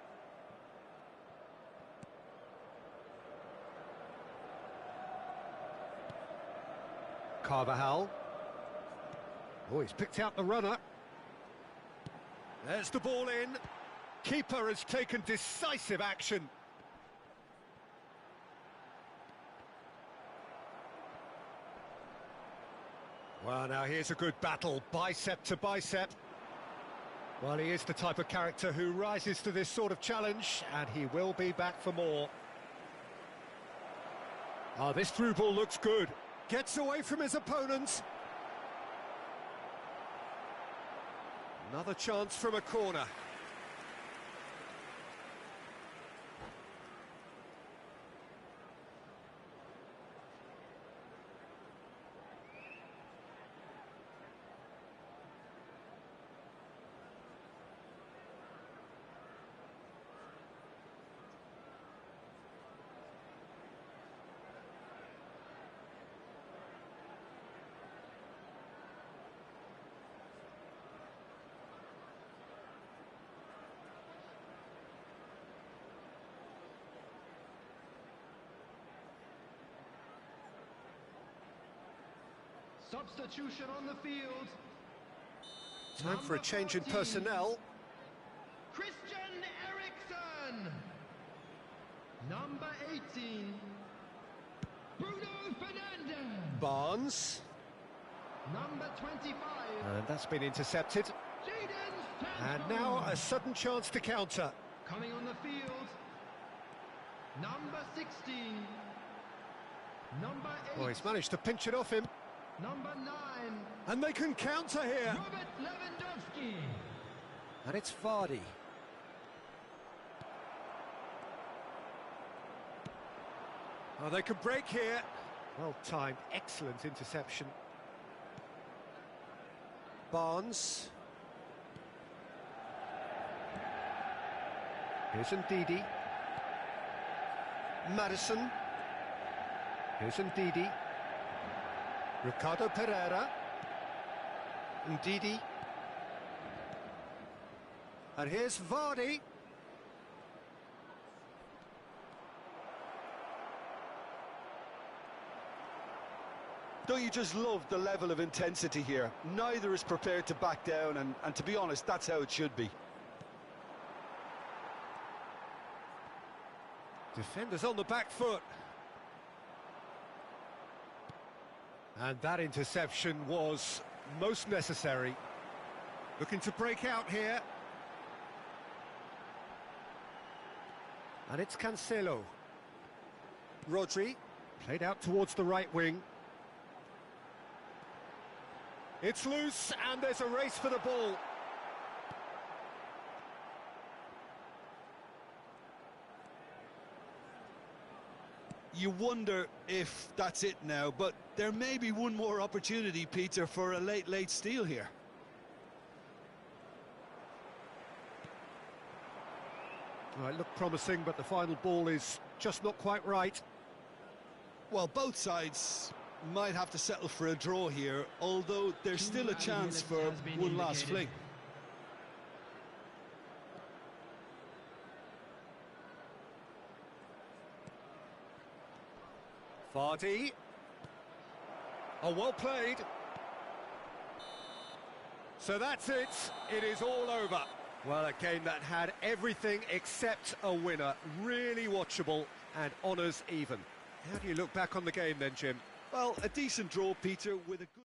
Carvajal. Oh, he's picked out the runner. There's the ball in. Keeper has taken decisive action. Well, now here's a good battle, bicep to bicep. Well, he is the type of character who rises to this sort of challenge, and he will be back for more. Oh, this through ball looks good. Gets away from his opponents. Another chance from a corner. Substitution on the field. Time for a change in 14. personnel. Christian Eriksen. Number 18. Bruno Fernandes. Barnes. Number 25. And that's been intercepted. Jadon And Sancho. now a sudden chance to counter. Coming on the field. Number 16. Number 8. Oh, he's managed to pinch it off him. Number 9. And they can counter here. Robert Lewandowski. And it's Vardy. Oh, they can break here. Well timed, excellent interception. Barnes. Here's Ndidi. Madison. Here's Ndidi. Ricardo Pereira. Ndidi. And here's Vardy. Don't you just love the level of intensity here? Neither is prepared to back down, and to be honest, that's how it should be. Defenders on the back foot. And that interception was most necessary. Looking to break out here. And it's Cancelo. Rodri, played out towards the right wing. It's loose, and there's a race for the ball. You wonder if that's it now, but there may be one more opportunity, Peter, for a late steal here. Well, it looked promising, but the final ball is just not quite right. Well, both sides might have to settle for a draw here, although there's still a chance for one last fling. Vardy. Oh, well played. So that's it. It is all over. Well, a game that had everything except a winner. Really watchable and honours even. How do you look back on the game then, Jim? Well, a decent draw, Peter, with a good...